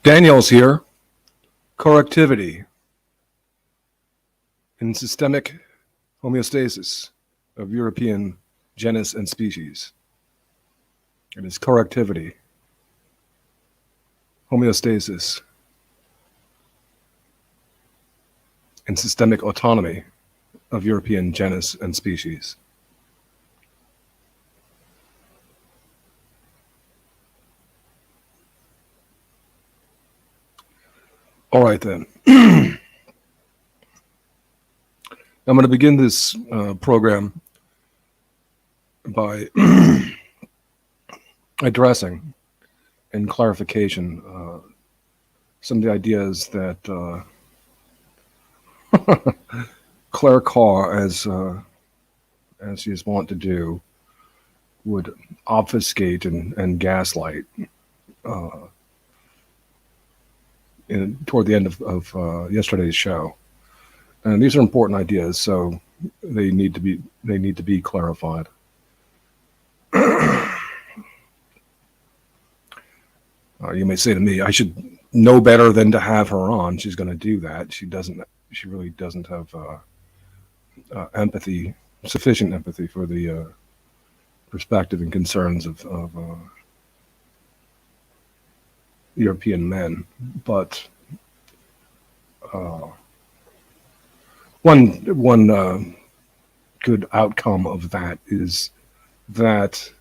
Daniel's here. Correctivity in systemic homeostasis of European genus and species. It is correctivity, homeostasis, and systemic autonomy of European genus and species. All right, then. I'm going to begin this program by addressing in clarification some of the ideas that Claire Khaw, as she is wont to do, would obfuscate and gaslight toward the end of yesterday's show. And these are important ideas, so they need to be clarified. You may say to me, I should know better than to have her on. She's going to do that. She really doesn't have empathy, sufficient empathy for the perspective and concerns of European men. But one good outcome of that is that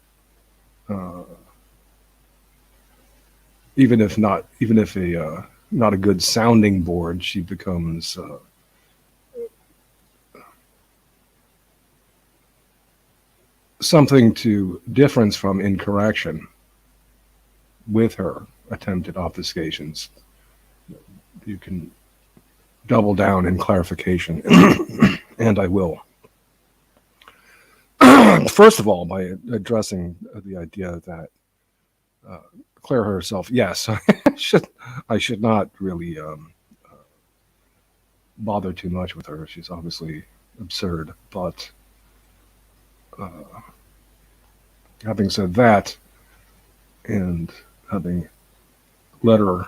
even if not a good sounding board, she becomes something to difference from in correction with her attempted obfuscations. You can double down in clarification, and I will. First of all, by addressing the idea that Claire herself, yes, I should not really bother too much with her. She's obviously absurd, but having said that, and having let her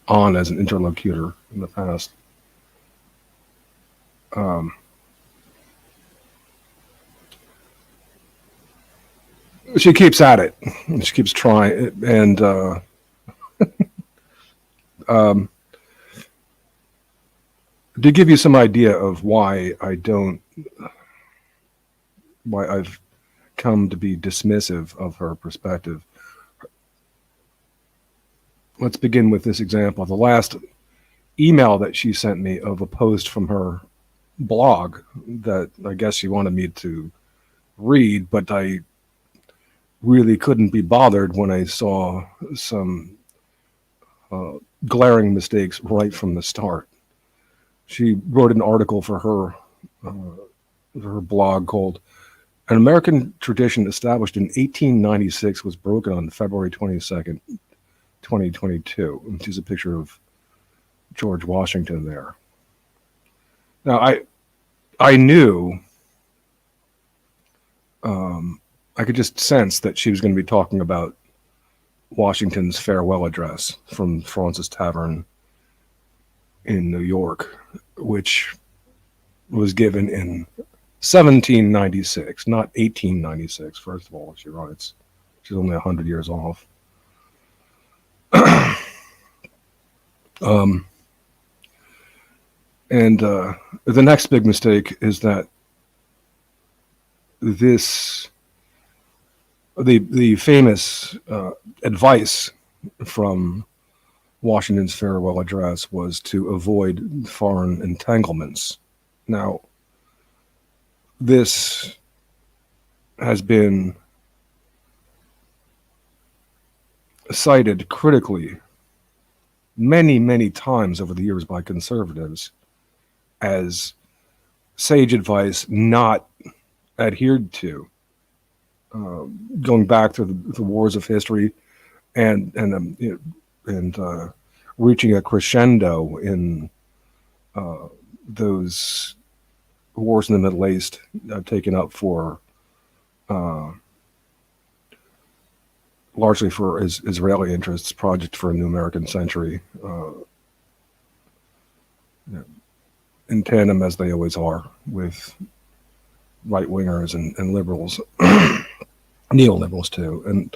on as an interlocutor in the past, she keeps at it. She keeps trying, and to give you some idea of why I've come to be dismissive of her perspective. Let's begin with this example. The last email that she sent me of a post from her blog that I guess she wanted me to read, but I really couldn't be bothered when I saw some glaring mistakes right from the start. She wrote an article for her blog called "An American Tradition Established in 1896 was broken on February 22nd, 2022. And she's a picture of George Washington there. Now, I knew, I could just sense that she was going to be talking about Washington's farewell address from Fraunces Tavern in New York, which was given in 1796, not 1896. First of all, she writes, she's only 100 years off. And the next big mistake is that the famous advice from Washington's farewell address was to avoid foreign entanglements. Now, this has been cited critically many, many times over the years by conservatives as sage advice not adhered to, going back to the wars of history and reaching a crescendo in those wars in the Middle East taken up for largely for Israeli interests, Project for a New American Century, in tandem as they always are with right-wingers and liberals, neoliberals too.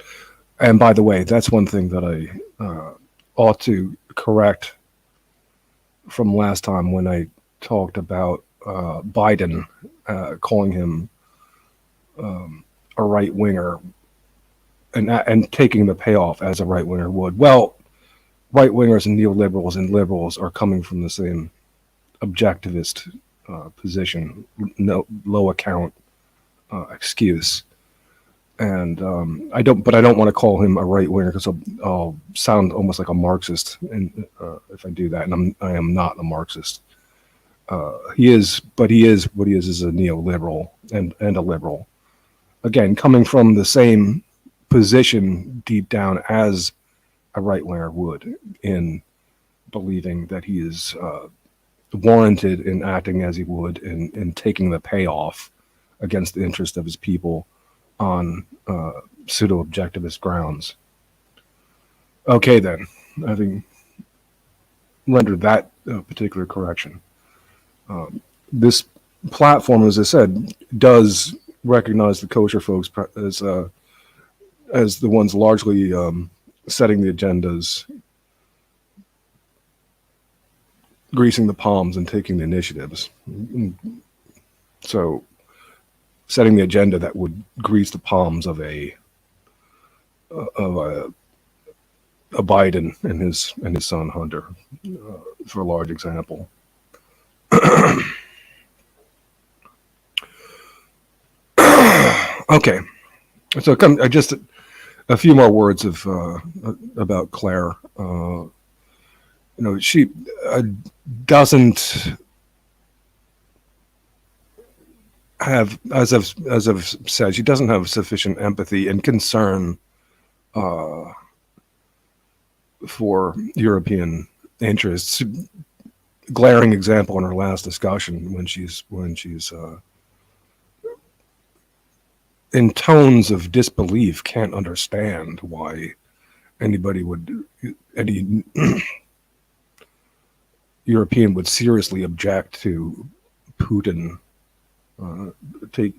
And by the way, that's one thing that I ought to correct from last time when I talked about Biden calling him a right-winger and taking the payoff as a right-winger would. Well, right-wingers and neoliberals and liberals are coming from the same objectivist position, no low account excuse. And I don't want to call him a right winger because I'll sound almost like a Marxist, and if I do that, and I am not a Marxist. He is what he is is a neoliberal and a liberal. Again, coming from the same position deep down as a right winger would, in believing that he is warranted in acting as he would in taking the payoff against the interest of his people on pseudo-objectivist grounds. Okay, then, having rendered that particular correction, this platform, as I said, does recognize the kosher folks as the ones largely setting the agendas, greasing the palms, and taking the initiatives. So, setting the agenda that would grease the palms of a Biden and his son Hunter, for a large example. Okay, so just a few more words of about Claire. She doesn't have, as I've said, she doesn't have sufficient empathy and concern for European interests. Glaring example in her last discussion when she's in tones of disbelief, can't understand why any European would seriously object to Putin take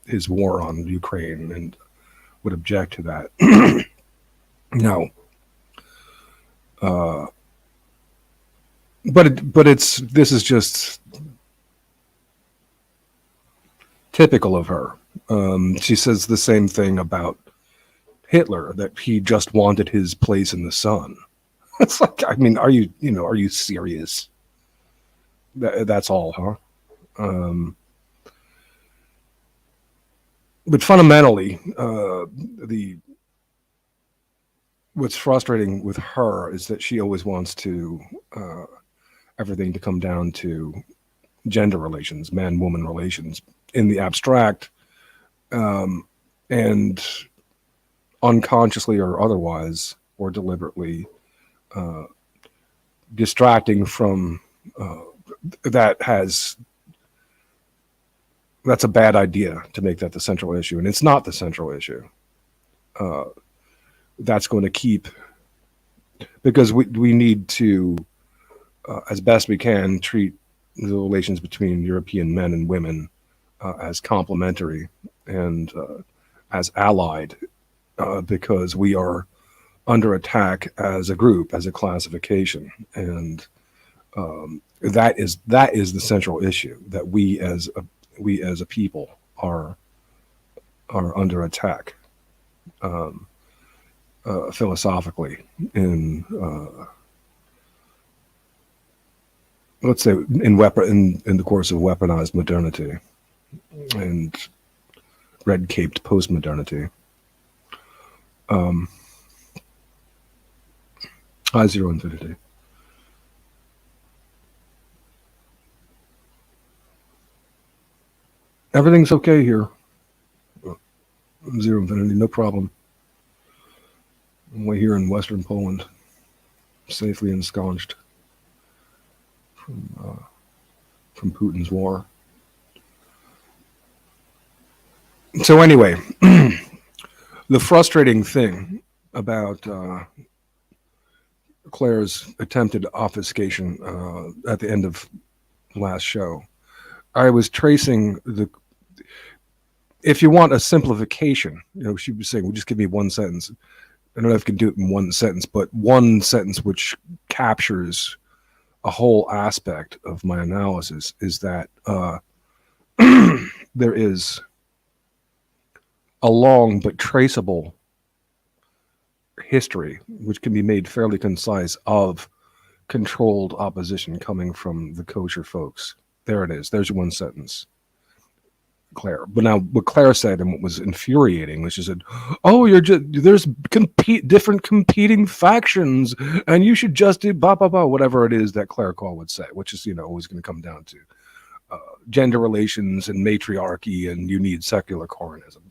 his war on Ukraine, and would object to that. No. But this is just typical of her. She says the same thing about Hitler, that he just wanted his place in the sun. It's like, I mean, are you serious? That's all, huh? But fundamentally, what's frustrating with her is that she always wants everything to come down to gender relations, man-woman relations in the abstract, and unconsciously or otherwise, or deliberately, distracting from that's a bad idea to make that the central issue, and it's not the central issue. That's going to keep, because we need to, as best we can, treat the relations between European men and women as complementary and as allied, because we are under attack as a group, as a classification, and that is the central issue, that we as a people are under attack, philosophically, in let's say in the course of weaponized modernity and red-caped post-modernity. I0 infinity. Everything's okay here. Zero infinity, no problem. We're here in Western Poland, safely ensconced from Putin's war. So anyway, the frustrating thing about Claire's attempted obfuscation at the end of last show. I was tracing if you want a simplification, she was saying, well, just give me one sentence. I don't know if I can do it in one sentence, but one sentence which captures a whole aspect of my analysis is that there is a long but traceable history, which can be made fairly concise, of controlled opposition coming from the kosher folks. There it is. There's one sentence, Claire. But now what Claire said, and what was infuriating, was she said, oh, there's different competing factions, and you should just do blah, blah, blah, whatever it is that Claire Khaw would say, which is, always going to come down to gender relations and matriarchy, and you need secular Coranism,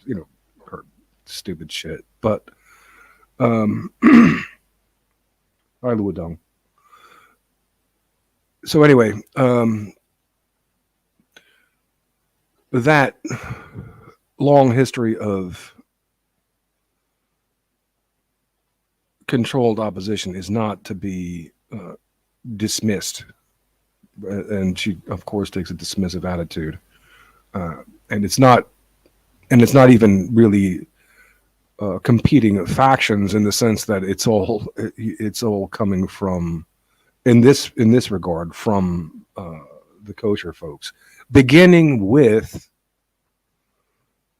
her stupid shit. But so anyway, that long history of controlled opposition is not to be dismissed, and she, of course, takes a dismissive attitude, and it's not even really competing factions in the sense that it's all coming from, in this regard, from the kosher folks, beginning with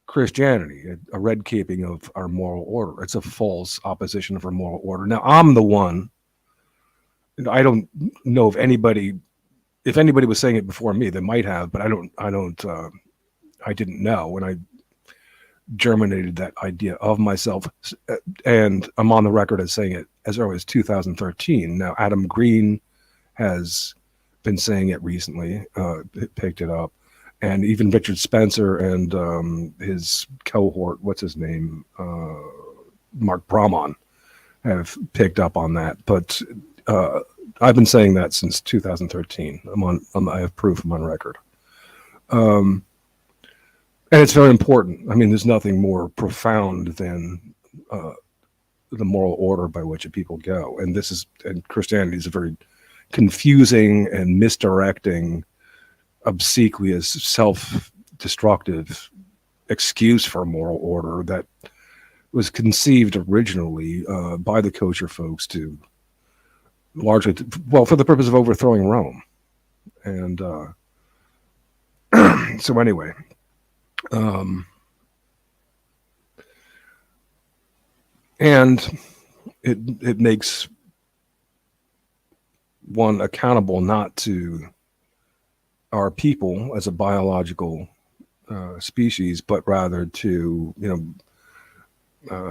Christianity, a red caping of our moral order. It's a false opposition of our moral order. Now, I'm the one. I don't know if anybody was saying it before me. They might have, but I didn't know when I germinated that idea of myself, and I'm on the record as saying it as early as 2013. Now, Adam Green has been saying it recently, picked it up, and even Richard Spencer and his cohort, what's his name, Mark Brahman, have picked up on that. But I've been saying that since 2013. I have proof. I'm on record. And it's very important. I mean, there's nothing more profound than the moral order by which a people go. And Christianity is a very confusing and misdirecting, obsequious, self-destructive excuse for moral order that was conceived originally by the kosher folks to largely, for the purpose of overthrowing Rome. And so anyway, and it makes one accountable not to our people as a biological species, but rather to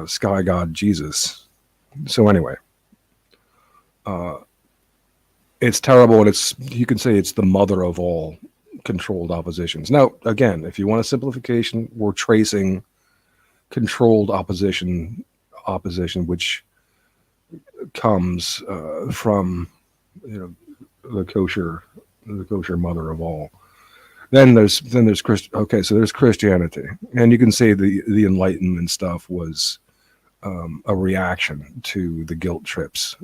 sky god Jesus. So anyway, it's terrible, and you can say it's the mother of all controlled oppositions. Now, again, if you want a simplification, we're tracing controlled opposition, which comes from the kosher mother of all. Then there's there's Christianity, and you can say the Enlightenment stuff was a reaction to the guilt trips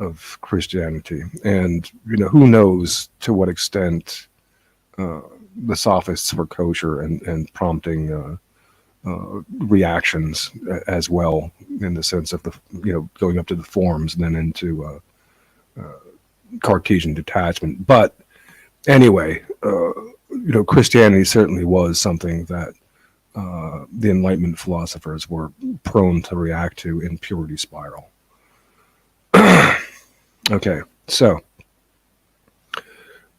of Christianity, and who knows to what extent the sophists were kosher and prompting reactions as well, in the sense of going up to the forms and then into Cartesian detachment. But anyway, Christianity certainly was something that the Enlightenment philosophers were prone to react to in purity spiral. Okay, so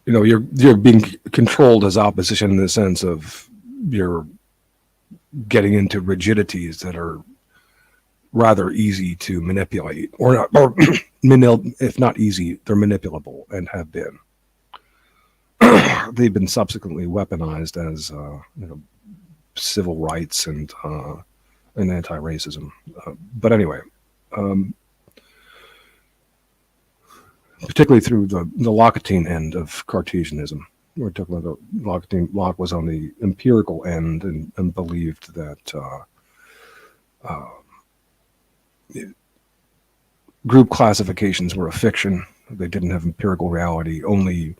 you're being controlled as opposition in the sense of you're getting into rigidities that are rather easy to manipulate, or if not easy, they're manipulable and have been. They've been subsequently weaponized as civil rights and anti-racism. But anyway, particularly through the Lockean end of Cartesianism. We're talking about Locke was on the empirical end and believed that Group classifications were a fiction. They didn't have empirical reality. Only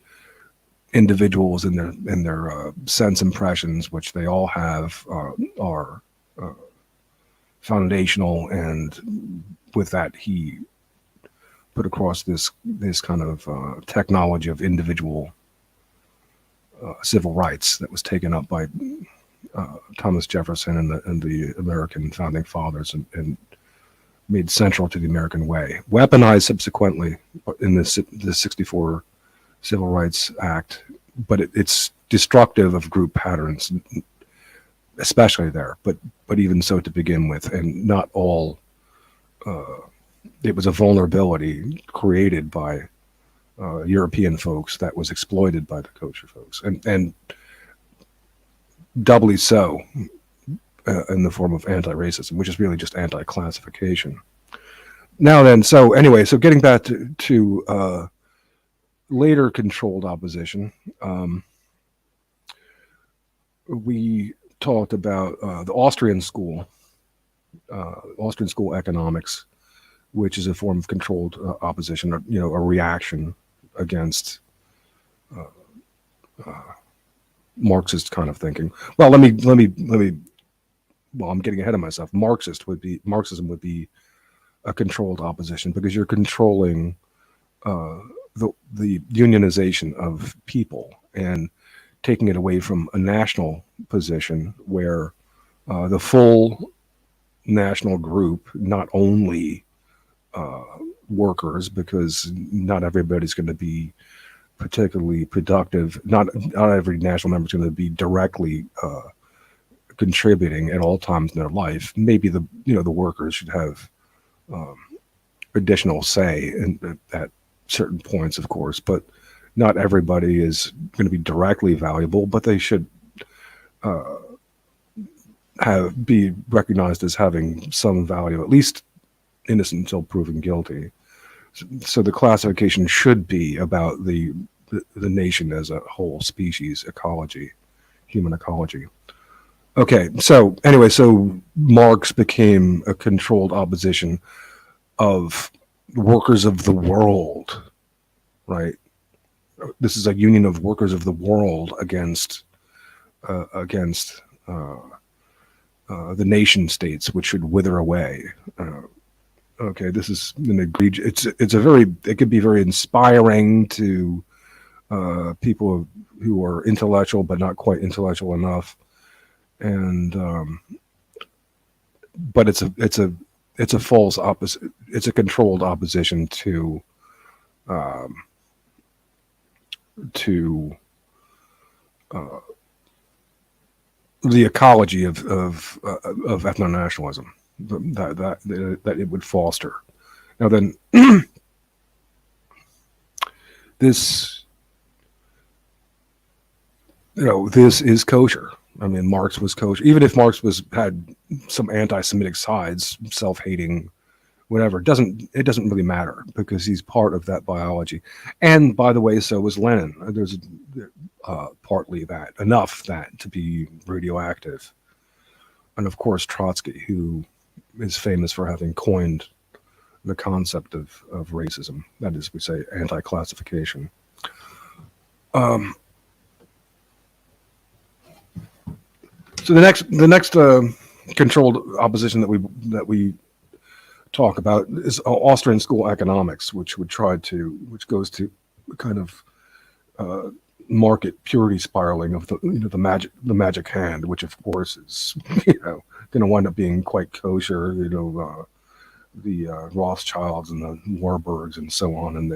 individuals in their sense impressions, which they all have, are foundational. And with that, he put across this kind of technology of individual civil rights that was taken up by Thomas Jefferson and the American founding fathers, and made central to the American way. Weaponized subsequently in the 64 Civil Rights Act, but it's destructive of group patterns, especially there, but even so to begin with. And not all, it was a vulnerability created by European folks that was exploited by the kosher folks, and doubly so in the form of anti-racism, which is really just anti-classification. Now then, so anyway, so getting back to later controlled opposition, we talked about the Austrian school economics, which is a form of controlled opposition, or, a reaction against Marxist kind of thinking. Well, let me. Well, I'm getting ahead of myself. Marxism would be a controlled opposition, because you're controlling the unionization of people and taking it away from a national position where the full national group, not only workers, because not everybody's going to be particularly productive. Not every national member is going to be directly contributing at all times in their life. Maybe the workers should have additional say at certain points, of course, but not everybody is going to be directly valuable, but they should be recognized as having some value, at least innocent until proven guilty. So the classification should be about the nation as a whole, species, ecology, human ecology. Okay, so anyway, so Marx became a controlled opposition of workers of the world, right? This is a union of workers of the world against the nation states, which should wither away. Okay, this is an egregious. It could be very inspiring to people who are intellectual but not quite intellectual enough, and but it's a false opposite. It's a controlled opposition to the ecology of ethno-nationalism that it would foster. Now then, this is kosher. I mean, Marx was kosher. Even if Marx had some anti-Semitic sides, self-hating, whatever, it doesn't really matter, because he's part of that biology. And by the way, so was Lenin. There's partly enough that to be radioactive. And of course, Trotsky, who is famous for having coined the concept of racism. That is, we say, anti-classification. So the next controlled opposition that we talk about is Austrian school economics, which goes to kind of market purity spiraling of the magic hand, which of course is going to wind up being quite kosher. The Rothschilds and the Warburgs and so on, and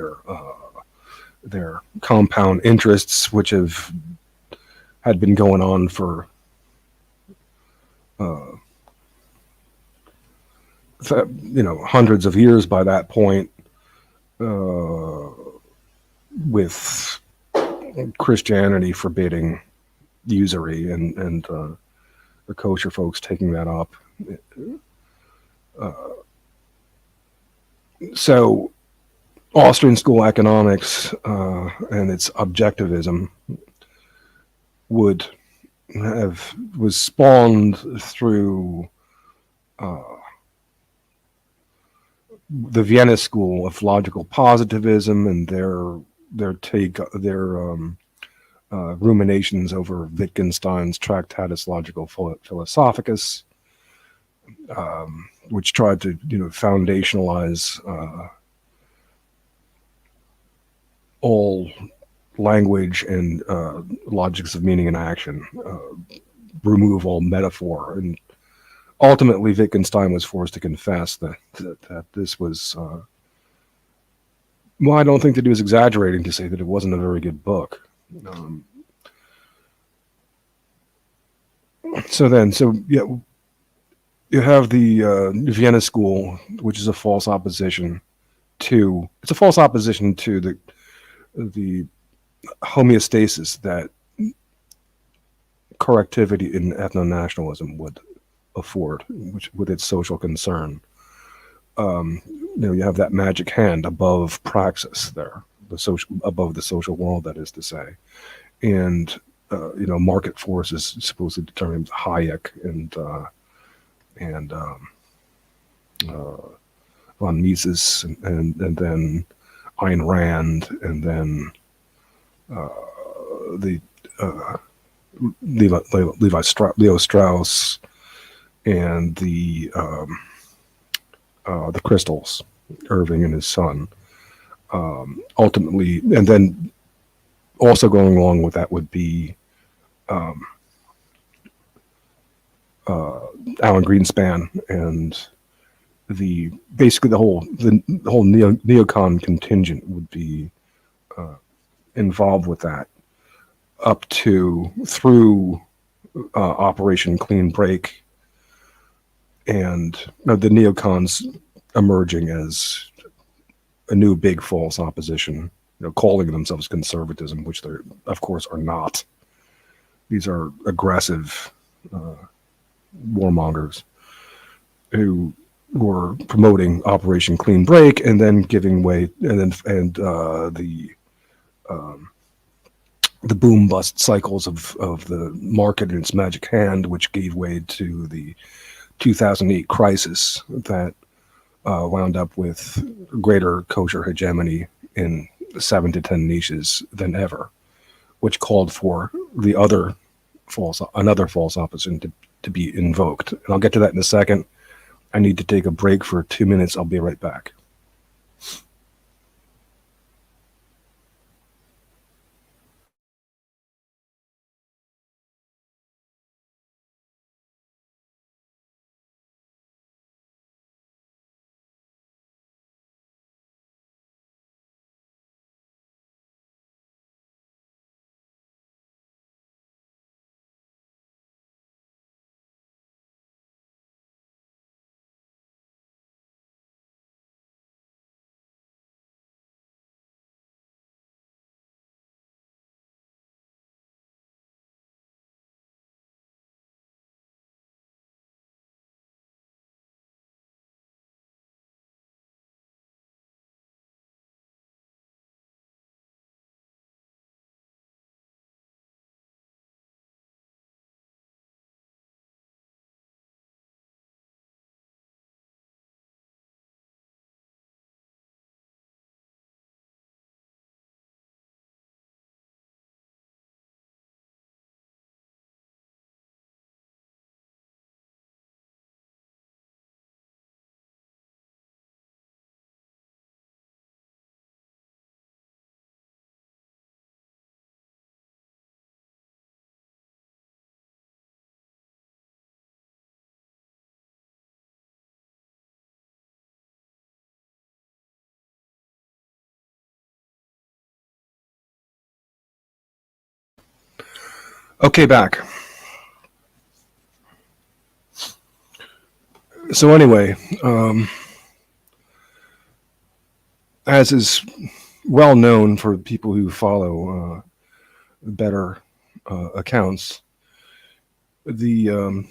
their compound interests, which had been going on for hundreds of years by that point, with Christianity forbidding usury and the kosher folks taking that up. So Austrian school economics and its objectivism was spawned through the Vienna school of logical positivism and their ruminations over Wittgenstein's Tractatus Logico Philosophicus, which tried to foundationalize all language and logics of meaning and action, remove all metaphor, and ultimately Wittgenstein was forced to confess that this was. Well, I don't think that he was exaggerating to say that it wasn't a very good book. So yeah, you have the Vienna School, which is a false opposition to. It's a false opposition to the homeostasis that correctivity in ethno-nationalism would afford, which with its social concern. You have that magic hand above praxis there, above the social world, that is to say, and market forces supposedly determine Hayek and von Mises and then Ayn Rand and then Leo Strauss and the crystals, Irving and his son. Ultimately, and then also going along with that would be Alan Greenspan and basically the whole neocon contingent would be involved with that up to through Operation Clean Break and the neocons emerging as a new big false opposition, calling themselves conservatism, which they of course are not. These are aggressive warmongers who were promoting Operation Clean Break and then giving way, and the boom bust cycles of the market and its magic hand, which gave way to the 2008 crisis that wound up with greater kosher hegemony in 7 to 10 niches than ever, which called for another false opposition to be invoked. And I'll get to that in a second. I need to take a break for 2 minutes. I'll be right back. Okay, back. So anyway, as is well known for people who follow better accounts, the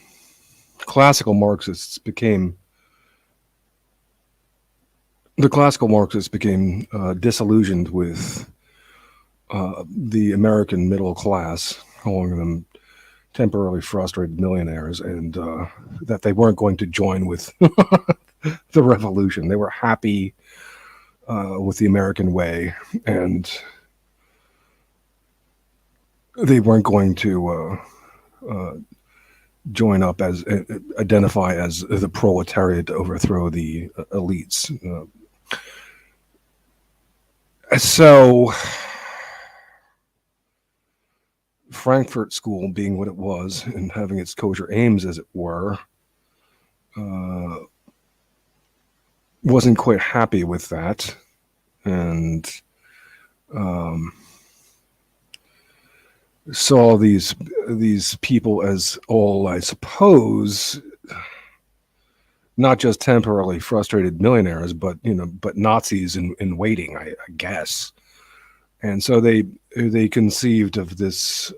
classical Marxists became disillusioned with the American middle class, calling them temporarily frustrated millionaires, and that they weren't going to join with the revolution. They were happy with the American way, and they weren't going to join up as identify as the proletariat to overthrow the elites. So Frankfurt School, being what it was and having its kosher aims, as it were, wasn't quite happy with that, and saw these people as all, I suppose, not just temporarily frustrated millionaires, but but Nazis in waiting, I guess. And so they conceived of this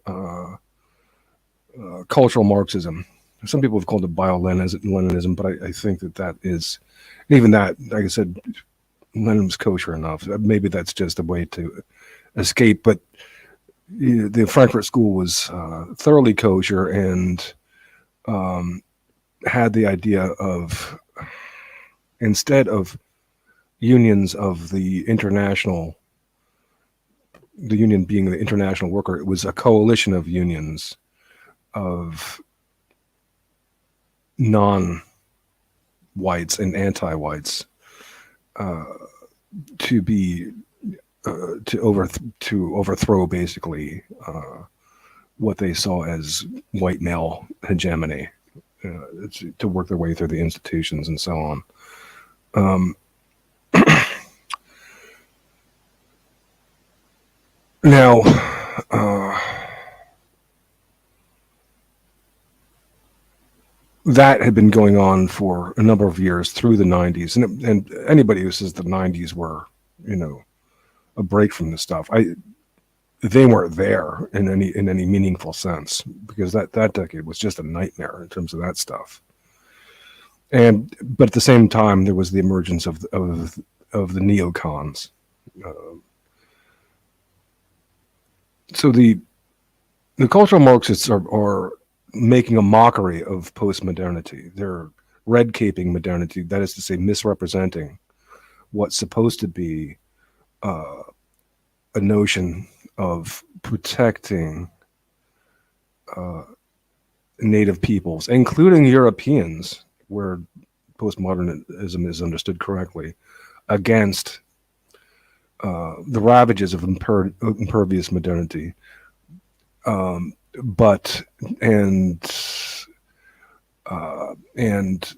cultural Marxism. Some people have called it bio-Leninism, but I think that is, even that, like I said, Lenin's kosher enough. Maybe that's just a way to escape. But the Frankfurt School was thoroughly kosher and had the idea of, instead of unions of the union being the international worker, it was a coalition of unions of non-whites and anti-whites to be to overthrow basically what they saw as white male hegemony, to work their way through the institutions and so on. Now, that had been going on for a number of years through the 90s, and anybody who says the 90s were, a break from this stuff, they weren't there in any meaningful sense, because that decade was just a nightmare in terms of that stuff. But at the same time, there was the emergence of the neocons. So the cultural Marxists are making a mockery of postmodernity. They're red caping modernity, that is to say, misrepresenting what's supposed to be a notion of protecting native peoples, including Europeans, where postmodernism is understood correctly, against the ravages of impervious modernity, and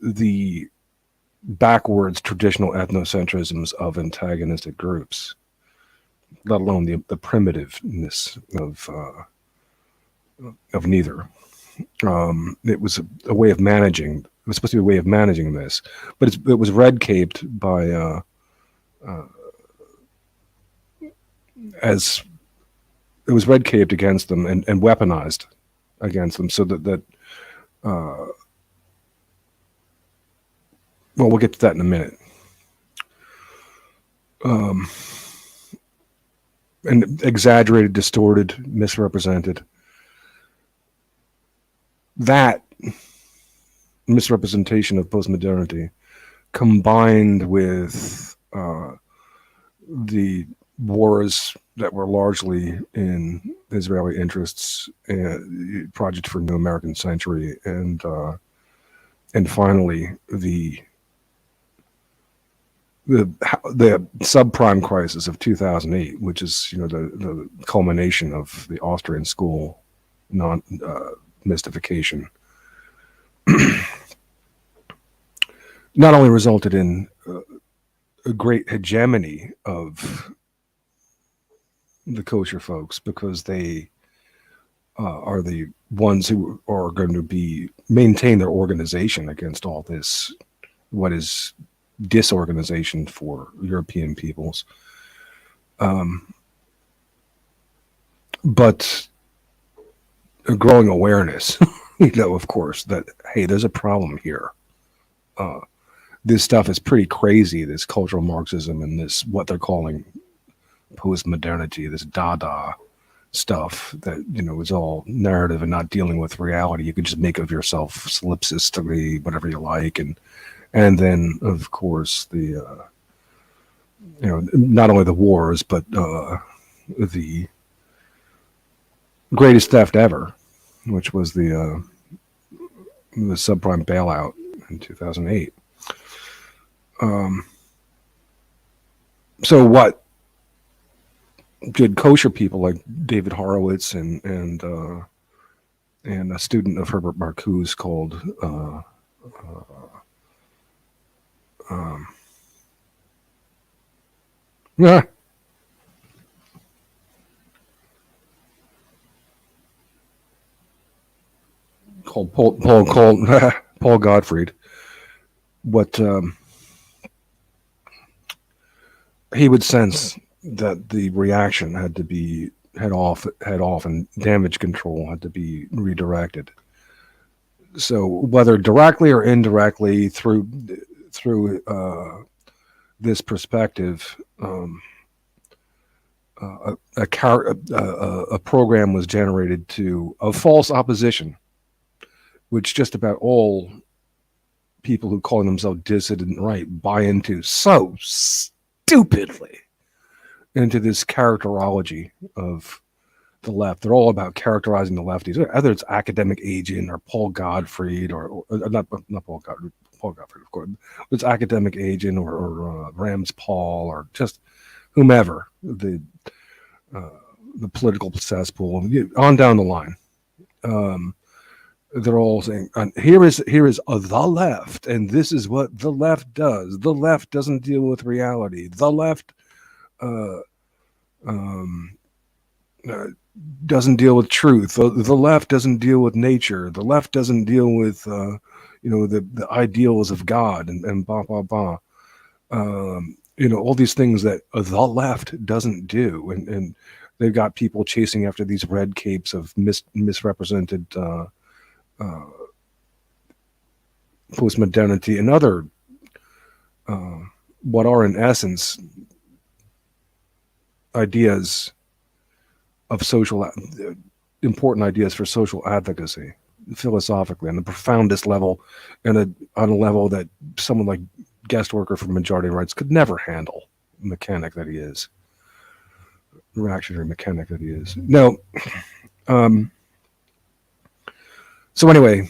the backwards traditional ethnocentrisms of antagonistic groups, let alone the primitiveness of neither. It was a way of managing. It was supposed to be a way of managing this, but it was red caped by as it was red caped against them and weaponized against them, so that well, we'll get to that in a minute. And exaggerated, distorted, misrepresented. That misrepresentation of postmodernity, combined with the wars that were largely in Israeli interests, and Project for New American Century, and finally the subprime crisis of 2008, which is the culmination of the Austrian school mystification, not only resulted in a great hegemony of the kosher folks, because they are the ones who are going to maintain their organization against all this, what is disorganization for European peoples, but a growing awareness, of course, that, hey, there's a problem here. This stuff is pretty crazy, this cultural Marxism and this, what they're calling post-modernity, this Dada stuff that, is all narrative and not dealing with reality. You can just make of yourself solipsistically whatever you like, and And then, of course, the not only the wars, but the greatest theft ever, which was the subprime bailout in 2008. So what did kosher people like David Horowitz and a student of Herbert Marcuse called yeah, called Paul Gottfried. What he would sense that the reaction had to be head off, and damage control had to be redirected. So whether directly or indirectly through this perspective, a program was generated of false opposition, which just about all people who call themselves dissident right buy into so stupidly, into this characterology of the left. They're all about characterizing the lefties, whether it's academic agent or Paul Gottfried or not Paul Gottfried, of course. It's academic agent or Rams Paul or just whomever, the political cesspool, on down the line. They're all saying, here is the left, and this is what the left does. The left doesn't deal with reality. The left doesn't deal with truth. The left doesn't deal with nature. The left doesn't deal with the ideals of God and blah blah blah. All these things that the left doesn't do, and they've got people chasing after these red capes of misrepresented postmodernity and other what are in essence ideas of important ideas for social advocacy, philosophically, on the profoundest level, and on a level that someone like guest worker for majority rights could never handle. Mechanic that he is, reactionary mechanic that he is. No. So anyway,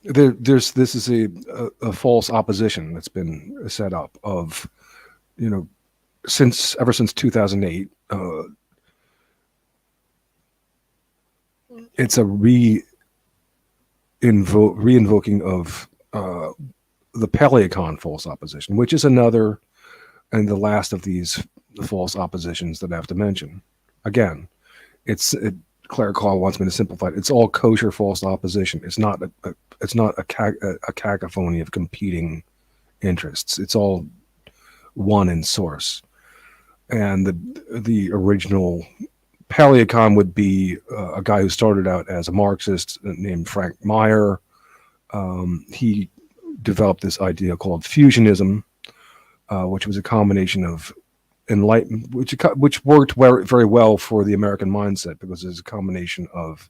this is a false opposition that's been set up of, ever since 2008. It's a reinvoking of the Paleo false opposition, which is another and the last of these false oppositions that I have to mention. Again, Claire Khaw wants me to simplify it. It's all kosher false opposition. It's not a cacophony of competing interests. It's all one in source. And the original Paleo would be a guy who started out as a Marxist named Frank Meyer. He developed this idea called fusionism, which was a combination of enlightenment, which worked very well for the American mindset, because it's a combination of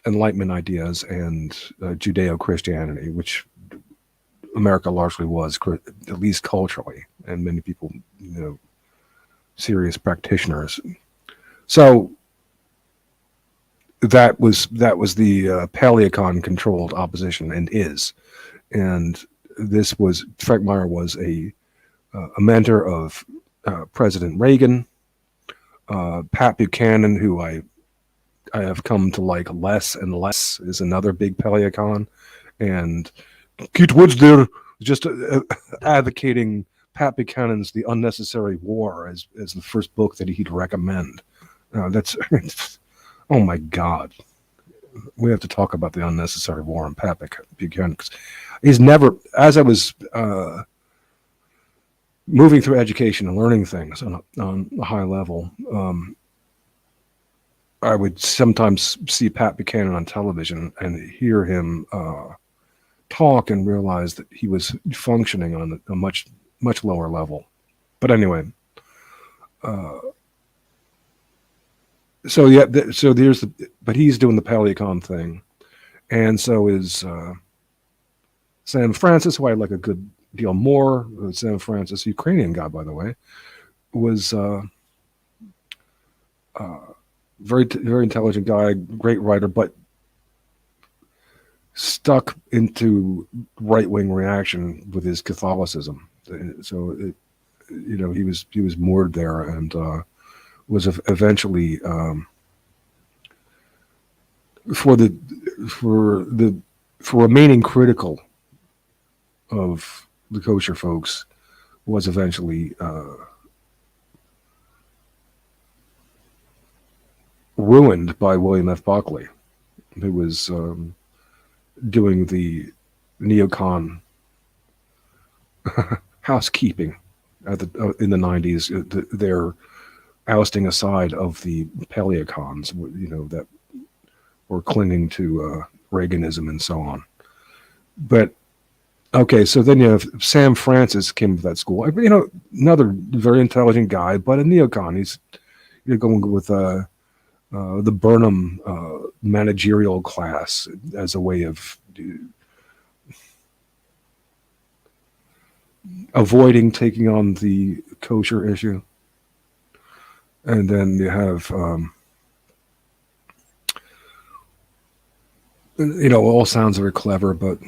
Enlightenment ideas and Judeo-Christianity, which America largely was, at least culturally, and many people, serious practitioners. So that was the Paleo controlled opposition, and is, and this was Frank Meyer was a mentor of President Reagan. Pat Buchanan, who I have come to like less and less, is another big Paleo, and Keith Woods there just advocating Pat Buchanan's The Unnecessary War as the first book that he'd recommend. That's oh my God. We have to talk about The Unnecessary War and Pat Buchanan, because he's never, as I was moving through education and learning things on a high level, I would sometimes see Pat Buchanan on television and hear him talk and realize that he was functioning on a much lower level. But anyway, So yeah, so there's but he's doing the Paleocon thing, and so is Sam Francis, who I like a good deal more. Sam Francis, Ukrainian guy, by the way, was very intelligent guy, great writer, but stuck into right-wing reaction with his Catholicism. So he was moored there, and was eventually for remaining critical of the kosher folks, was eventually ruined by William F. Buckley, who was doing the neocon housekeeping in the 90s. Their ousting aside of the paleocons, that were clinging to Reaganism and so on. But okay, so then you have Sam Francis came to that school. Another very intelligent guy, but a neocon. He's going with the Burnham managerial class as a way of avoiding taking on the kosher issue. And then you have, all sounds very clever, but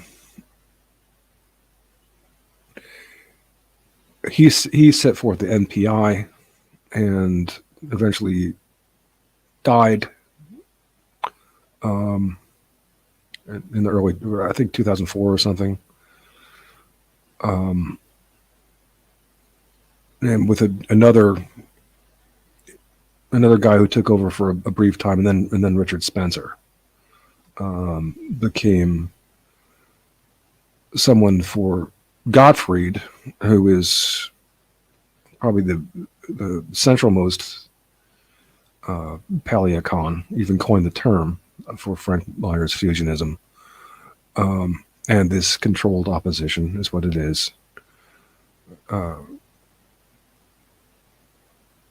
he set forth the NPI and eventually died in the early, I think 2004 or something. And with another guy who took over for a brief time, and then Richard Spencer became someone for Gottfried, who is probably the centralmost Paleocon, even coined the term for Frank Meyer's fusionism. And this controlled opposition is what it is.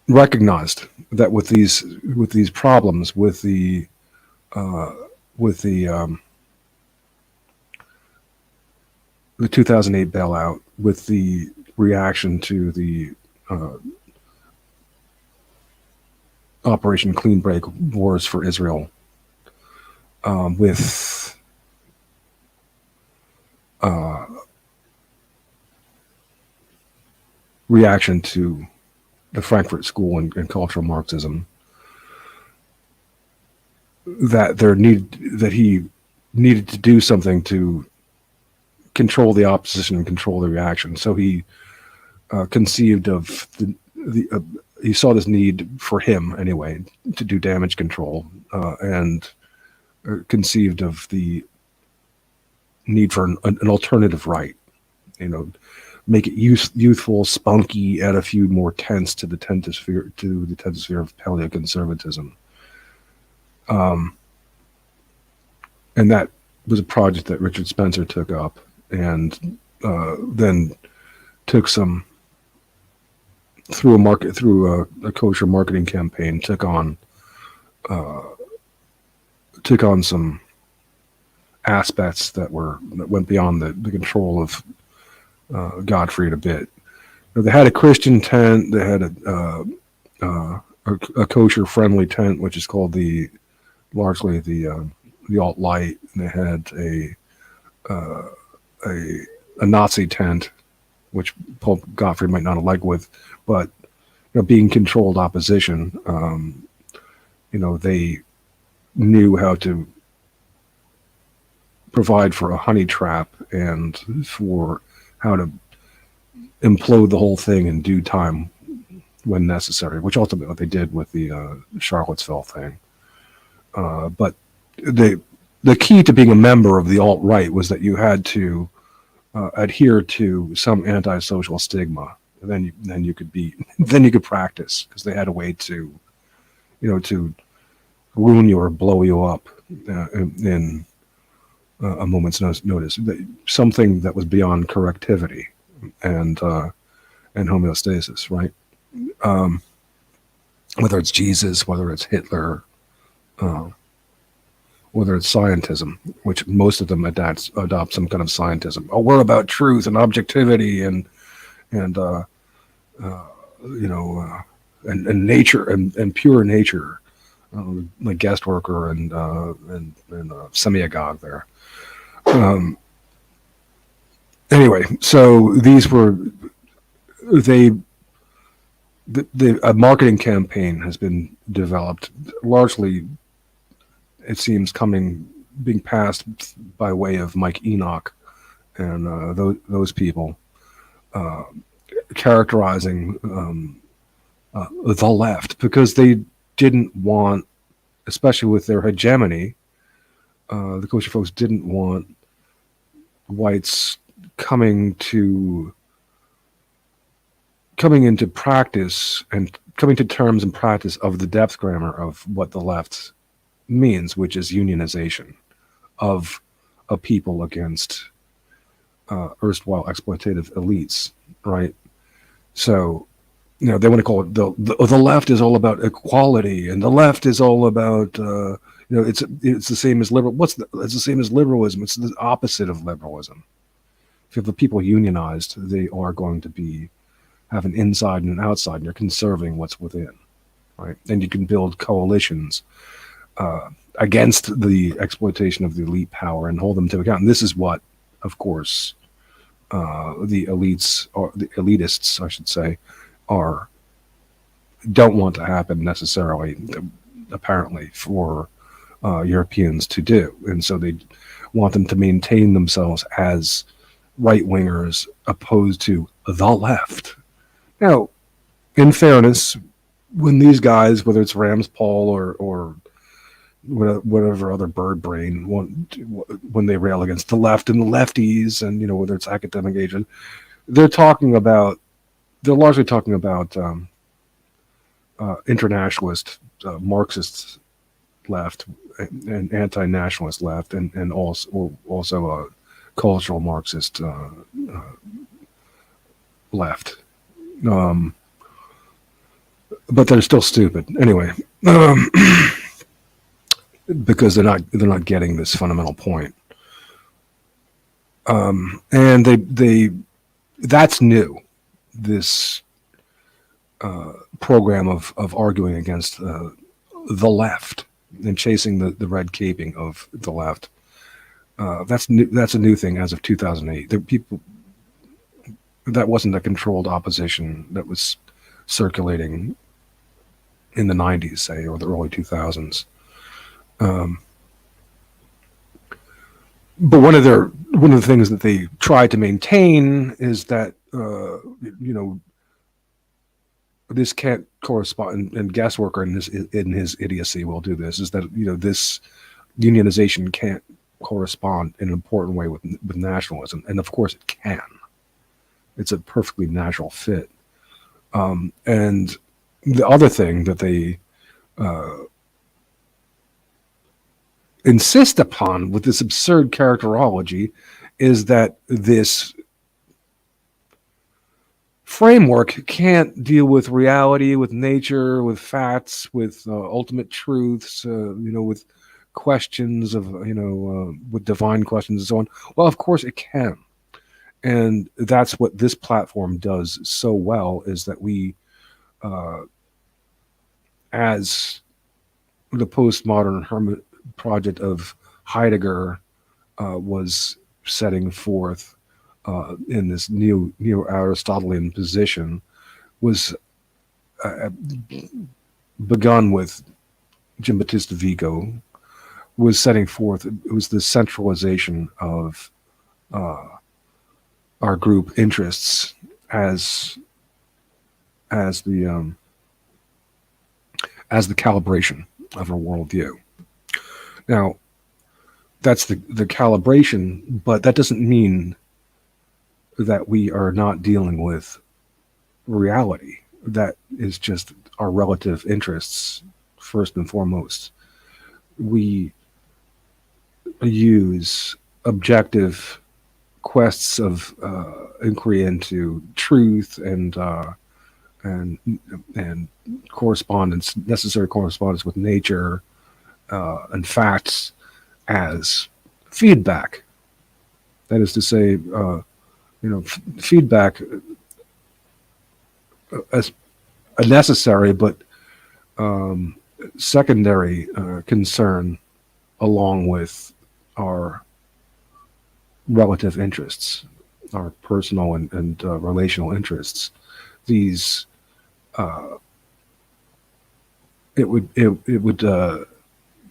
Recognized that with these problems, with the 2008 bailout, with the reaction to the Operation Clean Break wars for Israel, with reaction to the Frankfurt School and cultural Marxism, that he needed to do something to control the opposition and control the reaction. So he conceived of he saw this need for him anyway to do damage control, and conceived of the need for an alternative right, make it youthful, spunky, add a few more tenets to the tentosphere of Paleo Conservatism. And that was a project that Richard Spencer took up, and then took some through a kosher marketing campaign, took on some aspects that went beyond the control of Gottfried a bit. They had a Christian tent. They had a kosher-friendly tent, which is called largely the alt-light. They had a Nazi tent, which Pope Gottfried might not have liked but being controlled opposition, they knew how to provide for a honey trap and for how to implode the whole thing in due time when necessary, which ultimately what they did with the Charlottesville thing. But the key to being a member of the alt-right was that you had to adhere to some antisocial stigma. And then you could practice, because they had a way to ruin you or blow you up in a moment's notice. Something that was beyond correctivity and homeostasis, right? whether it's Jesus, whether it's Hitler, uh, whether it's scientism, which most of them adopt some kind of scientism. Oh, we're about truth and objectivity and you know, and nature and pure nature, like guest worker and semiagog there. Um, anyway, so these were they. A marketing campaign has been developed, largely, it seems, being passed by way of Mike Enoch and those people, uh, characterizing the left, because they didn't want, especially with their hegemony, the kosher folks didn't want whites coming into practice and coming to terms and practice of the depth grammar of what the left means, which is unionization of a people against erstwhile exploitative elites, right? So, they want to call it the left is all about equality, and the left is all about it's the same as liberal. It's the same as liberalism. It's the opposite of liberalism. If you have the people unionized, they are going to have an inside and an outside, and you're conserving what's within, right? And you can build coalitions against the exploitation of the elite power and hold them to account. And this is what, of course, the elites, or the elitists, I should say, don't want to happen necessarily, apparently, for Europeans to do. And so they want them to maintain themselves as right-wingers opposed to the left. Now, in fairness, when these guys, whether it's Rams Paul or whatever other bird brain, when they rail against the left and the lefties, and whether it's academic agent, they're largely talking about internationalist, Marxist left and anti-nationalist left, and also a cultural Marxist left. But they're still stupid anyway, because they're not getting this fundamental point. And that's new. This program of arguing against the left and chasing the red caping of the left. That's new. That's a new thing as of 2008. That wasn't a controlled opposition that was circulating in the 90s, say, or the early 2000s. But one of the things that they try to maintain is that this can't correspond, and Guestworker in his idiocy will do this, is that this unionization can't correspond in an important way with nationalism, and of course it can. It's a perfectly natural fit. And the other thing that they insist upon with this absurd characterology is that this framework can't deal with reality, with nature, with facts, with ultimate truths, with questions of, with divine questions and so on. Well, of course it can. And that's what this platform does so well, is that we, as the postmodern hermit project of Heidegger was setting forth in this neo-Aristotelian position, was begun with Giambattista Vico, was setting forth. It was the centralization of our group interests as the calibration of our worldview. Now, that's the calibration, but that doesn't mean that we are not dealing with reality. That is just our relative interests, first and foremost. We use objective quests of inquiry into truth and and correspondence, necessary correspondence with nature and facts as feedback. That is to say, feedback as a necessary but secondary concern along with our relative interests, our personal and relational interests. These it would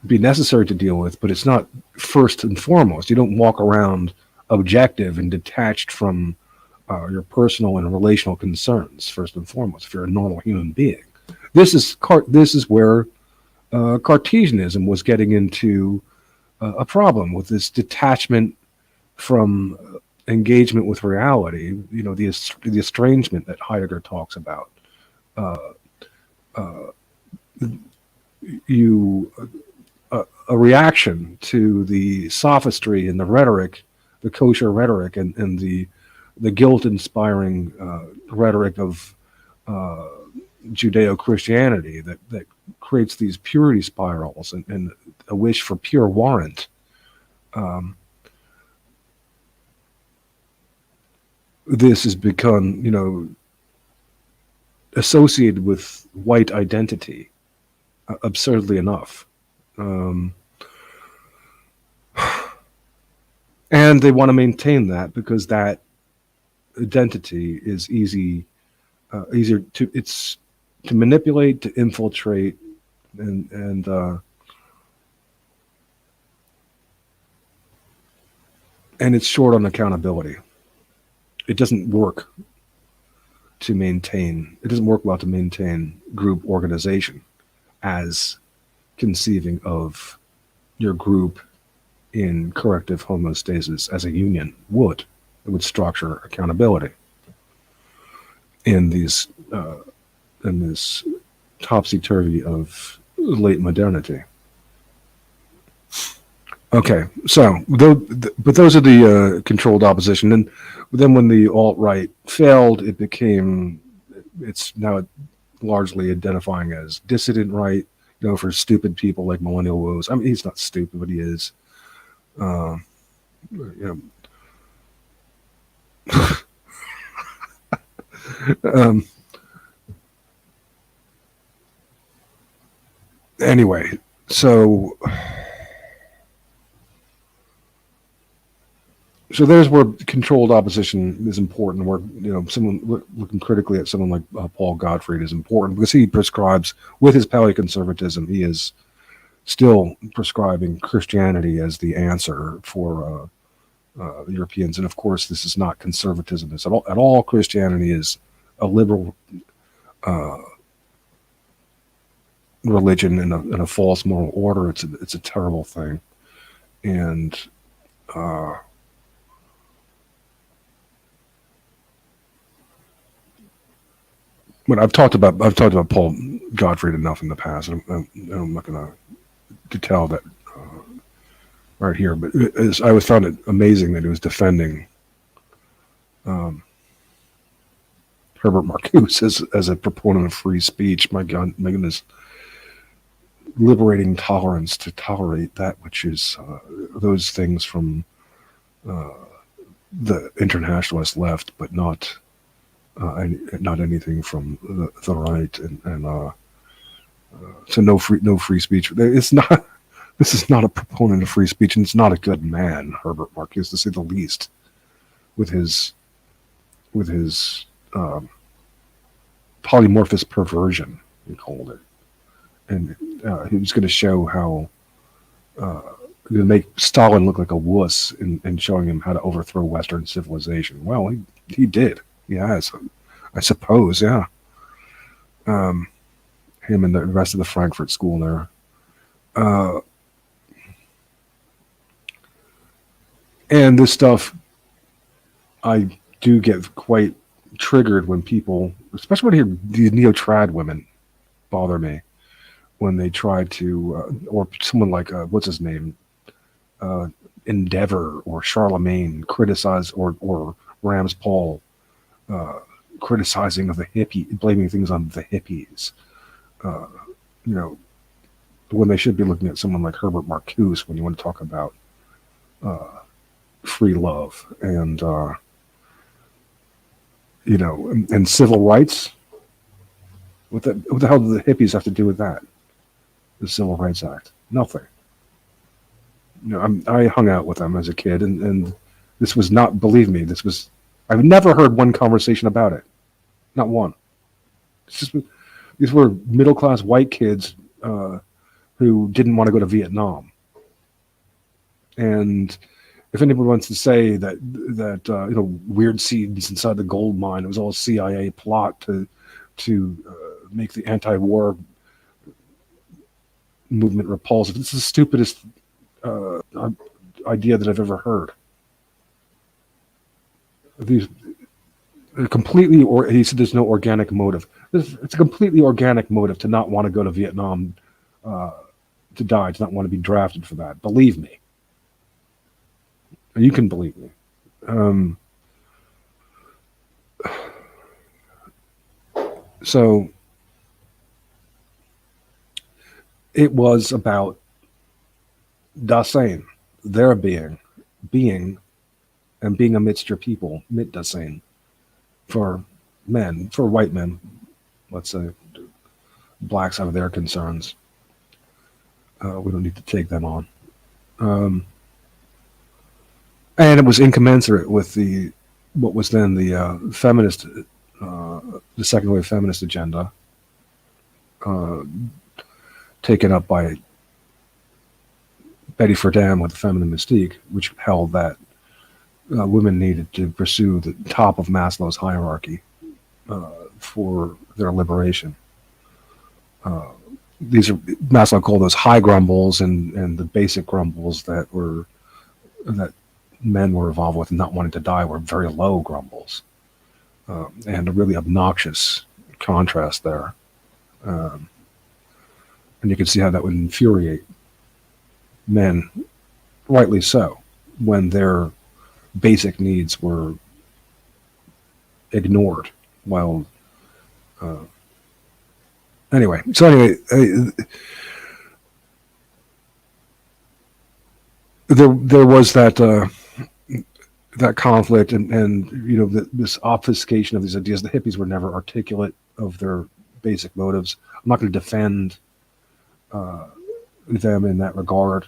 be necessary to deal with, but it's not first and foremost. You don't walk around objective and detached from your personal and relational concerns first and foremost. If you're a normal human being, this is where Cartesianism was getting into a problem with this detachment from engagement with reality. The estrangement that Heidegger talks about. A reaction to the sophistry and the rhetoric, the kosher rhetoric, and the guilt-inspiring rhetoric of Judeo-Christianity that creates these purity spirals and a wish for pure warrant. This has become, associated with white identity, absurdly enough. And they want to maintain that because that identity is easier to manipulate, to infiltrate, and it's short on accountability. It doesn't work well to maintain group organization as conceiving of your group in corrective homeostasis as a union would. It would structure accountability in this topsy-turvy of late modernity. Okay, so but those are the controlled opposition, and then when the alt-right failed, it's now largely identifying as dissident right, for stupid people like Millennial Woes. I mean, he's not stupid, but he is. Anyway, so there's where controlled opposition is important, where someone looking critically at someone like Paul Gottfried is important, because he prescribes, with his Paleo Conservatism, he is still prescribing Christianity as the answer for Europeans. And of course, this is not conservatism at all. Christianity is a liberal religion in a false moral order. It's a terrible thing, and but I've talked about Paul Gottfried enough in the past. I'm not going to detail that right here, but I always found it amazing that he was defending Herbert Marcuse as a proponent of free speech. My goodness, liberating tolerance to tolerate that which is those things from the internationalist left, but not anything from the right, and so no free speech. It's not. This is not a proponent of free speech, and it's not a good man, Herbert Marcuse, to say the least, with his polymorphous perversion, he called it, and he was going to show how going to make Stalin look like a wuss in showing him how to overthrow Western civilization. Well, he did. He has, I suppose, yeah. Him and the rest of the Frankfurt School there. And this stuff, I do get quite triggered when people, especially when I hear these neo-trad women, bother me when they try to, or someone like, what's his name, Endeavor or Charlemagne criticize, or Rams Paul criticizing of the hippie, blaming things on the hippies. You know, when they should be looking at someone like Herbert Marcuse when you want to talk about free love and you know, and civil rights. What the hell do the hippies have to do with that? The Civil Rights Act? Nothing. You know, I hung out with them as a kid, and this was not, believe me, this was, I've never heard one conversation about it. Not one. It's just, these were middle-class white kids who didn't want to go to Vietnam. And if anybody wants to say that you know, weird seeds inside the gold mine, it was all a CIA plot to make the anti-war movement repulsive, it's the stupidest idea that I've ever heard. These completely, or he said, there's no organic motive. It's a completely organic motive to not want to go to Vietnam to die, to not want to be drafted for that. Believe me. You can believe me. So it was about Dasein, their being, and being amidst your people, mit Dasein, for men, for white men, let's say. Blacks have their concerns. We don't need to take them on. And it was incommensurate with what was then the feminist, the second wave feminist agenda, taken up by Betty Friedan with the Feminine Mystique, which held that women needed to pursue the top of Maslow's hierarchy for their liberation. Maslow called those high grumbles and the basic grumbles that men were involved with, not wanting to die, were very low grumbles, and a really obnoxious contrast there. And you can see how that would infuriate men, rightly so, when their basic needs were ignored. While anyway, there was that conflict, and you know, this obfuscation of these ideas. The hippies were never articulate of their basic motives. I'm not going to defend them in that regard.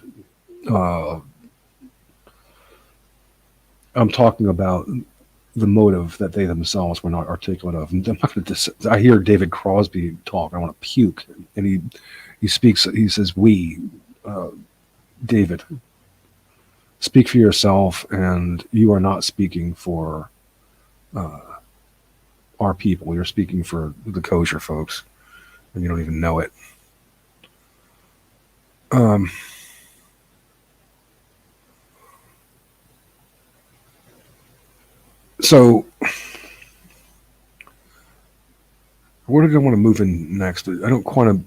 I'm talking about the motive that they themselves were not articulate of. And I'm not going to I hear David Crosby talk, I want to puke. And he speaks, he says, David, speak for yourself, and you are not speaking for our people. You're speaking for the kosher folks, and you don't even know it. So where did I want to move in next? I don't want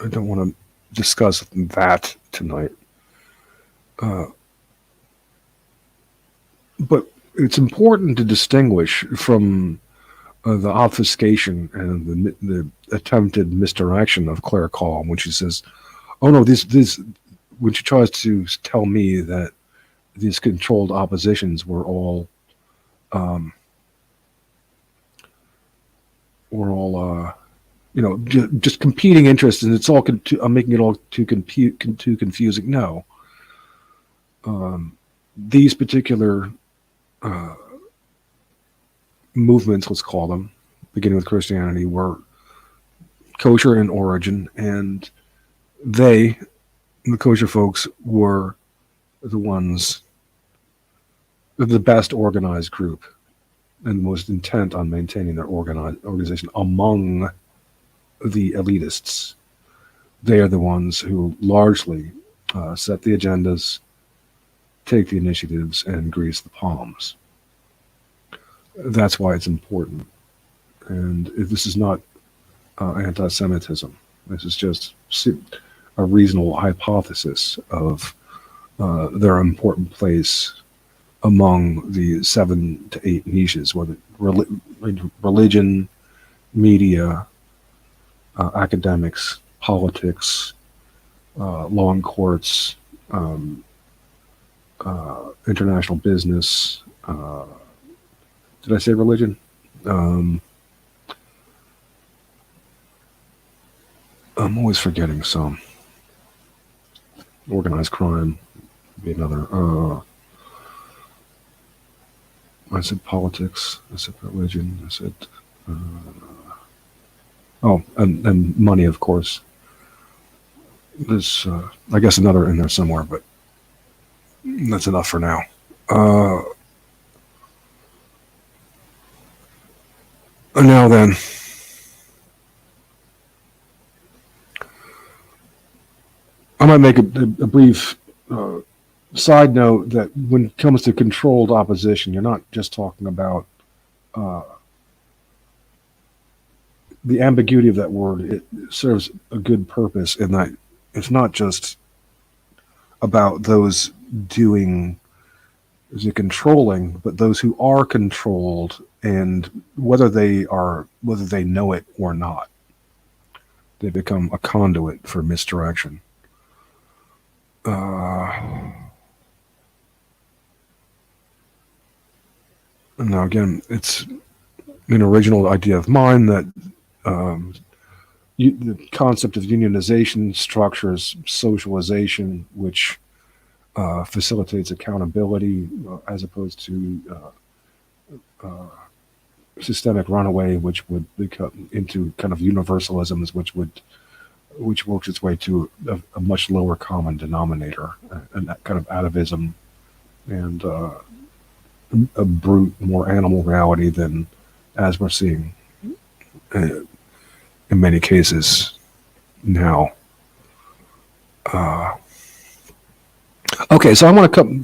to discuss that tonight. But it's important to distinguish from the obfuscation and the attempted misdirection of Claire Khaw when she says, "Oh no, this," when she tries to tell me that these controlled oppositions were all you know, just competing interests, and it's all I'm making it all too confusing. No, these particular movements, let's call them, beginning with Christianity, were kosher in origin, and the kosher folks, were the best organized group and the most intent on maintaining their organization among the elitists. They are the ones who largely set the agendas, take the initiatives, and grease the palms. That's why it's important. And this is not anti-Semitism. This is just a reasonable hypothesis of their important place among the 7 to 8 niches, whether religion, media, academics, politics, law and courts, international business. Did I say religion? I'm always forgetting some. Organized crime would be another. I said politics. I said religion. I said. And money, of course. There's, I guess, another in there somewhere, but that's enough for now. And now then, I might make a brief side note that when it comes to controlled opposition, you're not just talking about the ambiguity of that word. It serves a good purpose in that it's not just about those doing the controlling, but those who are controlled, and whether they know it or not, they become a conduit for misdirection. Now again, it's an original idea of mine that the concept of unionization structures socialization, which facilitates accountability as opposed to systemic runaway, which would become into kind of universalisms, which works its way to a much lower common denominator, and that kind of atavism and a brute, more animal reality than as we're seeing in many cases now. Okay, so I want to come.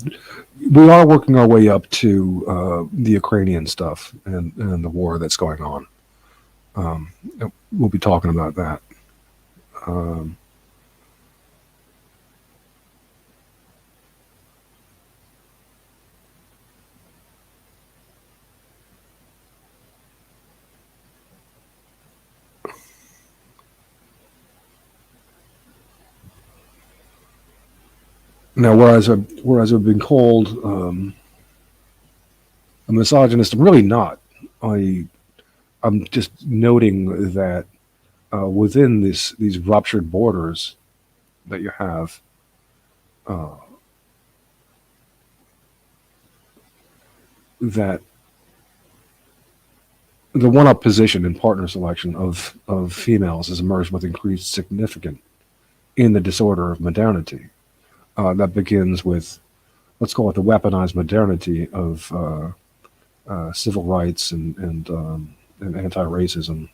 We are working our way up to the Ukrainian stuff and the war that's going on. We'll be talking about that. Now, whereas I've been called a misogynist, I'm really not. I'm just noting that within these ruptured borders that you have, that the one-up position in partner selection of females has emerged with increased significance in the disorder of modernity. That begins with, let's call it the weaponized modernity of civil rights and anti-racism.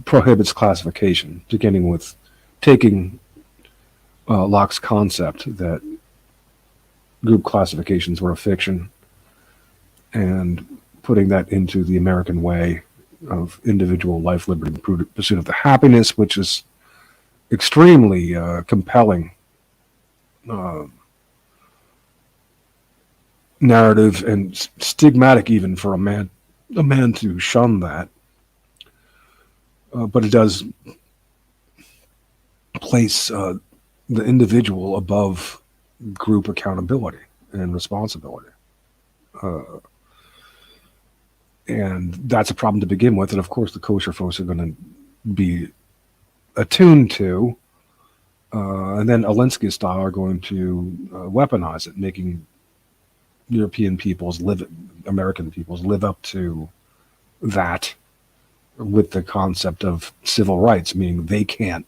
Prohibits classification, beginning with taking Locke's concept that group classifications were a fiction and putting that into the American way of individual life, liberty, and pursuit of the happiness, which is extremely compelling narrative and stigmatic even for a man to shun that. But it does place the individual above group accountability and responsibility. And that's a problem to begin with. And of course, the kosher folks are going to be attuned to, and then Alinsky style are going to weaponize it, making American peoples live up to that with the concept of civil rights, meaning they can't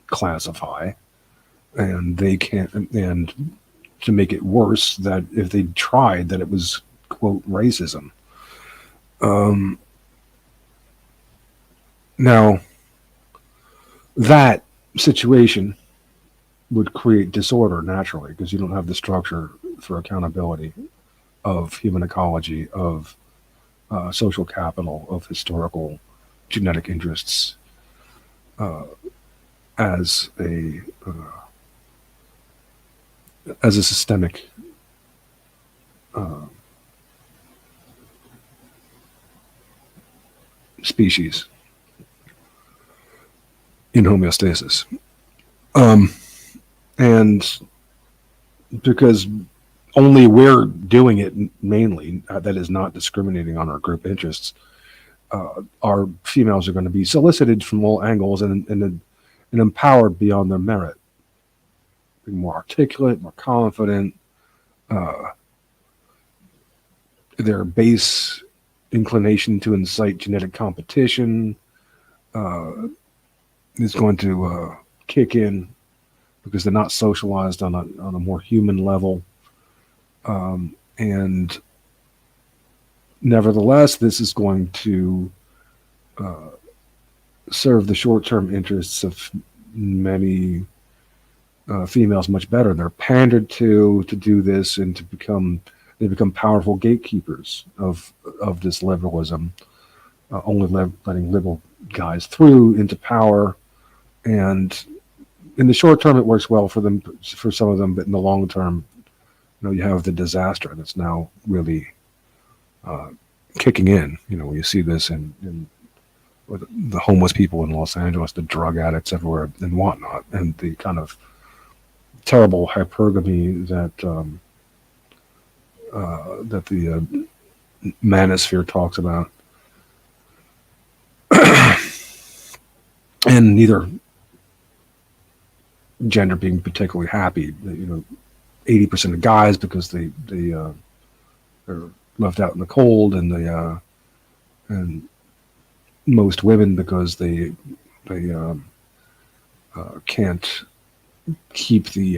classify, and they can't, and to make it worse, that if they tried, that it was, quote, racism. Now, that situation would create disorder naturally, because you don't have the structure for accountability of human ecology, of social capital, of historical genetic interests, as a as a systemic species in homeostasis. And because only we're doing it mainly, that is not discriminating on our group interests, our females are going to be solicited from all angles and empowered beyond their merit. Be more articulate, more confident. Their base inclination to incite genetic competition is going to kick in because they're not socialized on a more human level. And nevertheless, this is going to serve the short-term interests of many females much better. They're pandered to do this and they become powerful gatekeepers of this liberalism, only letting liberal guys through into power. And in the short term, it works well for them, for some of them, but in the long term, you have the disaster that's now really kicking in. You see this in with the homeless people in Los Angeles, the drug addicts everywhere, and whatnot, and the kind of terrible hypergamy that the manosphere talks about. And neither gender being particularly happy. 80% of guys because they are left out in the cold, and most women because they can't keep the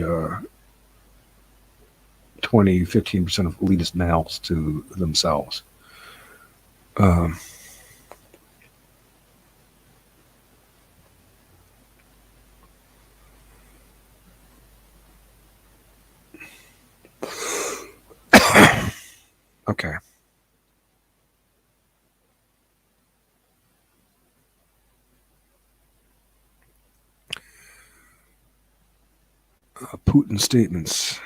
15% of elitist males to themselves. Okay. Putin statements.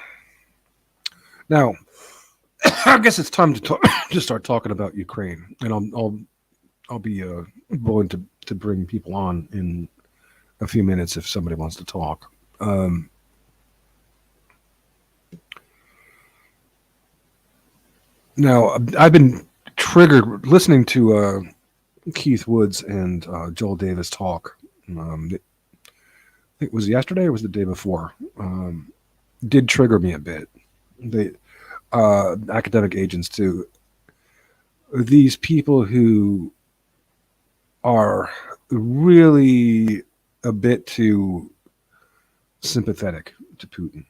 Now, I guess it's time to start talking about Ukraine, and I'll be willing to bring people on in a few minutes if somebody wants to talk. Now, I've been triggered listening to Keith Woods and Joel Davis talk. It was yesterday or was the day before. Did trigger me a bit. They academic agents too. These people who are really a bit too sympathetic to Putin.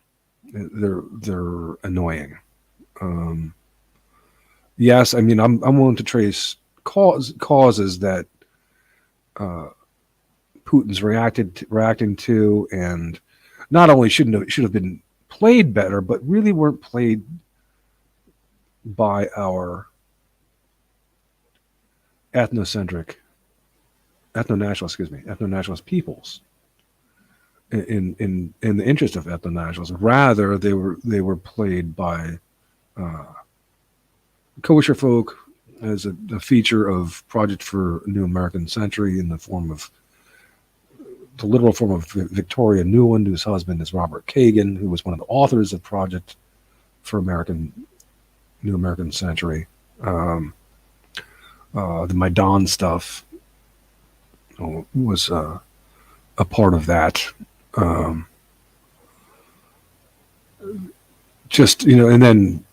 They're annoying. Yes, I mean I'm willing to trace causes that Putin's reacting to, and not only should have been played better, but really weren't played by our ethnonationalist peoples in the interest of ethno-nationalism. Rather, they were played by kosher folk as a feature of Project for a New American Century in the literal form of Victoria Nuland, whose husband is Robert Kagan, who was one of the authors of Project for New American Century. The Maidan stuff was a part of that. And then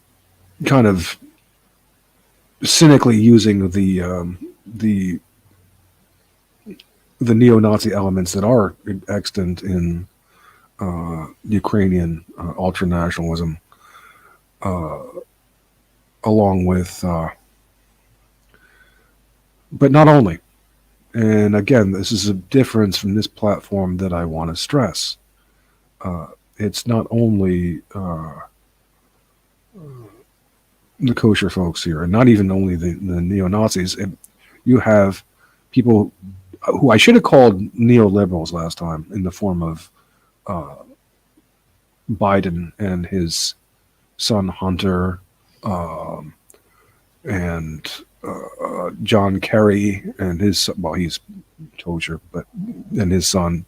kind of cynically using the neo-Nazi elements that are extant in Ukrainian ultranationalism, along with, but not only. And again, this is a difference from this platform that I want to stress. It's not only the kosher folks here, and not even only the neo-Nazis. You have people who I should have called neoliberals last time in the form of Biden and his son Hunter, and John Kerry and his, well, he's kosher, and his son,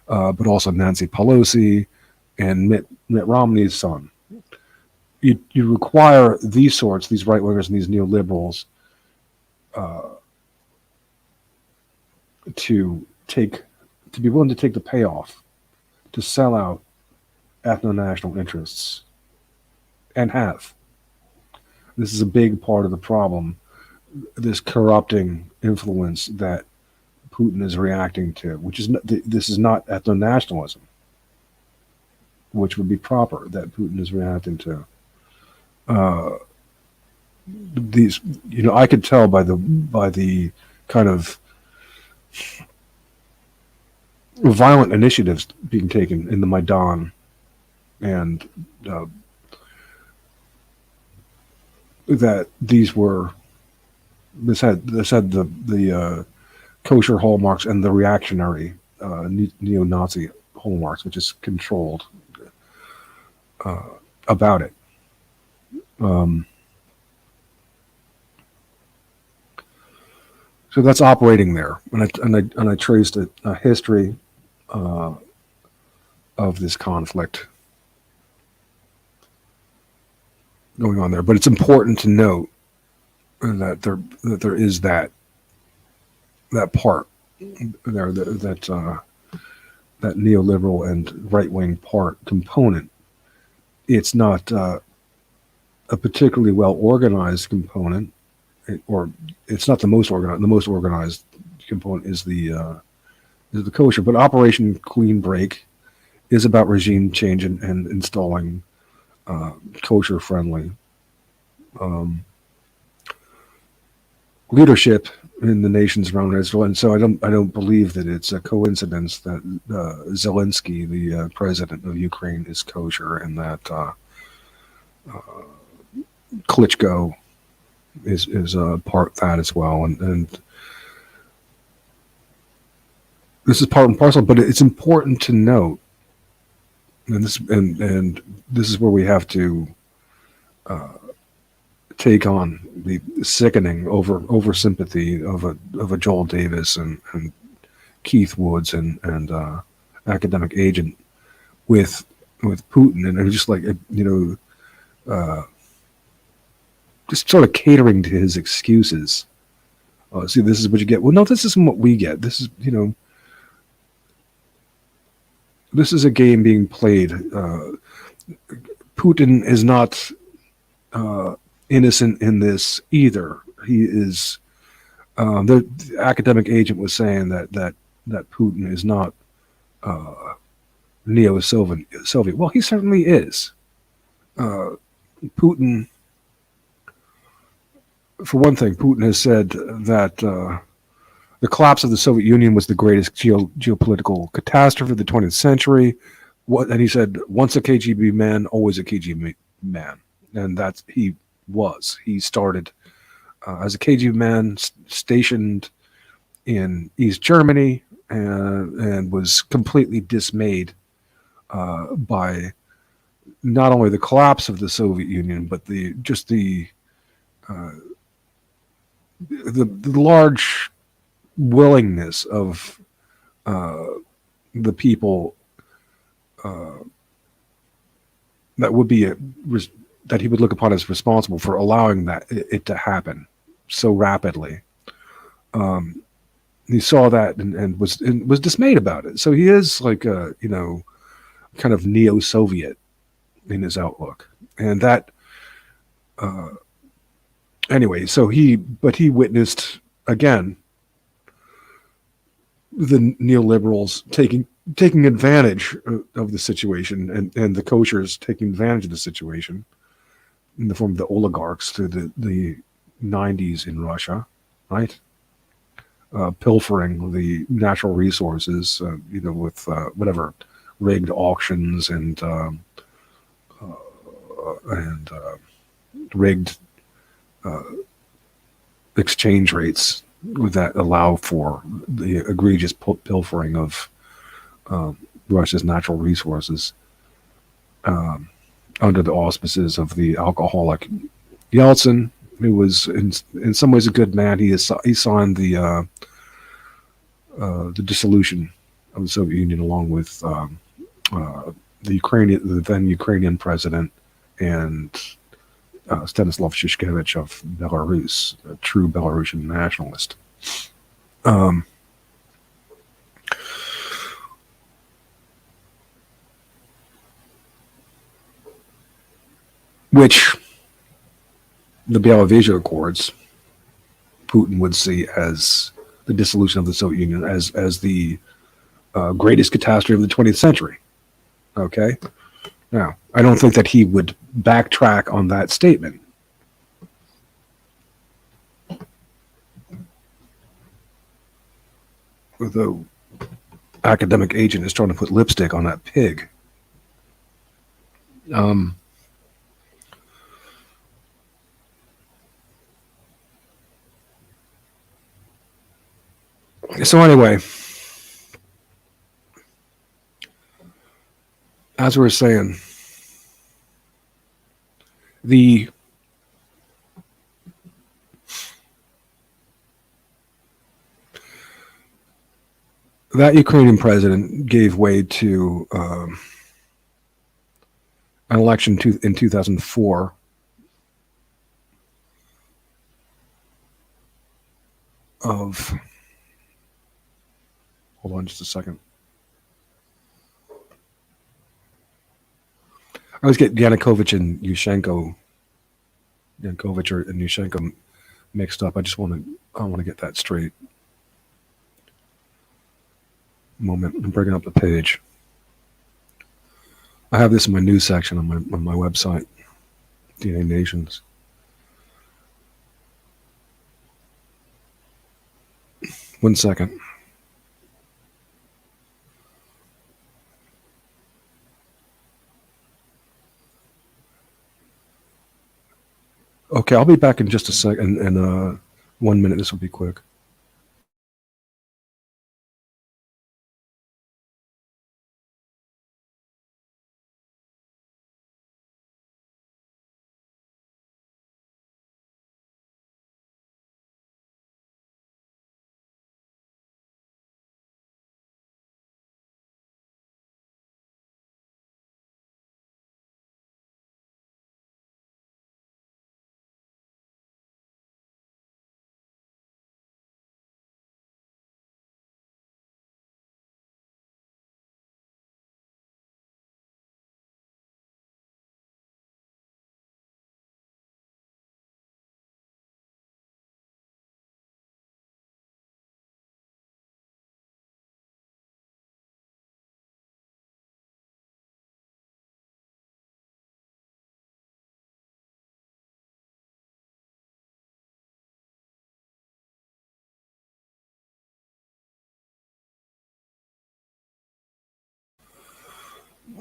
but also Nancy Pelosi and Mitt Romney's son. You require these right wingers and these neoliberals to be willing to take the payoff, to sell out ethno-national interests, and have. This is a big part of the problem, this corrupting influence that Putin is reacting to, which is this is not ethno-nationalism, which would be proper, that Putin is reacting to. These, I could tell by the kind of violent initiatives being taken in the Maidan, and that this had the kosher hallmarks and the reactionary neo-Nazi hallmarks, which is controlled about it. So that's operating there, and I traced a history of this conflict going on there. But it's important to note that there is that part there, that neoliberal and right wing component. It's not a particularly well organized component. Or it's not the most organized. The most organized component is the kosher. But Operation Clean Break is about regime change and installing kosher-friendly leadership in the nations around Israel. And so I don't believe that it's a coincidence that Zelensky, the president of Ukraine, is kosher, and that Klitschko is a part of that as well, and this is part and parcel. But it's important to note, and this is where we have to take on the sickening over sympathy of a Joel Davis and Keith Woods and academic agent with Putin, and just like just sort of catering to his excuses. See, this is what you get. Well, no, this isn't what we get. This is, this is a game being played. Putin is not innocent in this either. He is. The academic agent was saying that Putin is not neo-Soviet. Well, he certainly is. Putin. For one thing, Putin has said that the collapse of the Soviet Union was the greatest geopolitical catastrophe of the 20th century. And he said, once a KGB man, always a KGB man. And that's he was. He started as a KGB man stationed in East Germany and was completely dismayed by not only the collapse of the Soviet Union, but the large willingness of the people that would be that he would look upon as responsible for allowing it to happen so rapidly. He saw that and was dismayed about it. So he is like a kind of neo-Soviet in his outlook, and that. Anyway, so he witnessed again the neoliberals taking advantage of the situation, and the koshers taking advantage of the situation in the form of the oligarchs through the 90s in Russia, right? Pilfering the natural resources, with whatever rigged auctions and rigged exchange rates that allow for the egregious pilfering of Russia's natural resources. under the auspices of the alcoholic Yeltsin, who was in some ways a good man. He signed the dissolution of the Soviet Union along with the then Ukrainian president and Stanislav Shishkevich of Belarus, a true Belarusian nationalist. Which the Białowieża Accords, Putin would see as the dissolution of the Soviet Union, as the greatest catastrophe of the 20th century. Okay? Now, I don't think that he would backtrack on that statement. The academic agent is trying to put lipstick on that pig. So anyway, as we were saying, that Ukrainian president gave way to an election in 2004 of, hold on just a second. I always get Yanukovych and Yushchenko mixed up. I want to get that straight. Moment, I'm bringing up the page. I have this in my news section on my website, DNA Nations. One second. Okay, I'll be back in just a second. In 1 minute, this will be quick.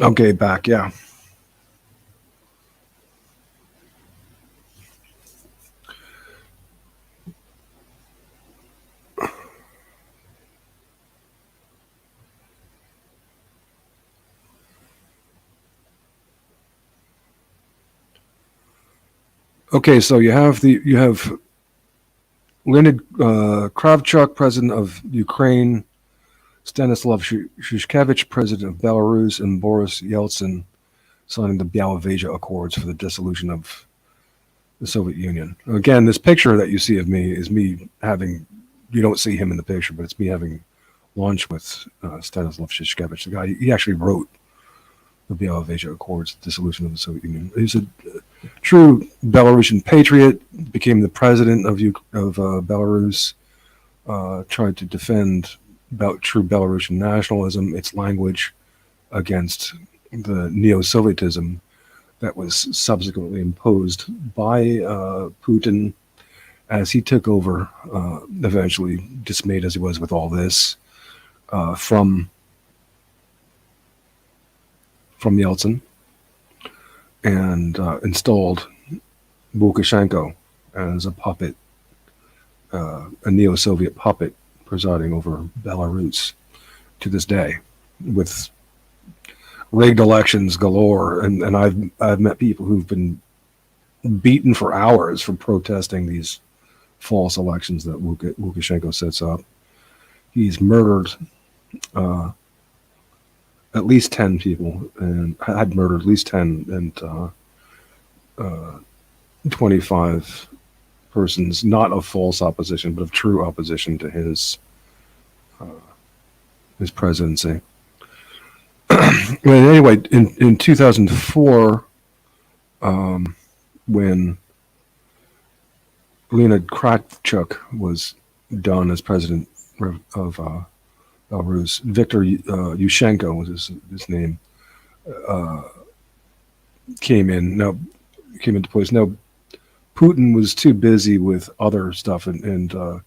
Okay, back, yeah. Okay, so you have Leonid Kravchuk, president of Ukraine, Stanislav Shishkevich, president of Belarus, and Boris Yeltsin signing the Białowieża Accords for the dissolution of the Soviet Union. Again, this picture that you see of me is me having, you don't see him in the picture, but it's me having lunch with Stanislav Shishkevich, the guy, he actually wrote the Białowieża Accords, the dissolution of the Soviet Union. He's a true Belarusian patriot, became the president of Belarus, tried to defend about true Belarusian nationalism, its language, against the neo-Sovietism that was subsequently imposed by Putin as he took over, eventually dismayed as he was with all this, from Yeltsin, and installed Lukashenko as a puppet, a neo-Soviet puppet presiding over Belarus to this day, with rigged elections galore, and I've met people who've been beaten for hours for protesting these false elections that Lukashenko sets up. He's murdered at least 10 people, and had murdered at least 10, and 25 persons, not of false opposition, but of true opposition to his presidency. Anyway, in 2004, when Leonid Kravchuk was done as president of Belarus, Viktor Yushchenko was his name, came into place. Now, Putin was too busy with other stuff, and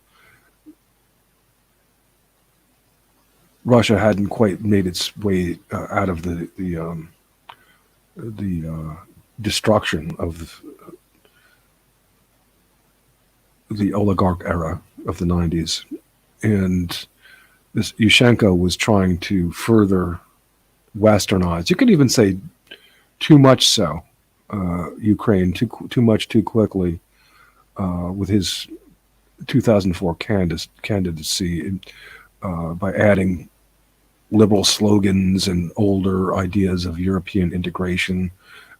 Russia hadn't quite made its way out of the destruction of the oligarch era of the 90s. And this Yushchenko was trying to further westernize, you could even say too much so, Ukraine, too much too quickly, with his 2004 candidacy, by adding liberal slogans and older ideas of European integration,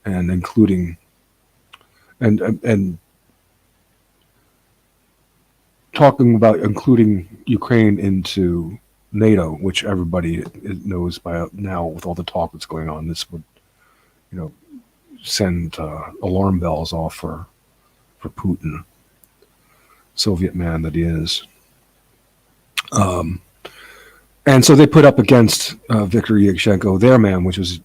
and including and talking about including Ukraine into NATO, which everybody knows by now with all the talk that's going on. This would, send alarm bells off for Putin, Soviet man that he is. And so they put up against Viktor Yushchenko their man, which was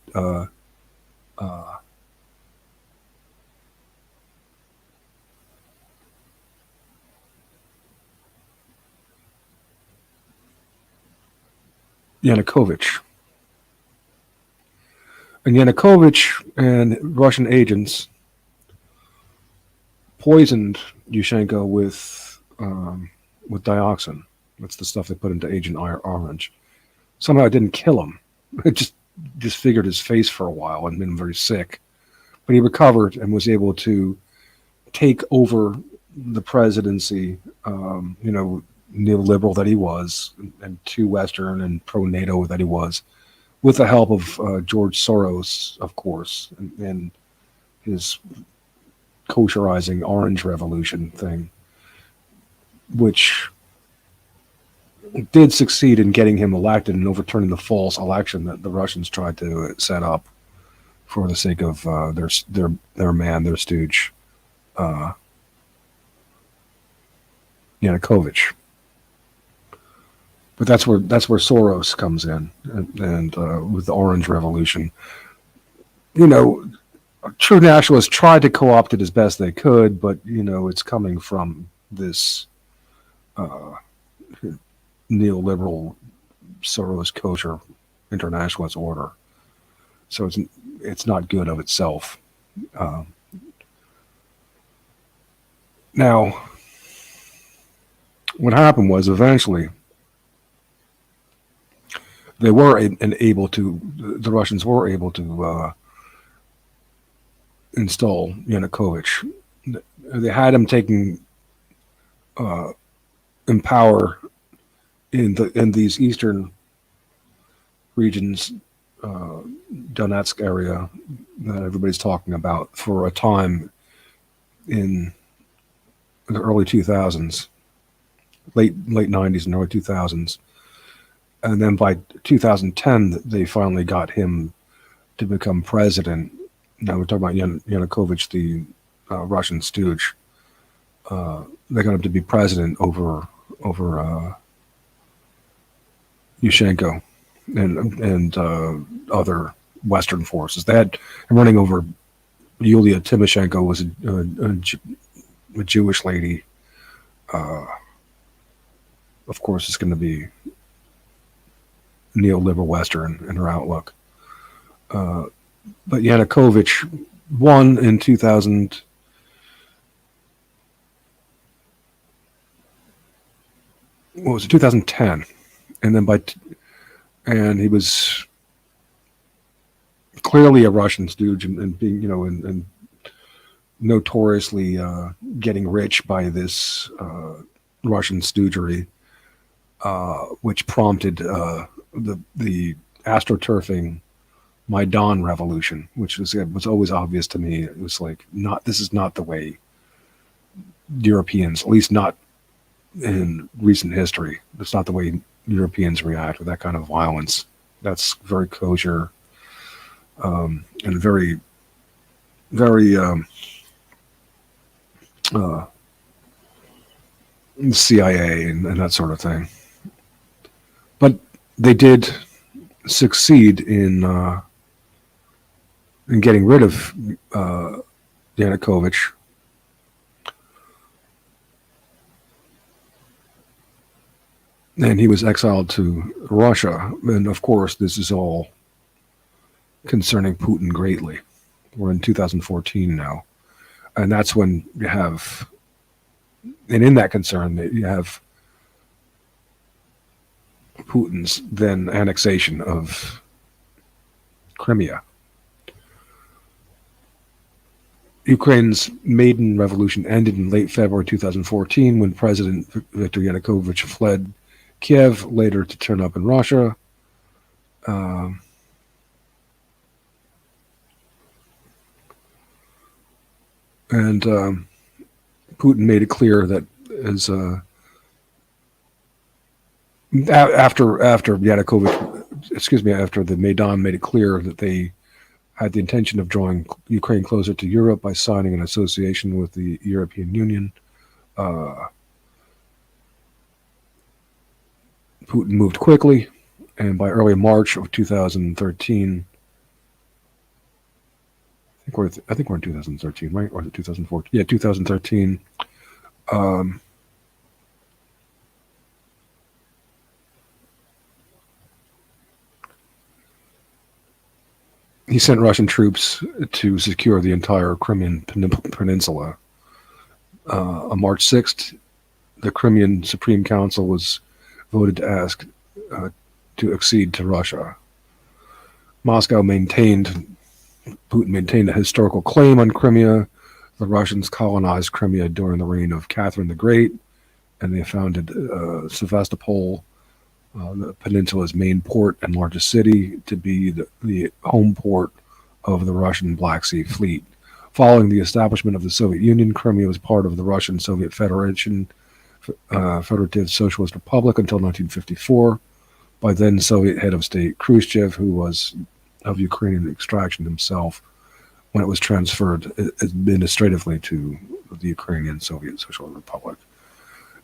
Yanukovych. And Yanukovych and Russian agents poisoned Yushchenko with dioxin. That's the stuff they put into Agent Orange. Somehow it didn't kill him. It just disfigured his face for a while and made him very sick. But he recovered and was able to take over the presidency, neoliberal that he was, and too Western and pro-NATO that he was, with the help of George Soros, of course, and his kosherizing Orange Revolution thing, which did succeed in getting him elected and overturning the false election that the Russians tried to set up for the sake of their man, their stooge, Yanukovych. But that's where Soros comes in, and with the Orange Revolution, true nationalists tried to co-opt it as best they could, but it's coming from this neoliberal Soros kosher internationalist order, so it's not good of itself. Now, what happened was eventually the Russians were able to install Yanukovych. They had him taking in power in these eastern regions, Donetsk area that everybody's talking about, for a time in the early 2000s, late 90s and early 2000s. And then by 2010, they finally got him to become president. Now we're talking about Yanukovych, the Russian stooge. They got him to be president over Yushchenko and other Western forces. They had him running over Yulia Tymoshenko, was a Jewish lady. Of course, it's going to be neoliberal Western in her outlook. But Yanukovych won in 2000. What was it? 2010, and then and he was clearly a Russian stooge and being, and notoriously getting rich by this Russian stoogery, which prompted the astroturfing Maidan revolution, which was always obvious to me. It was like, this is not the way Europeans, at least not in recent history, it's not the way Europeans react with that kind of violence. That's very kosher, and very, very CIA and that sort of thing. But they did succeed in getting rid of Yanukovych. And he was exiled to Russia. And of course, this is all concerning Putin greatly. We're in 2014 now. And that's when you have, and in that concern, you have Putin's then annexation of Crimea. Ukraine's maiden revolution ended in late February 2014 when President Viktor Yanukovych fled Kiev, later to turn up in Russia. And Putin made it clear that as after Yanukovych, after the Maidan made it clear that they had the intention of drawing Ukraine closer to Europe by signing an association with the European Union. Putin moved quickly, and by early March of 2013, I think we're in 2013, right? Or is it 2014? Yeah, 2013. He sent Russian troops to secure the entire Crimean Peninsula. On March 6th, the Crimean Supreme Council was voted to ask to accede to Russia. Putin maintained a historical claim on Crimea. The Russians colonized Crimea during the reign of Catherine the Great, and they founded Sevastopol, the peninsula's main port and largest city, to be the home port of the Russian Black Sea Fleet. Following the establishment of the Soviet Union, Crimea was part of the Russian Soviet Federation, Federative Socialist Republic until 1954, by then Soviet head of state Khrushchev, who was of Ukrainian extraction himself, when it was transferred administratively to the Ukrainian Soviet Socialist Republic.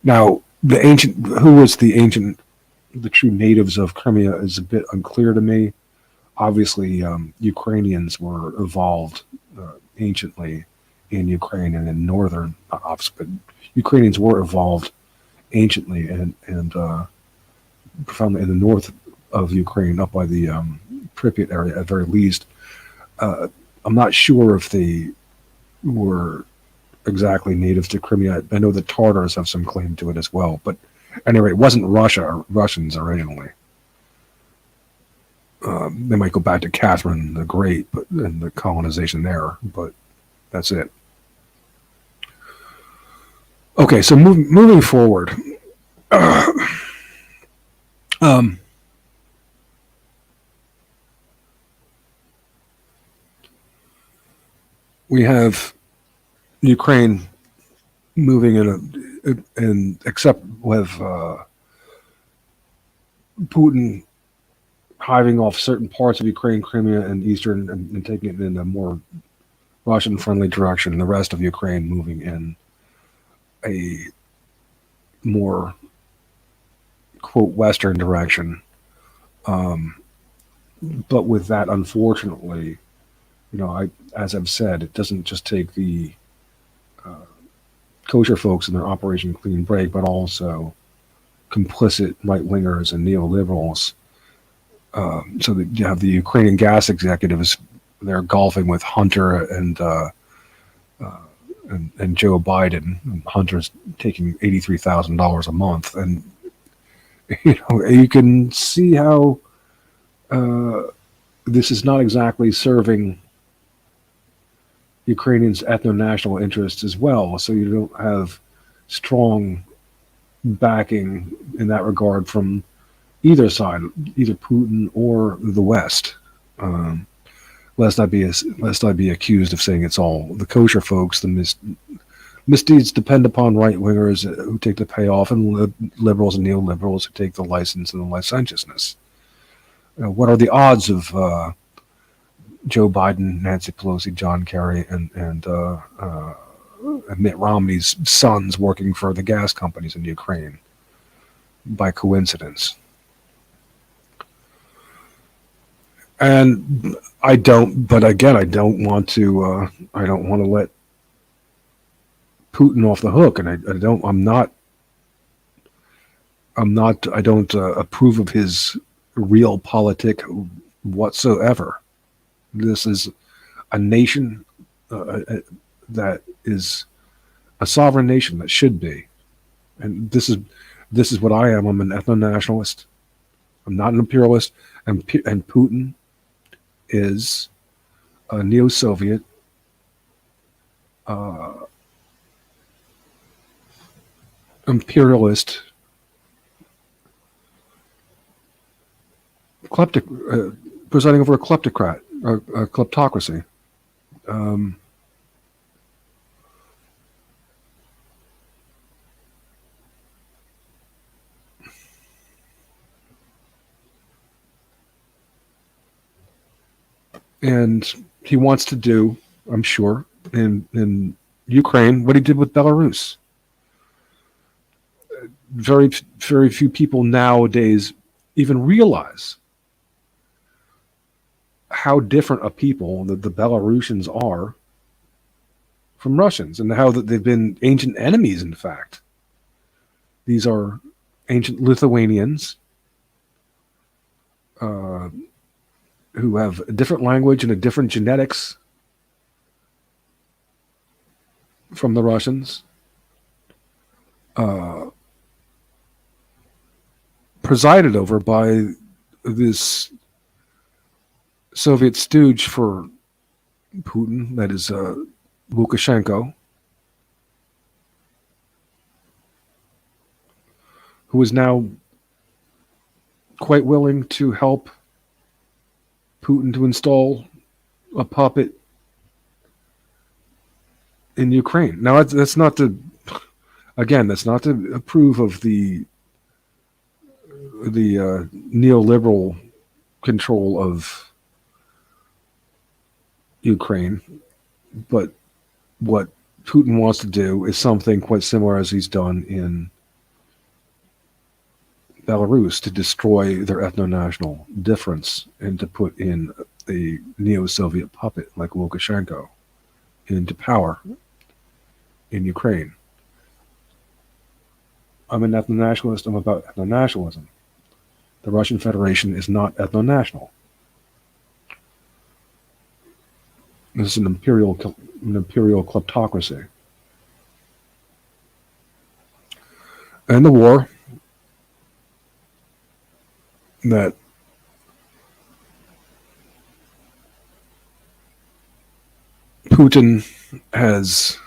Now, the true natives of Crimea is a bit unclear to me. Obviously, Ukrainians were evolved anciently in Ukraine and in northern, but Ukrainians were evolved anciently and profoundly in the north of Ukraine, up by the Pripyat area at very least. I'm not sure if they were exactly natives to Crimea. I know the Tartars have some claim to it as well, but anyway, it wasn't Russians originally. They might go back to Catherine the Great, and the colonization there, but that's it. Okay, so moving forward, we have Ukraine moving in except with Putin hiving off certain parts of Ukraine, Crimea, and Eastern, and taking it in a more Russian-friendly direction. The rest of Ukraine moving in a more, quote, Western direction. But with that, unfortunately, as I've said, it doesn't just take the kosher folks and their Operation Clean Break, but also complicit right-wingers and neoliberals. So that you have the Ukrainian gas executives, they're golfing with Hunter and Joe Biden. And Hunter's taking $83,000 a month, and you can see how this is not exactly serving Ukrainians' ethno-national interests as well. So you don't have strong backing in that regard from either side, either Putin or the West. Lest I be accused of saying it's all the kosher folks. The misdeeds depend upon right wingers who take the payoff, and liberals and neoliberals who take the license and the licentiousness. What are the odds of Joe Biden, Nancy Pelosi, John Kerry, and Mitt Romney's sons working for the gas companies in Ukraine by coincidence? And I don't. But again, I don't want to let Putin off the hook, and I don't approve of his realpolitik whatsoever. This is a nation that is a sovereign nation that should be, and this is what I am. I'm an ethno-nationalist. I'm not an imperialist, and Putin is a neo-Soviet imperialist presiding over a kleptocrat, a kleptocracy. And he wants to do, I'm sure, in Ukraine what he did with Belarus. Very, very few people nowadays even realize how different a people that the Belarusians are from Russians, and how that they've been ancient enemies, in fact. These are ancient Lithuanians who have a different language and a different genetics from the Russians, presided over by this Soviet stooge for Putin, that is Lukashenko, who is now quite willing to help Putin to install a puppet in Ukraine. Now, that's not to approve of the neoliberal control of Ukraine, but what Putin wants to do is something quite similar as he's done in Belarus, to destroy their ethno-national difference and to put in a neo-Soviet puppet like Lukashenko into power in Ukraine. I'm an ethno-nationalist. I'm about ethno-nationalism. The Russian Federation is not ethno-national. This is an imperial kleptocracy. And the war that Putin has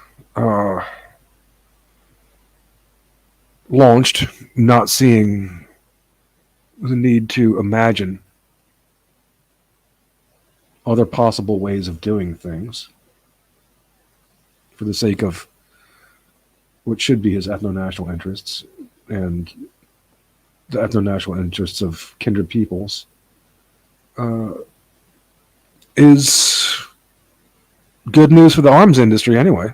launched, not seeing the need to imagine other possible ways of doing things for the sake of what should be his ethno-national interests and the ethno-national interests of kindred peoples, is good news for the arms industry anyway.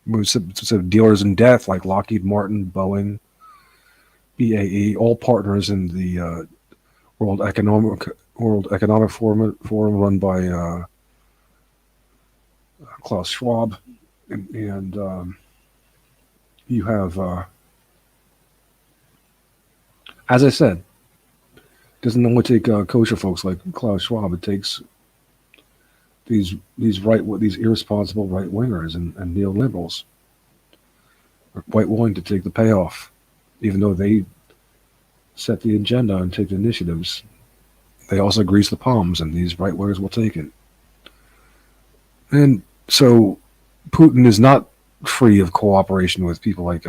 We said dealers in death like Lockheed Martin, Boeing, BAE, all partners in the World Economic Forum run by Klaus Schwab, and you have, as I said, it doesn't only take kosher folks like Klaus Schwab. It takes these irresponsible right wingers and neoliberals are quite willing to take the payoff, even though they set the agenda and take the initiatives they also grease the palms, and these right wingers will take it. And so Putin is not free of cooperation with people like,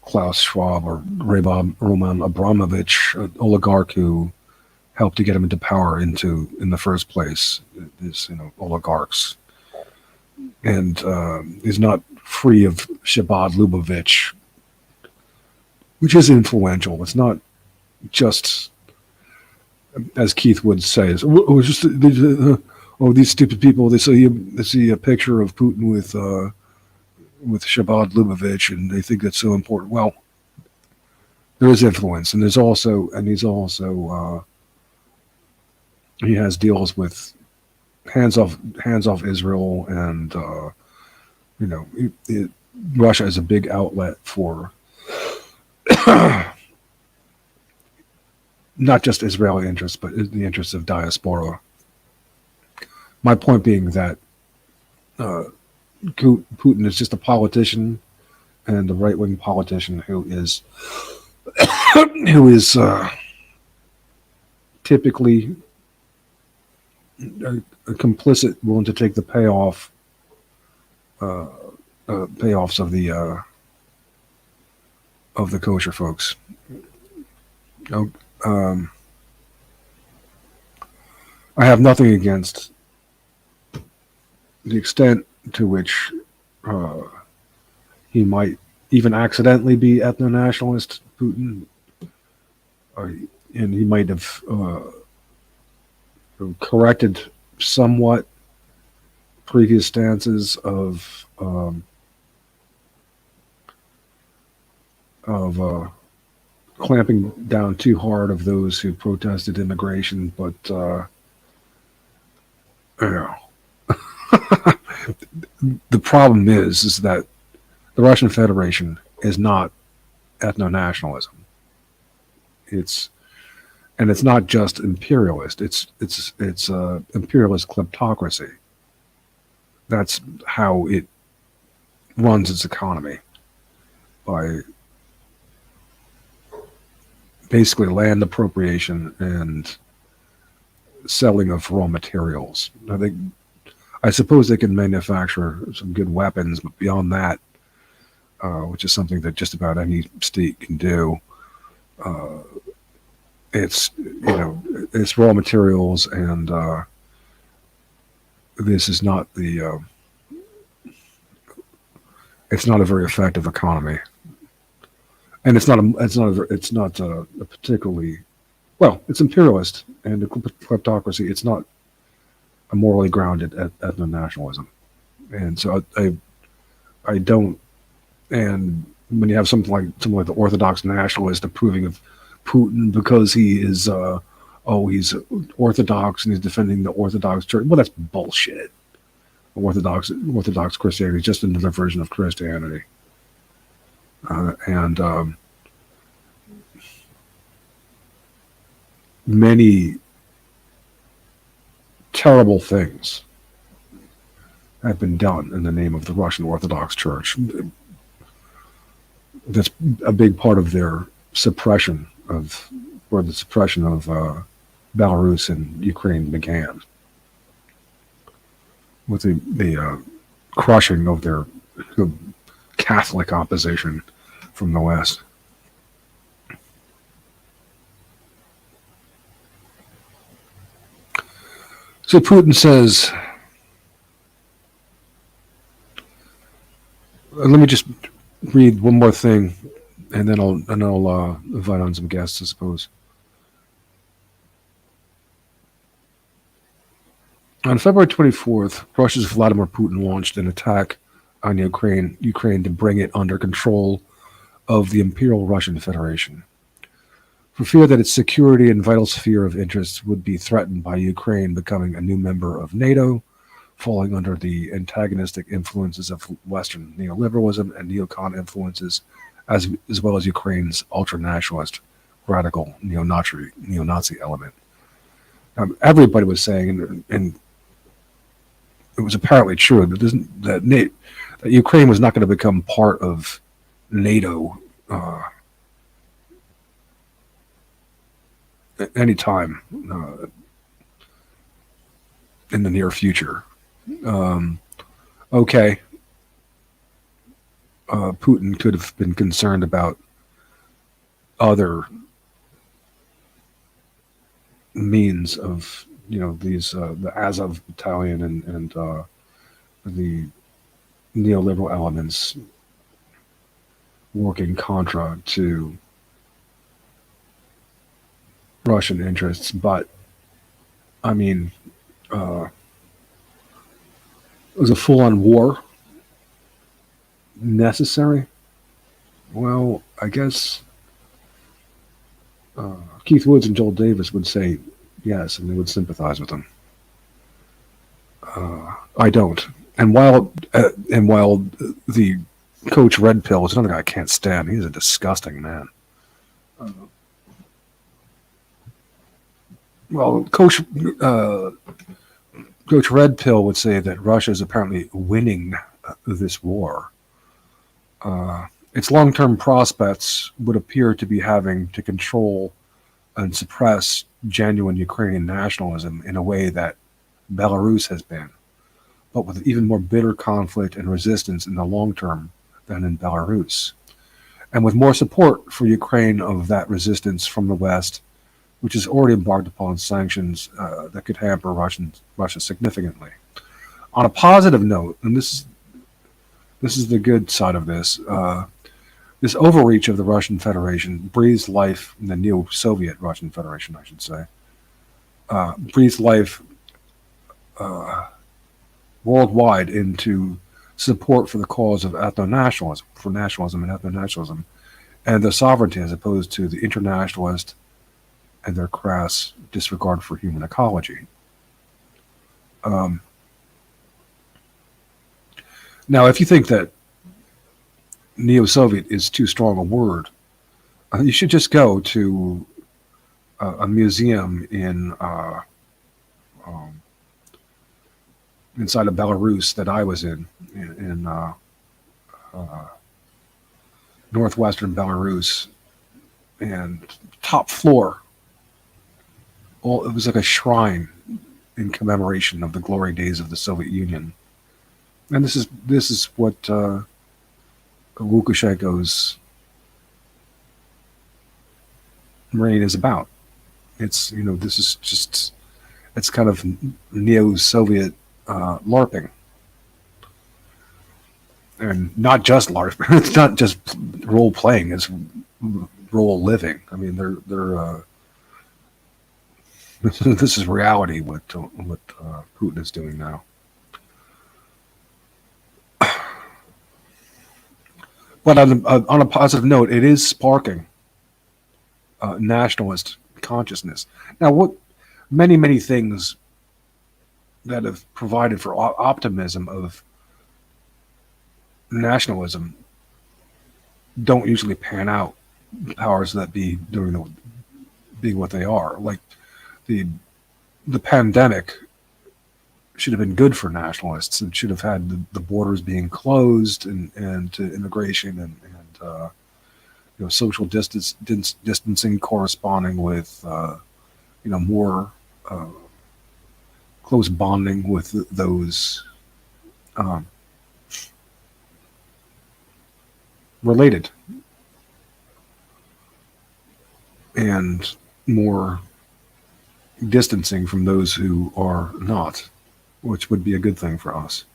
Klaus Schwab or Roman Abramovich, an oligarch who helped to get him into power in the first place. These, oligarchs. And he's not free of Shabbat Lubavitch, which is influential. It's not just, as Keith would say, these stupid people. They see a picture of Putin with Shabbat Lubavitch, and they think that's so important. Well, there is influence, and he's also he has deals with hands off Israel, and Russia is a big outlet for not just Israeli interests, but the interests of diaspora. My point being that Putin is just a politician, and a right-wing politician who is typically a complicit, willing to take the payoffs of the kosher folks. I have nothing against the extent to which he might even accidentally be ethno-nationalist, Putin, and he might have corrected somewhat previous stances of clamping down too hard of those who protested immigration, but the problem is that the Russian Federation is not ethno-nationalism. It's not just imperialist. It's imperialist kleptocracy. That's how it runs its economy, by basically land appropriation and selling of raw materials. I suppose they can manufacture some good weapons, but beyond that, which is something that just about any state can do, it's raw materials, and this is not it's not a very effective economy, and it's not a particularly, well, it's imperialist and a kleptocracy. It's not a morally grounded ethno-nationalism, and so I don't. And when you have something like the Orthodox nationalist approving of Putin because he is he's Orthodox and he's defending the Orthodox Church, well, that's bullshit. Orthodox Christianity is just another version of Christianity, and many terrible things have been done in the name of the Russian Orthodox Church. That's a big part of their suppression of Belarus and Ukraine began, with the crushing of their Catholic opposition from the West. So Putin says, let me just read one more thing, and then I'll invite on some guests, I suppose. On February 24th, Russia's Vladimir Putin launched an attack on Ukraine to bring it under control of the Imperial Russian Federation, for fear that its security and vital sphere of interests would be threatened by Ukraine becoming a new member of NATO, falling under the antagonistic influences of Western neoliberalism and neocon influences, as well as Ukraine's ultra-nationalist, radical neo-Nazi element. Everybody was saying, and it was apparently true, that Ukraine was not going to become part of NATO any time in the near future. Okay, Putin could have been concerned about other means of, these the Azov battalion and the neoliberal elements working contra to Russian interests. But I mean, it was a full-on war necessary? Well, I guess Keith Woods and Joel Davis would say yes, and they would sympathize with them. I don't. And while the Coach Red Pill is another guy I can't stand. He's a disgusting man. Well, Coach Red Pill would say that Russia is apparently winning this war. Its long-term prospects would appear to be having to control and suppress genuine Ukrainian nationalism in a way that Belarus has been, but with even more bitter conflict and resistance in the long term than in Belarus, and with more support for Ukraine of that resistance from the West, which has already embarked upon sanctions that could hamper Russia significantly. On a positive note, and this is the good side of this, this overreach of the Russian Federation breathes life in the neo-Soviet Russian Federation, I should say, breathes life worldwide into support for the cause of ethno-nationalism, for nationalism and ethno-nationalism, and the sovereignty as opposed to the internationalist and their crass disregard for human ecology. Now, if you think that neo-Soviet is too strong a word, you should just go to a museum in inside of Belarus that I was in northwestern Belarus, and top floor, it was like a shrine in commemoration of the glory days of the Soviet Union. And this is what Lukashenko's reign is about. It's, this is just, it's kind of neo-Soviet LARPing. And not just LARPing. It's not just role playing, it's role living. I mean, they're this is reality, what Putin is doing now. But on a positive note, it is sparking nationalist consciousness. Now, what many things that have provided for optimism of nationalism don't usually pan out. Powers that be being what they are, like the pandemic should have been good for nationalists. It should have had the borders being closed and to immigration and social distancing corresponding with more close bonding with those related, and more distancing from those who are not, which would be a good thing for us.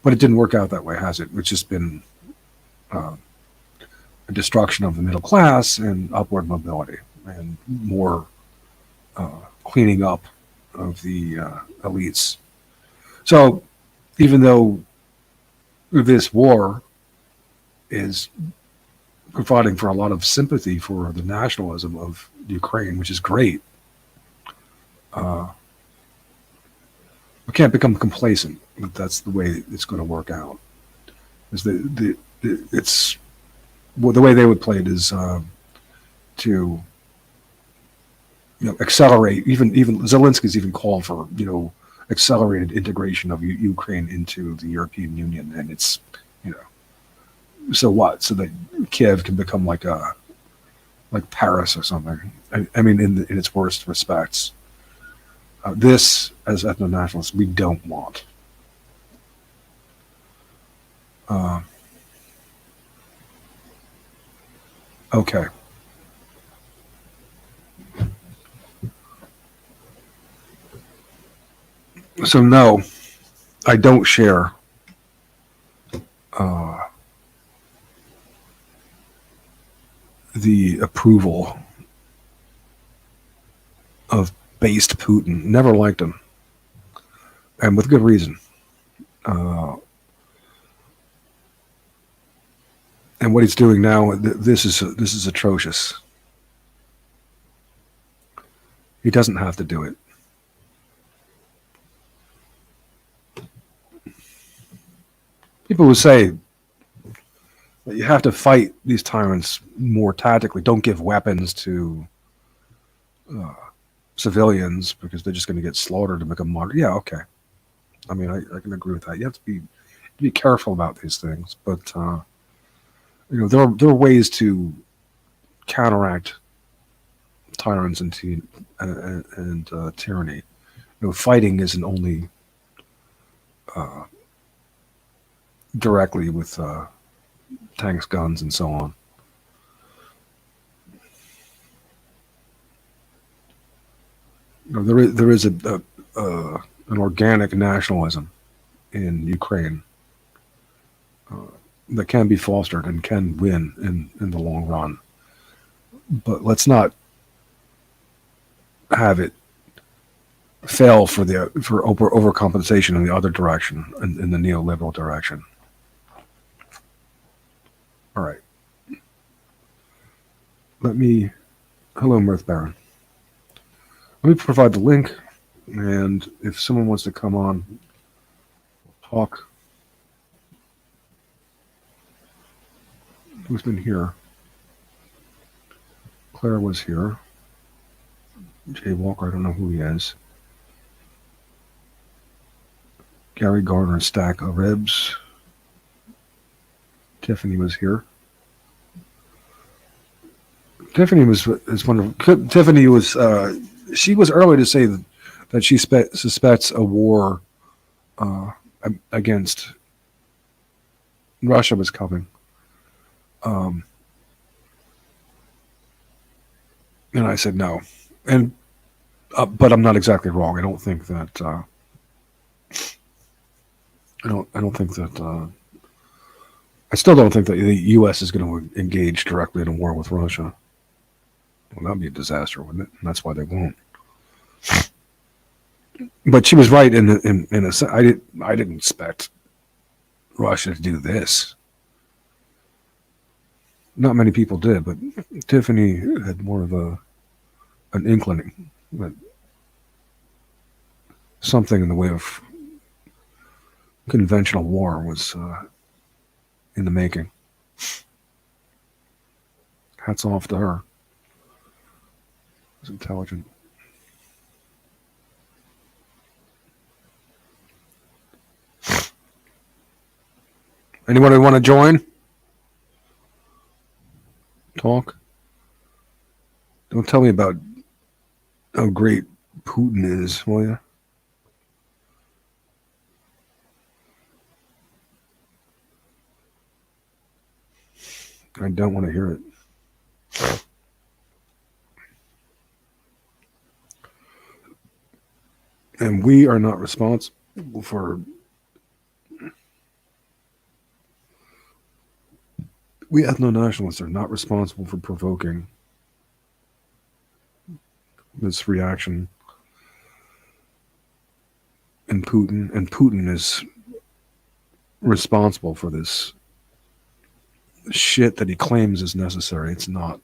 But it didn't work out that way, has it? It's just been a destruction of the middle class and upward mobility, and more cleaning up of the elites. So even though this war is providing for a lot of sympathy for the nationalism of Ukraine, which is great, we can't become complacent that that's the way it's going to work out. Is it's well, the way they would play it is to accelerate. Even Zelensky's even called for accelerated integration of Ukraine into the European Union, and it's so what? So that Kiev can become like like Paris or something. I mean, in its worst respects. This, as ethno-nationalists, we don't want. Okay. So no, I don't share the approval of based Putin. Never liked him, and with good reason. And what he's doing now, this is atrocious. He doesn't have to do it. People who say that you have to fight these tyrants more tactically, don't give weapons to civilians because they're just going to get slaughtered and become martyrs. Yeah, okay. I mean, I can agree with that. You have to be careful about these things, but there are ways to counteract tyrants and tyranny. Fighting isn't only directly with tanks, guns, and so on. There is an organic nationalism in Ukraine that can be fostered and can win in the long run. But let's not have it fail for overcompensation in the other direction, in the neoliberal direction. All right. Hello, Mirth Baron. Let me provide the link, and if someone wants to come on, talk. Who's been here? Claire was here. Jay Walker, I don't know who he is. Gary Garner, stack of ribs. Tiffany was here. Tiffany was wonderful. Tiffany was she was early to say that she suspects a war against Russia was coming. And I said no, but I'm not exactly wrong. I don't think that. I don't think that. I still don't think that the U.S. is going to engage directly in a war with Russia. Well, that'd be a disaster, wouldn't it? And that's why they won't. But she was right in a sense. I didn't expect Russia to do this. Not many people did, but Tiffany had more of an inkling that something in the way of conventional war was in the making. Hats off to her. It's intelligent. Anyone want to join? Talk? Don't tell me about how great Putin is, will you? I don't want to hear it. And we are not responsible for... We ethno-nationalists are not responsible for provoking this reaction in Putin, and Putin is responsible for this shit that he claims is necessary. It's not.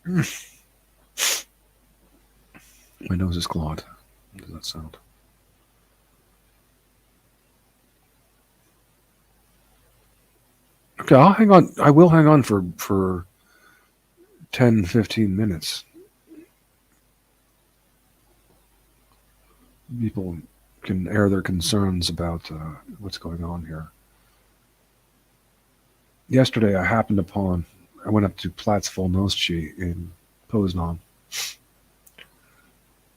My nose is clogged. What does that sound? Okay, I'll hang on. I will hang on for 10, 15 minutes. People can air their concerns about what's going on here. yesterday I went up to Platz Volnoschi in Poznan,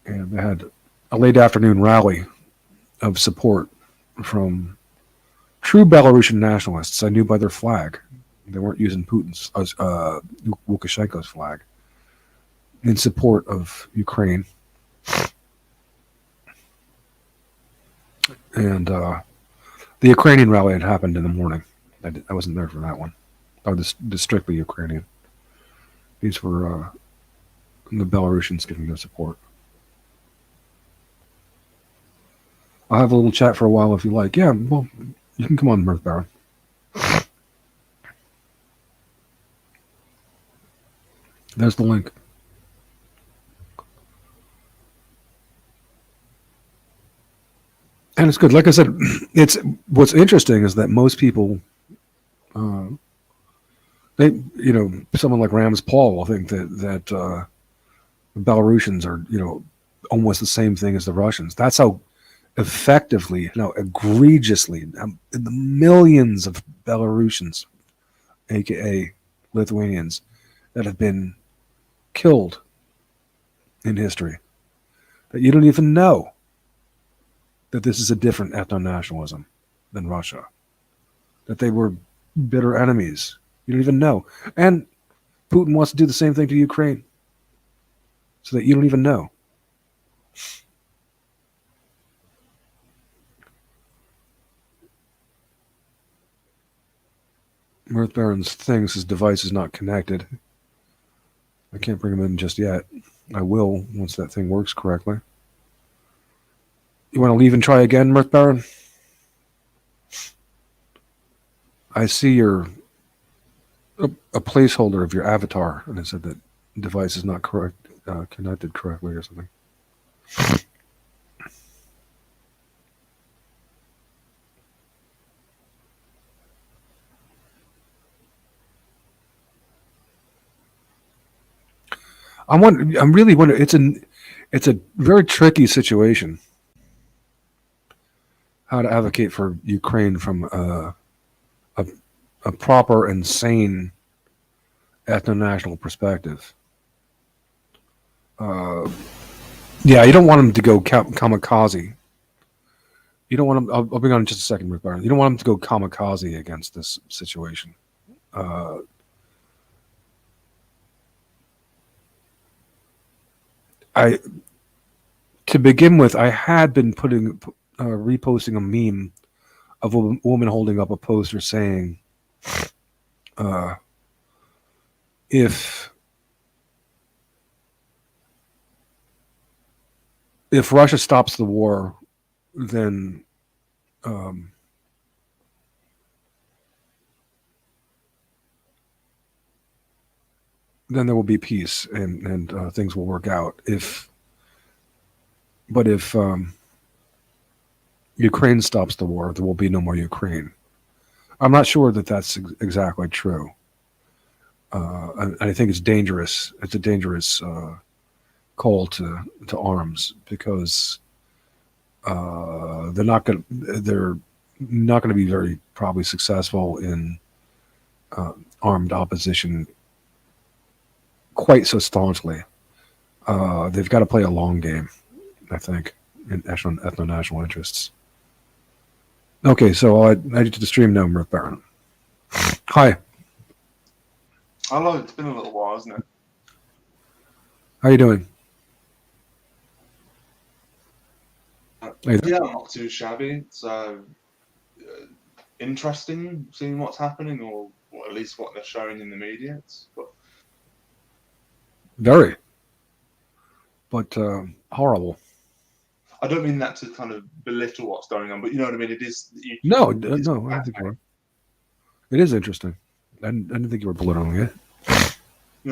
and they had a late afternoon rally of support from true Belarusian nationalists. I knew by their flag. They weren't using Lukashenko's flag in support of Ukraine. And the Ukrainian rally had happened in the morning. I wasn't there for that one. The strictly Ukrainian. These were the Belarusians giving their support. I'll have a little chat for a while if you like. Yeah, well, you can come on, Mirth Baron. There's the link. And it's good. Like I said, what's interesting is that most people, someone like Rams Paul will think that the Belarusians are, almost the same thing as the Russians. That's how effectively, egregiously, the millions of Belarusians, aka Lithuanians, that have been killed in history, that you don't even know that this is a different ethno-nationalism than Russia, that they were bitter enemies. You don't even know. And Putin wants to do the same thing to Ukraine so that you don't even know. Mirth Baron's thinks his device is not connected. I can't bring him in just yet. I will once that thing works correctly. You want to leave and try again, Mirth Baron? I see a placeholder of your avatar, and it said that device is not connected correctly or something. I'm really wondering. It's a very tricky situation. How to advocate for Ukraine from a proper and sane ethno-national perspective. Yeah, you don't want him to go kamikaze. You don't want him. I'll bring on in just a second, Rick Byron. You don't want him to go kamikaze against this situation. To begin with, I had been reposting a meme of a woman holding up a poster saying, if Russia stops the war, then there will be peace and things will work out. If Ukraine stops the war, there will be no more Ukraine. I'm not sure that that's exactly true. I think it's dangerous. It's a dangerous call to arms because they're not going to be very probably successful in armed opposition quite so staunchly. They've got to play a long game, I think, in ethno-national interests. Okay, so I'll add you to the stream now, Mirth Baron. Hi. Hello, it's been a little while, hasn't it? How you doing? Yeah, not too shabby. So interesting seeing what's happening, or at least what they're showing in the media. Very. But horrible. I don't mean that to kind of belittle what's going on, but you know what I mean? It is. No, I don't think you are. It is interesting. I didn't think you were belittling it. I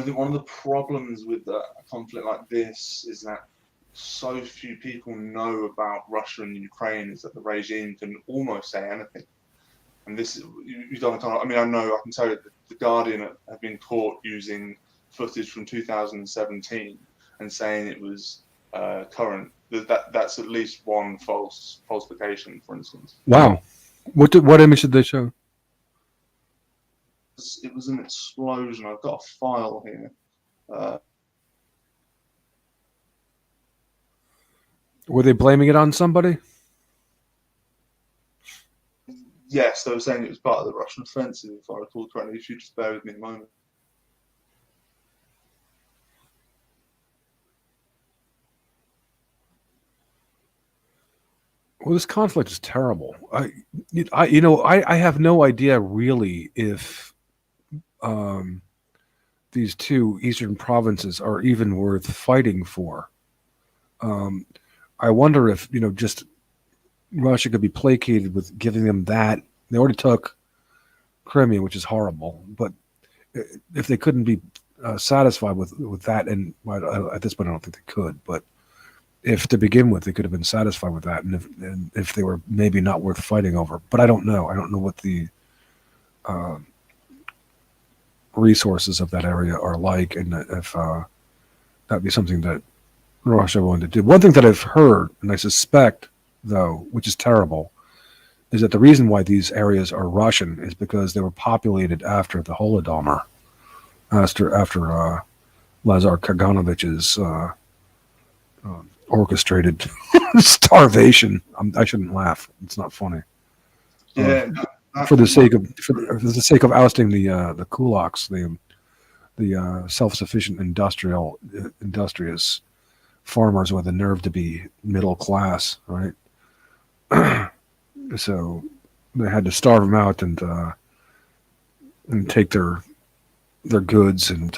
think one of the problems with a conflict like this is that so few people know about Russia and Ukraine is that the regime can almost say anything. And this is, you don't. I mean, I can tell you that the Guardian have been caught using footage from 2017 and saying it was current. That's at least one falsification, for instance. Wow. What image did they show? it was an explosion. I've got a file here. Were they blaming it on somebody? Yes, they were saying it was part of the Russian offensive, if I recall correctly. If you just bear with me a moment. Well, this conflict is terrible. I have no idea really if these two eastern provinces are even worth fighting for. I wonder if, just Russia could be placated with giving them that. They already took Crimea, which is horrible, but if they couldn't be satisfied with that, and at this point I don't think they could, but if to begin with they could have been satisfied with that, and if they were maybe not worth fighting over. But I don't know what the resources of that area are like, and if that'd be something that Russia wanted to do. One thing that I've heard, and I suspect, though, which is terrible, is that the reason why these areas are Russian is because they were populated after the Holodomor, after Lazar Kaganovich's orchestrated starvation. I shouldn't laugh; it's not funny. Yeah, for the sake of ousting the kulaks, the self-sufficient industrious farmers with the nerve to be middle class, right? So they had to starve them out and take their goods and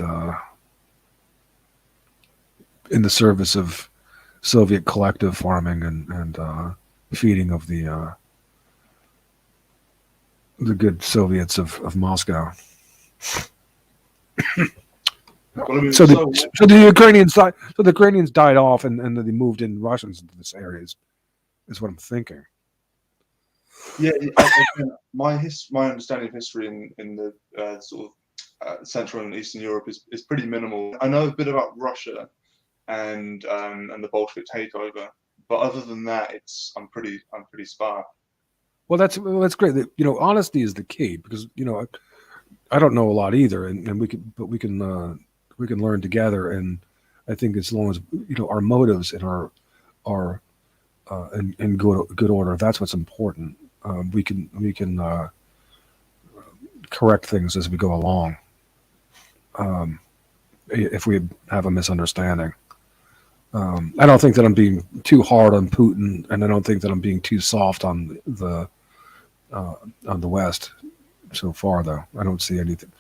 in the service of Soviet collective farming and feeding of the good Soviets of Moscow. So the Ukrainians died off, and then they moved in Russians into this area. Is what I'm thinking. Yeah, my understanding of history in the sort of Central and Eastern Europe is pretty minimal. I know a bit about Russia and the Bolshevik takeover, but other than that, I'm pretty sparse. Well, that's great. Honesty is the key, because I don't know a lot either, and we can learn together. And I think as long as our motives and our in good order, that's what's important. We can correct things as we go along. If we have a misunderstanding, I don't think that I'm being too hard on Putin, and I don't think that I'm being too soft on the West so far. Though I don't see anything.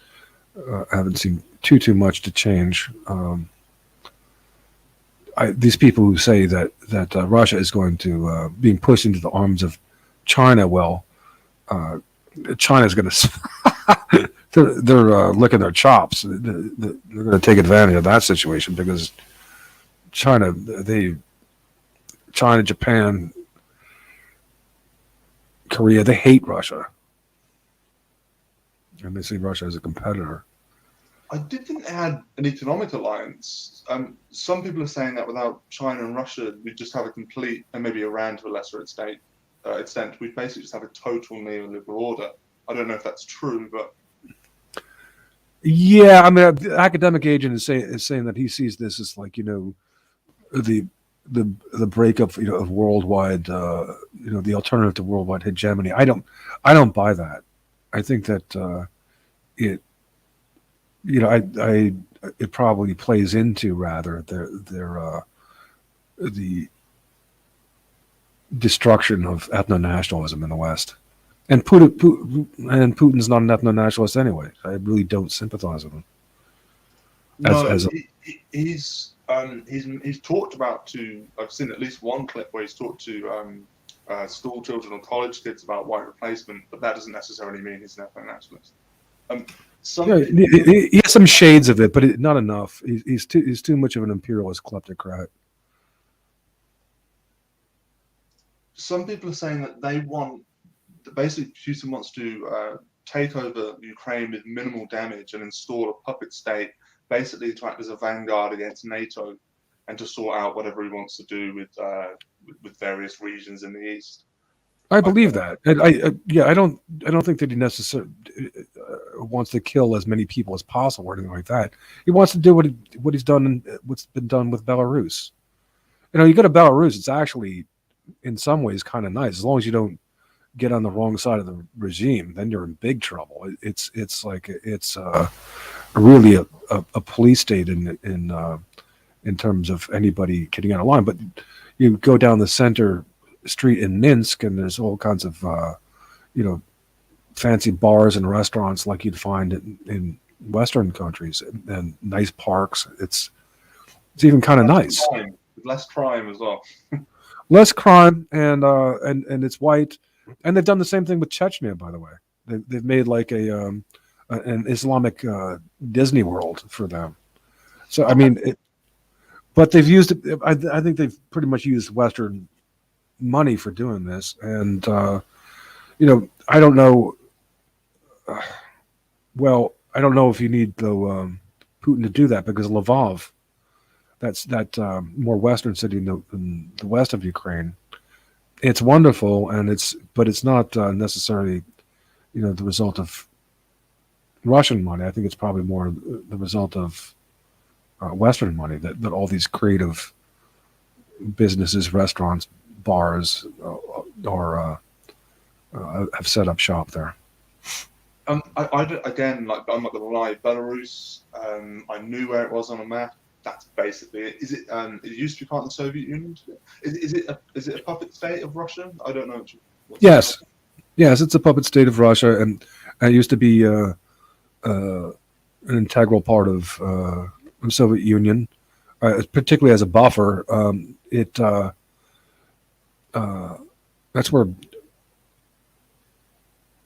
I haven't seen too much to change. These people who say that Russia is going to being pushed into the arms of China, well, China's going to they're licking their chops. They're going to take advantage of that situation, because China, Japan, Korea, they hate Russia, and they see Russia as a competitor. I did think they had an economic alliance. Some people are saying that without China and Russia, we'd just have a complete, and maybe Iran to a lesser extent, we'd basically just have a total neoliberal order. I don't know if that's true, but yeah, I mean, the academic agent is saying that he sees this as like the breakup of worldwide the alternative to worldwide hegemony. I don't buy that. I think that it probably plays into rather the destruction of ethno-nationalism in the West. And Putin's not an ethno-nationalist anyway. I really don't sympathize with him. He's talked about I've seen at least one clip where he's talked to school children or college kids about white replacement, but that doesn't necessarily mean he's an ethno-nationalist. He has some shades of it, but not enough. He's too much of an imperialist kleptocrat. Some people are saying that basically Putin wants to take over Ukraine with minimal damage and install a puppet state, basically to act as a vanguard against NATO and to sort out whatever he wants to do with various regions in the east. I believe that. I don't think that he necessarily. wants to kill as many people as possible or anything like that. He wants to do what's been done with Belarus. You go to Belarus, it's actually in some ways kind of nice, as long as you don't get on the wrong side of the regime. Then you're in big trouble. It's really a police state in terms of anybody getting out of line. But you go down the center street in Minsk, and there's all kinds of fancy bars and restaurants like you'd find in Western countries, and nice parks. It's even kind of nice. Less crime as well. Less crime, and it's white. And they've done the same thing with Chechnya, by the way. They've made like an Islamic Disney World for them. So I mean, but they've used it. I think they've pretty much used Western money for doing this, and I don't know. Well, I don't know if you need Putin to do that, because Lvov, that's that more western city in the west of Ukraine. It's wonderful, but it's not necessarily, the result of Russian money. I think it's probably more the result of Western money that all these creative businesses, restaurants, bars, have set up shop there. Again, like, I'm not gonna lie, Belarus. I knew where it was on a map. That's basically it. Is it? It used to be part of the Soviet Union. Is it a puppet state of Russia? I don't know. Yes, it's a puppet state of Russia, and it used to be an integral part of the Soviet Union, particularly as a buffer. That's where.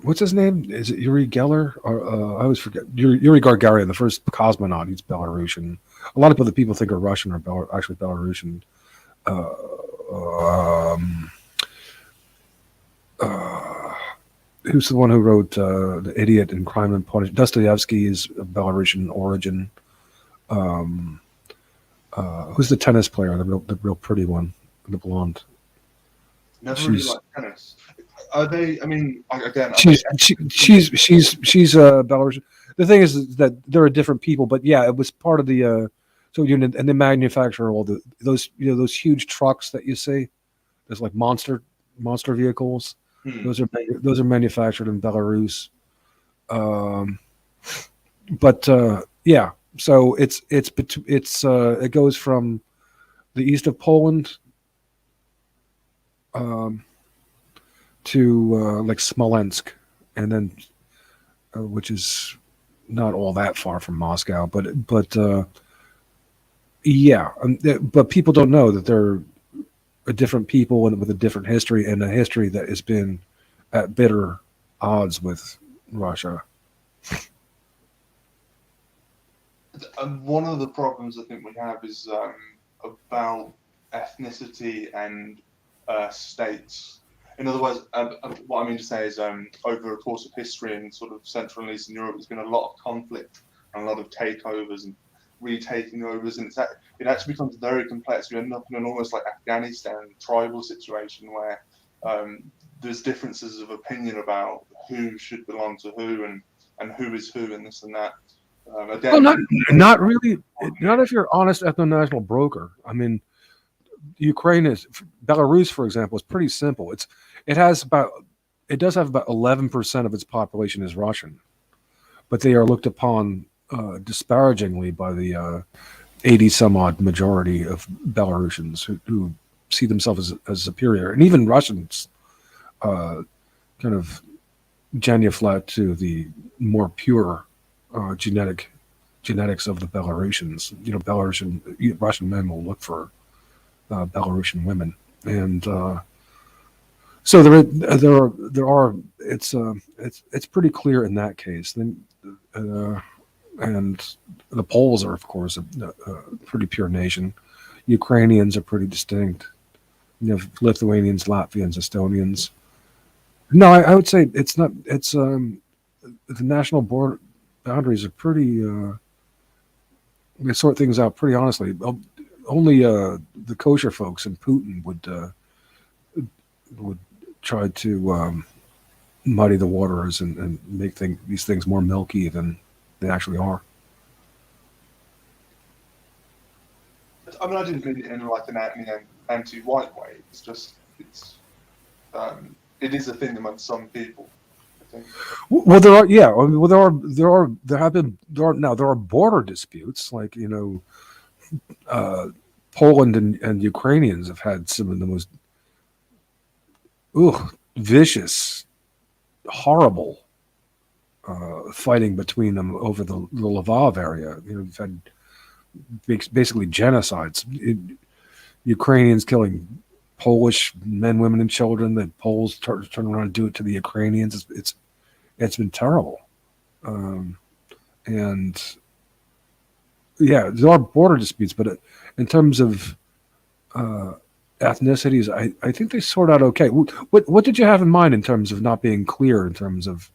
What's his name? Is it Yuri Geller? Or I always forget. Yuri Gagarin, the first cosmonaut. He's Belarusian. A lot of other people think are Russian or actually Belarusian. Who's the one who wrote The Idiot and Crime and Punishment? Dostoevsky is of Belarusian origin. Who's the tennis player? The real pretty one, the blonde. Never really liked tennis. Are they? I mean, again, she's Belarusian. The thing is that there are different people, but yeah, it was part of the Soviet Union, and they manufacture all those huge trucks that you see. There's like monster vehicles. Those are manufactured in Belarus. Yeah, so it goes from the east of Poland to like Smolensk, and then which is not all that far from Moscow, but yeah, but people don't know that they're a different people and with a different history, and a history that has been at bitter odds with Russia. One of the problems I think we have is about ethnicity and states. In other words, what I mean to say is over the course of history in sort of Central and Eastern Europe, there's been a lot of conflict and a lot of takeovers and retaking overs, and it actually becomes very complex. You end up in an almost like Afghanistan tribal situation where there's differences of opinion about who should belong to who and who is who and this and that. Again, well, not really. Not if you're an honest ethno-national broker. I mean, Belarus, for example, is pretty simple. It does have about 11% of its population is Russian, but they are looked upon disparagingly by the 80 some odd majority of Belarusians who see themselves as superior, and even Russians kind of genuflect to the more pure genetics of the Belarusians. Russian men will look for Belarusian women, and so there are. It's pretty clear in that case. Then, and the Poles are, of course, a pretty pure nation. Ukrainians are pretty distinct. Lithuanians, Latvians, Estonians. No, I would say it's not. It's the national boundaries are pretty. They sort things out pretty honestly. Only the kosher folks and Putin would try to muddy the waters and make these things more milky than they actually are. I mean, I didn't mean it in like an anti-white way. It's just it is a thing among some people, I think. Well, there are, yeah. I mean, well, there are border disputes, like, Poland and Ukrainians have had some of the most vicious, horrible fighting between them over the Lvov area. We've had basically genocides. Ukrainians killing Polish men, women, and children. The Poles turn around and do it to the Ukrainians. It's been terrible. And yeah, there are border disputes, but in terms of ethnicities, I think they sort out okay. What did you have in mind in terms of not being clear in terms of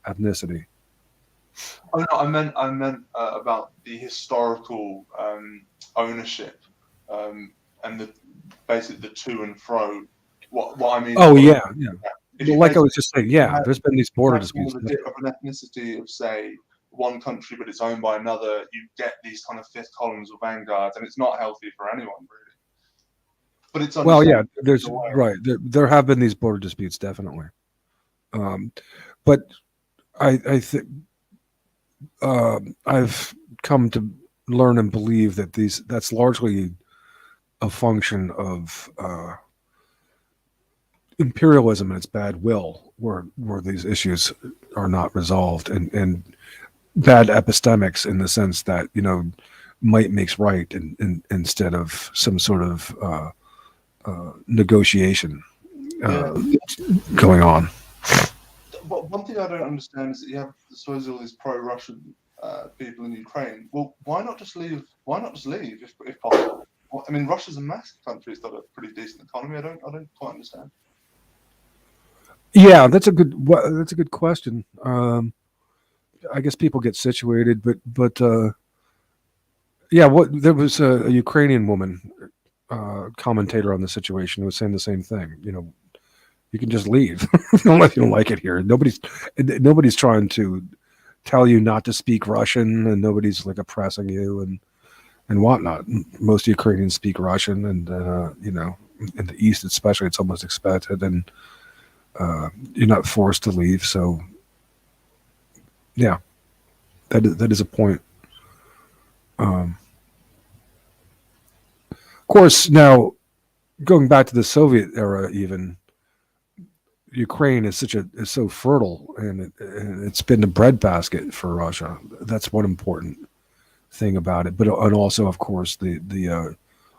ethnicity? Oh no, I meant about the historical ownership and basically the to and fro. What I mean? Oh yeah, yeah. Well, like I was just saying, yeah, there's been these border disputes. Of an ethnicity of, say, one country, but it's owned by another, you get these kind of fifth columns or vanguards, and it's not healthy for anyone, really. But it's there's right. There have been these border disputes, definitely. But I think I've come to learn and believe that that's largely a function of imperialism and its bad will, where these issues are not resolved, and bad epistemics in the sense that might makes right, instead of some sort of negotiation going on. But one thing I don't understand is that you have supposedly all these pro-Russian people in Ukraine. Well, why not just leave? Why not just leave if possible? I mean, Russia's a massive country. It's got a pretty decent economy. I don't quite understand. Yeah, that's a good question. I guess people get situated, but yeah, there was a Ukrainian woman commentator on the situation who was saying the same thing. You can just leave unless you don't like it here. Nobody's trying to tell you not to speak Russian, and nobody's like oppressing you and whatnot. Most Ukrainians speak Russian, and in the East especially, it's almost expected, and you're not forced to leave. So yeah, that is a point. Of course, now going back to the Soviet era, even Ukraine is so fertile, and it's been the breadbasket for Russia. That's one important thing about it. And also, of course, the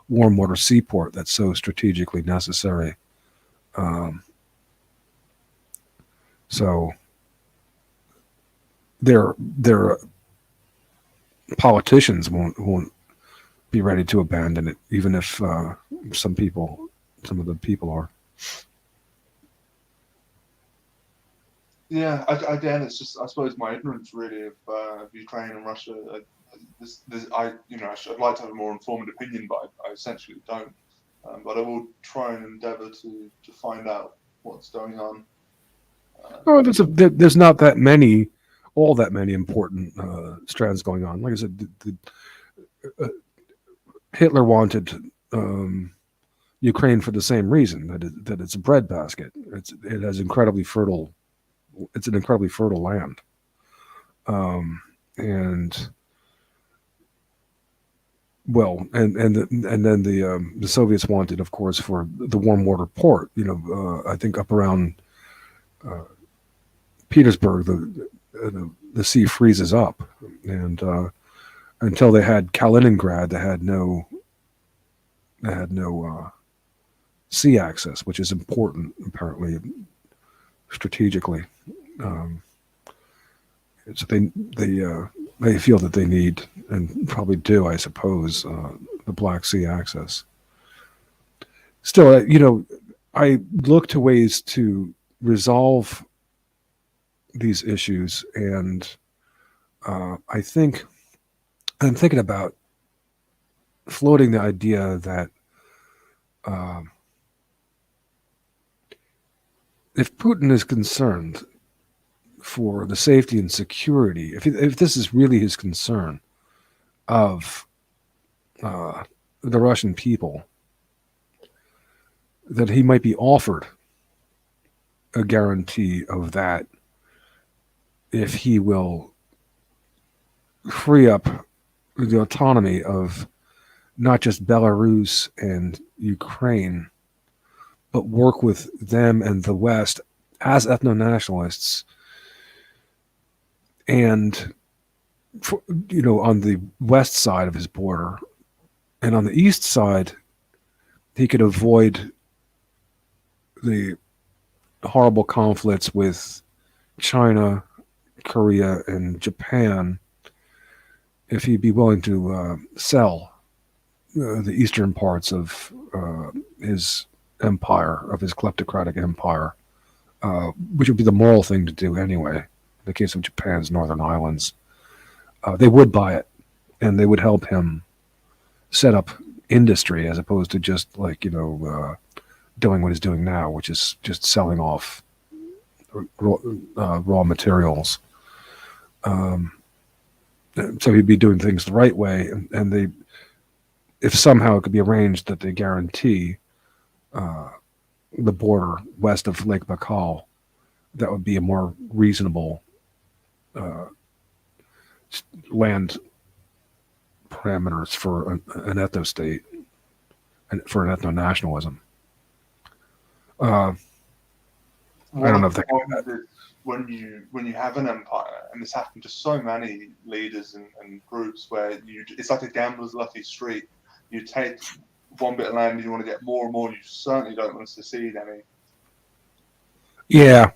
warm water seaport that's so strategically necessary. So their politicians won't be ready to abandon it, even if some of the people are. Yeah, again, it's just, I suppose, my ignorance really of Ukraine and Russia. I'd like to have a more informed opinion, but I essentially don't. But I will try and endeavour to find out what's going on. There's not all that many important strands going on. Like I said, Hitler wanted Ukraine for the same reason, that it's a breadbasket. It has incredibly fertile. It's an incredibly fertile land, and then the Soviets wanted, of course, for the warm water port. I think up around Petersburg, the sea freezes up, and until they had Kaliningrad, they had no sea access, which is important apparently strategically. So they feel that they need, and probably do, I suppose, the Black Sea access. Still, I look to ways to resolve these issues, and I think I'm thinking about floating the idea that if Putin is concerned for the safety and security, if this is really his concern of the Russian people, that he might be offered a guarantee of that if he will free up the autonomy of not just Belarus and Ukraine, but work with them and the West as ethno-nationalists, and on the west side of his border, and on the east side, he could avoid the horrible conflicts with China, Korea, and Japan if he'd be willing to sell the eastern parts of his empire, of his kleptocratic empire, which would be the moral thing to do anyway. In the case of Japan's northern islands, they would buy it, and they would help him set up industry as opposed to just doing what he's doing now, which is just selling off raw materials. So he'd be doing things the right way, and they, if somehow it could be arranged that they guarantee the border west of Lake Baikal, that would be a more reasonable land parameters for an ethno-state and for an ethno-nationalism. I don't know if that when you have an empire, and this happened to so many leaders and groups, where it's like a gambler's lucky streak. You take one bit of land and you want to get more and more, and you certainly don't want to secede any. Yeah,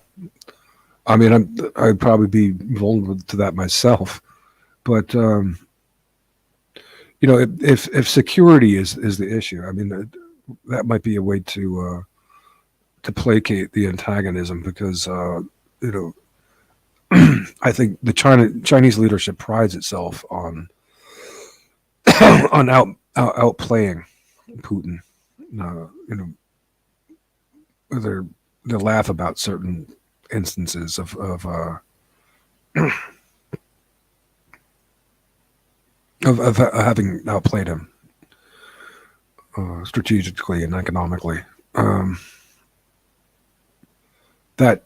I mean, I'd probably be vulnerable to that myself, but if security is the issue, I mean, that might be a way to placate the antagonism, because I think the Chinese leadership prides itself on outplaying Putin. They laugh about certain instances of having outplayed him strategically and economically. That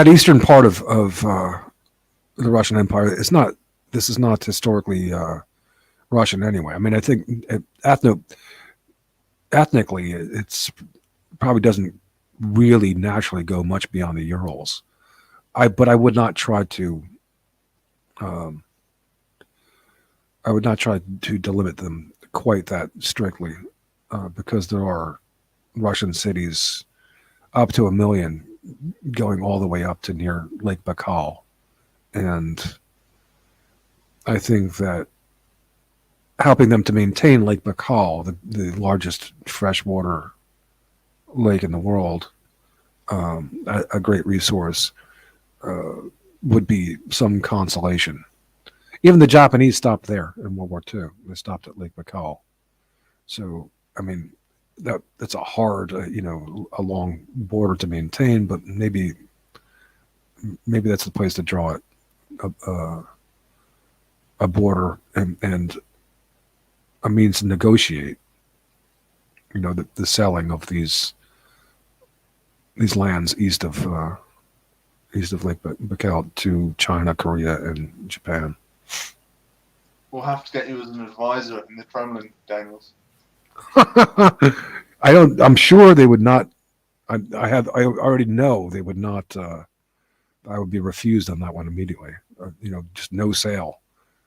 eastern part of the Russian Empire is not. This is not historically Russian anyway. I mean, I think ethnically, it's probably doesn't really naturally go much beyond the Urals. But I would not try to. I would not try to delimit them quite that strictly, because there are Russian cities up to 1 million going all the way up to near Lake Baikal. And I think that helping them to maintain Lake Baikal, the largest freshwater lake in the world, a great resource, would be some consolation. Even the Japanese stopped there in World War II. They stopped at Lake Baikal. So, I mean, that's a hard, a long border to maintain, but maybe that's the place to draw it, a border and a means to negotiate, the selling of these lands east of Lake Baikal to China, Korea, and Japan. We'll have to get you as an advisor in the Kremlin, Daniels. I'm sure they would not. I already know they would not. I would be refused on that one immediately. Just no sale.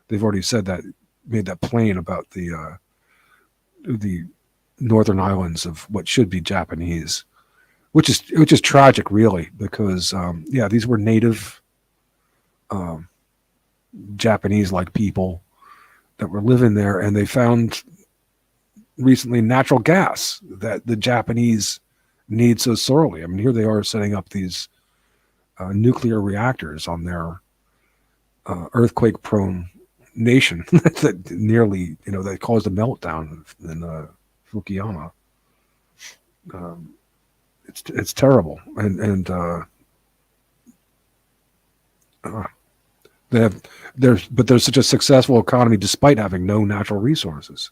They've already said that, made that plain about the northern islands of what should be Japanese, which is tragic, really, because these were native Japanese-like people that were living there, and they found recently natural gas that the Japanese need so sorely. I mean, here they are setting up these nuclear reactors on their earthquake-prone nation that nearly, that caused a meltdown in Fukushima. It's terrible, and They have but there's such a successful economy despite having no natural resources.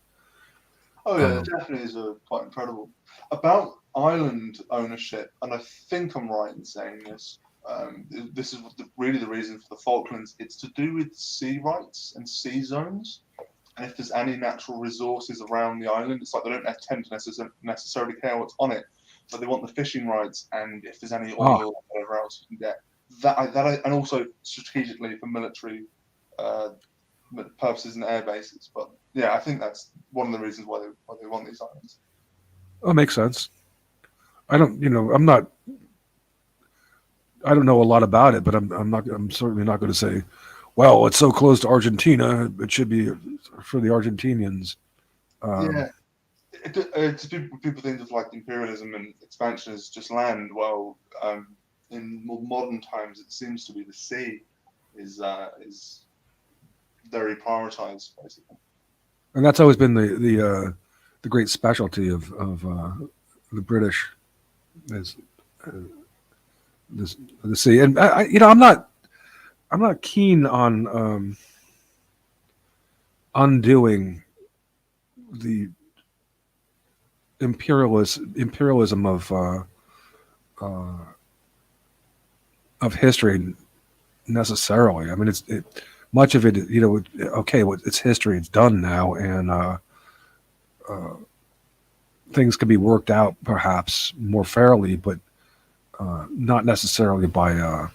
Oh yeah, it Um, definitely is quite incredible. About island ownership, and I think I'm right in saying this. This is really the reason for the Falklands. It's to do with sea rights and sea zones. And if there's any natural resources around the island, it's like they don't tend to necessarily care what's on it, but they want the fishing rights. And if there's any ah, oil or whatever else you can get, and also strategically for military uh, purposes and air bases. But yeah, I think that's one of the reasons why they want these islands. that makes sense. I don't, I don't know a lot about it, but I'm certainly not going to say, well, it's so close to Argentina, it should be for the Argentinians. Um, Yeah, people think of like imperialism and expansion as just land. Well, in more modern times, it seems to be the sea is very prioritized, basically. and that's always been the great specialty of the British is uh, this the sea. And I'm not keen on undoing the imperialism uh, of history necessarily. I mean, much of it. Okay, it's history. It's done now, and uh, things can be worked out perhaps more fairly, but not necessarily by,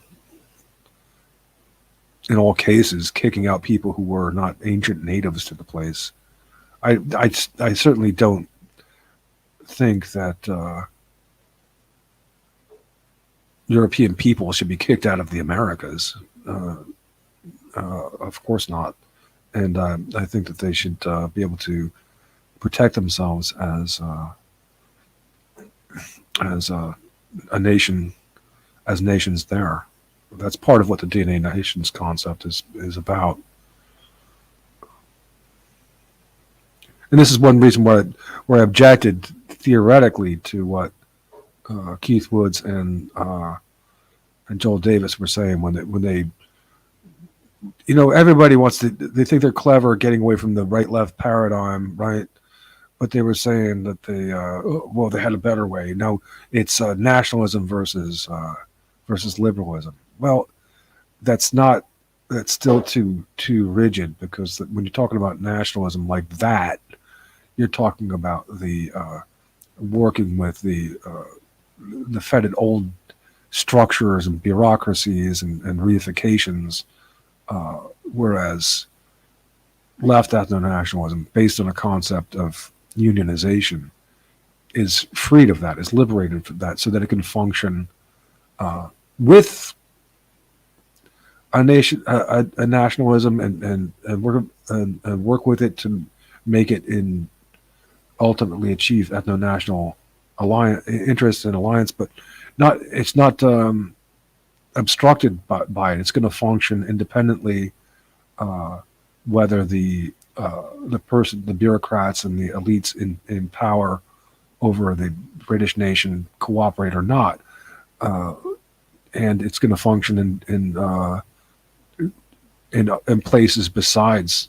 in all cases, kicking out people who were not ancient natives to the place. I certainly don't think that European people should be kicked out of the Americas. Uh, of course not. And I think that they should be able to protect themselves as a nation, as nations there. That's part of what the DNA nations concept is about. And this is one reason where I objected theoretically to what Keith Woods and Joel Davis were saying when they everybody wants to, they think they're clever getting away from the right left paradigm, right? But they were saying that they had a better way. No, it's nationalism versus liberalism. Well, that's not that's still too rigid, because when you're talking about nationalism like that, you're talking about the working with the fetid old structures and bureaucracies and reifications, whereas left ethno-nationalism, based on a concept of unionization, is freed of that, is liberated from that, so that it can function with a nation, a nationalism, and work with it to make it in ultimately achieve ethno-national alliance interests and alliance, but it's not obstructed by it. It's going to function independently, whether the bureaucrats and the elites in power over the British nation cooperate or not, and it's going to function in places besides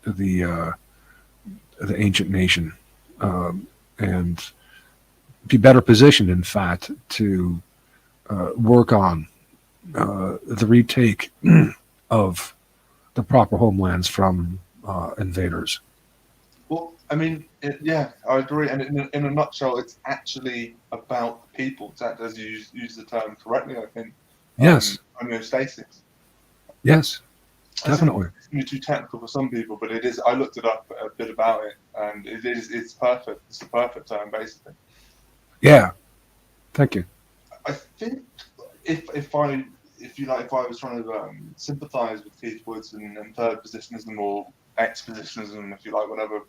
the ancient nation, and be better positioned, in fact, to work on the retake of the proper homelands from invaders. Well, I mean, yeah, I agree. And in a nutshell, it's actually about the people. It's as you use the term correctly, I think. Yes, Homeostasis. yes, I think definitely. it's going to be too technical for some people, but it is. I looked it up a bit about it, and it's perfect. It's the perfect term, basically. Yeah, thank you. I think if I if I was trying to sympathise with Keith Woods and third positionism or expositionism, if you like, whatever,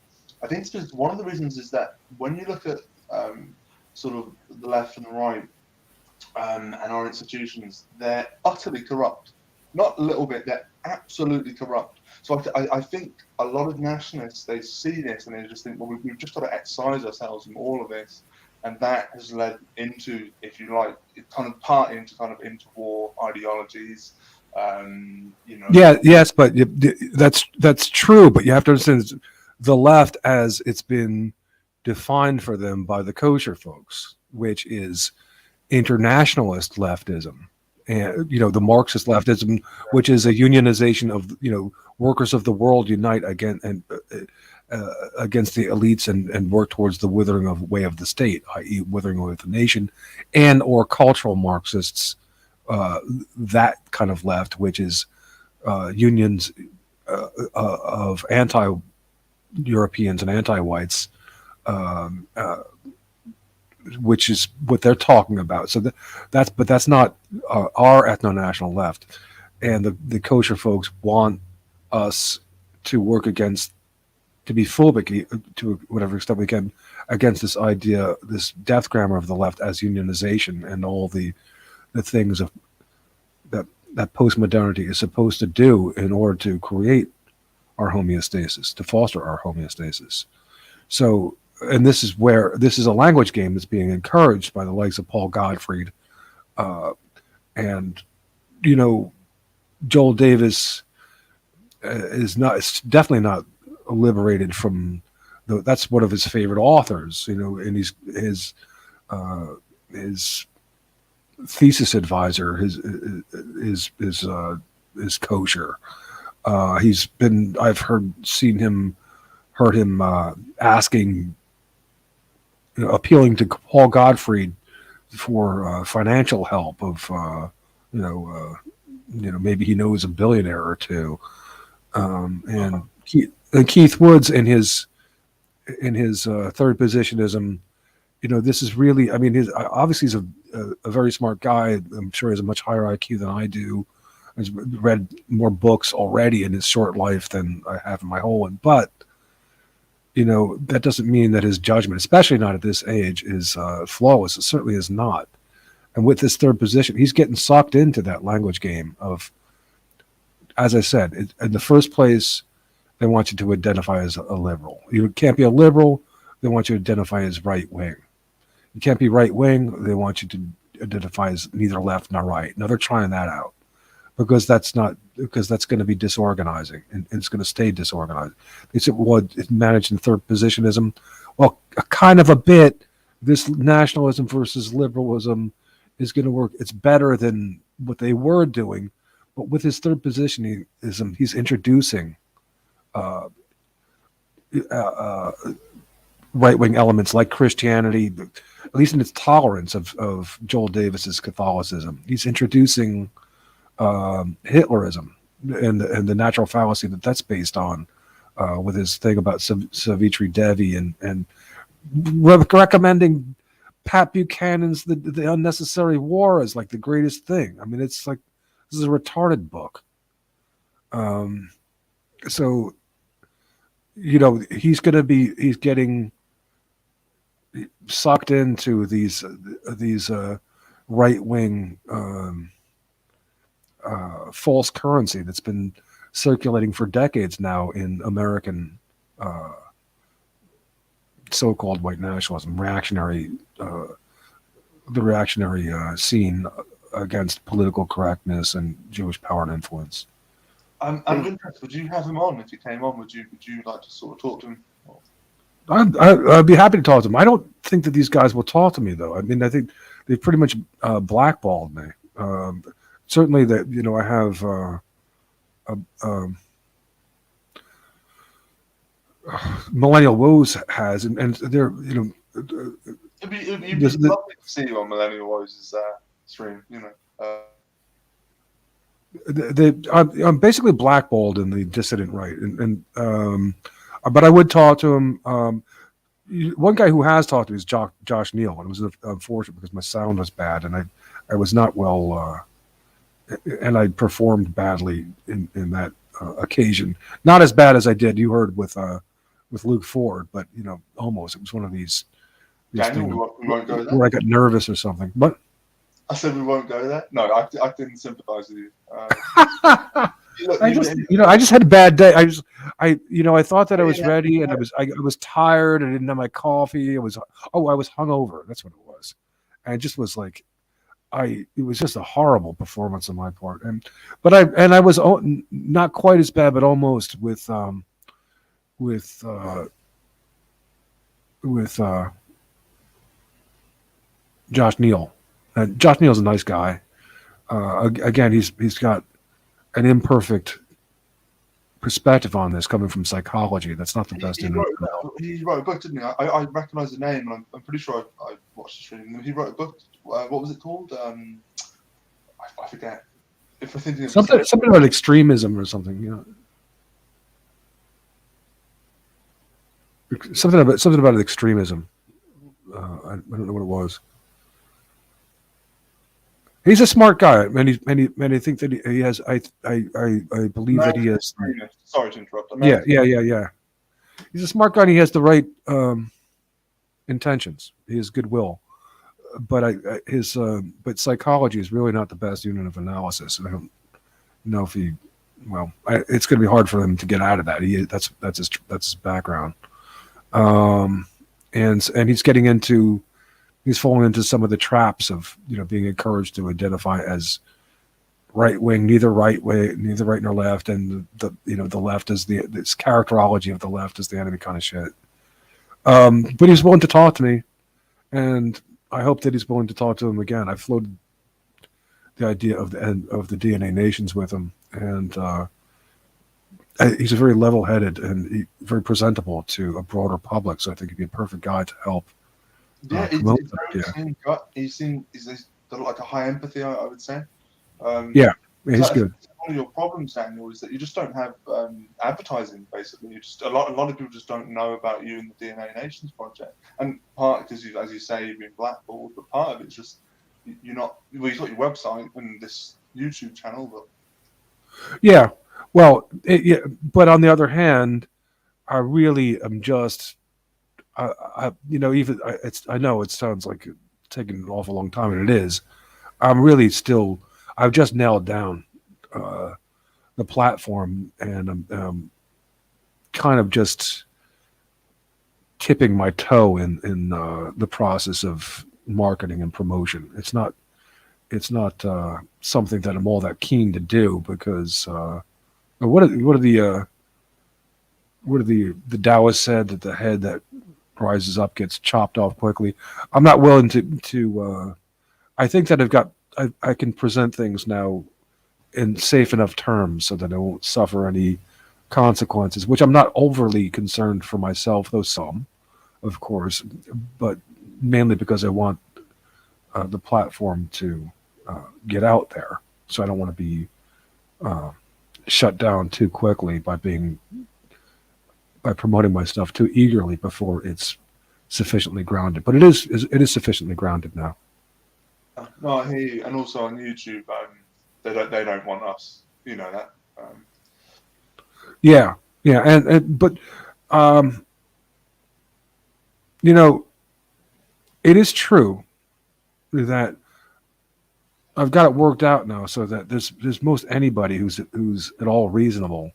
I think it's because one of the reasons is that when you look at sort of the left and the right and our institutions, they're utterly corrupt. Not a little bit, they're absolutely corrupt. So I think a lot of nationalists, they see this and they just think, well, we've just got to excise ourselves from all of this. And that has led into, if you like, kind of part into kind of interwar ideologies, You know. Yeah, yes, but that's true. But you have to understand the left as it's been defined for them by the kosher folks, which is internationalist leftism, and the Marxist leftism, which is a unionization of workers of the world unite against against the elites and work towards the withering away of the state, i.e., withering away of the nation, and or cultural Marxists, that kind of left, which is unions of anti-Europeans and anti-whites, which is what they're talking about. So that's not our ethno-national left, and the kosher folks want us to work against, to be phobic to whatever extent we can against this idea, this death grammar of the left as unionization and all the things of that postmodernity is supposed to do in order to create our homeostasis, to foster our homeostasis. So, and this is a language game that's being encouraged by the likes of Paul Gottfried, and Joel Davis is definitely not liberated from that's one of his favorite authors, and his thesis advisor is kosher. I've heard him asking, appealing to Paul Gottfried for financial help of maybe he knows a billionaire or two, and Keith Woods in his third positionism. This is really, obviously he's a very smart guy. I'm sure he has a much higher IQ than I do. He's read more books already in his short life than I have in my whole one. But, that doesn't mean that his judgment, especially not at this age, is flawless. It certainly is not. And with this third position, he's getting sucked into that language game of, as I said, in the first place, they want you to identify as a liberal. You can't be a liberal. They want you to identify as right wing. You can't be right wing. They want you to identify as neither left nor right. Now they're trying that out because that's going to be disorganizing, and it's going to stay disorganized. They said, well, it's managed in third positionism. Well, kind of a bit. This nationalism versus liberalism is going to work. It's better than what they were doing, but with his third positionism, he's introducing right-wing elements like Christianity, at least in its tolerance of Joel Davis's Catholicism. He's introducing Hitlerism and the natural fallacy that's based on, with his thing about Savitri Devi and recommending Pat Buchanan's the Unnecessary War as like the greatest thing. It's like, this is a retarded book. So, he's getting sucked into these right-wing false currency that's been circulating for decades now in American so-called white nationalism, the reactionary scene against political correctness and Jewish power and influence. I'm interested. Would you have him on if he came on? Would you like to sort of talk to him? I'd be happy to talk to them. I don't think that these guys will talk to me, though. I think they've pretty much blackballed me. Certainly, that I have Millennial Woes has, and they're It'd be lovely to see you on Millennial Woes' stream. I'm basically blackballed in the dissident right, but I would talk to him. One guy who has talked to me is Josh Neal, and it was unfortunate because my sound was bad, and I was not well, and I performed badly in that occasion. Not as bad as I did. You heard with Luke Ford, but almost. It was one of these Daniel, things we won't go there. where I got nervous or something. But I said we won't go there. No, I didn't sympathise with you. I just had a bad day. I thought that I was ready, and I was tired. I didn't have my coffee. I was hungover. That's what it was. And it just was like, it was just a horrible performance on my part, but I was not quite as bad, but almost with with Josh Neal. Josh Neal's a nice guy. Again, he's got an imperfect perspective on this coming from psychology. That's not the best. He wrote a book, didn't he? I recognise the name, and I'm pretty sure I watched the stream. He wrote a book. What was it called? I forget. If we're thinking of something about extremism or something, you know, something about extremism. I don't know what it was. He's a smart guy, and I think that he has. I believe that he has. Sorry to interrupt. Yeah. He's a smart guy. And he has the right intentions. He has goodwill, but but psychology is really not the best unit of analysis, and I don't know if he. Well, it's going to be hard for him to get out of that. That's his background, and he's getting into. He's falling into some of the traps of being encouraged to identify as right wing, neither right nor left, and the left is this characterology of the left is the enemy kind of shit. But he's willing to talk to me, and I hope that he's willing to talk to him again. I floated the idea of the end of the DNA nations with him, and he's a very level-headed and very presentable to a broader public. So I think he'd be a perfect guy to help. Yeah, he's got like a high empathy, I would say. Yeah, he's good. One of your problems, Daniel, is that you just don't have advertising. Basically, a lot of people just don't know about you and the DNA Nations project. And part because as you say, you've been blackballed, but part of it's just you're not. Well, you've got your website and this YouTube channel, but yeah, well, but on the other hand, I really am just. I know it sounds like it's taking an awful long time, and it is. I've just nailed down the platform, and I'm kind of just tipping my toe in the process of marketing and promotion. It's not something that I'm all that keen to do because what are the Taoists said that the head that rises up gets chopped off quickly. I'm not willing to I think that I can present things now in safe enough terms so that I won't suffer any consequences, which I'm not overly concerned for myself, though some, of course, but mainly because I want the platform to get out there. So I don't want to be shut down too quickly by promoting my stuff too eagerly before it's sufficiently grounded. But it is sufficiently grounded now. No, I hear you. And also on YouTube, they don't want us. You know that. Yeah, but it is true that I've got it worked out now, so that there's most anybody who's at all reasonable.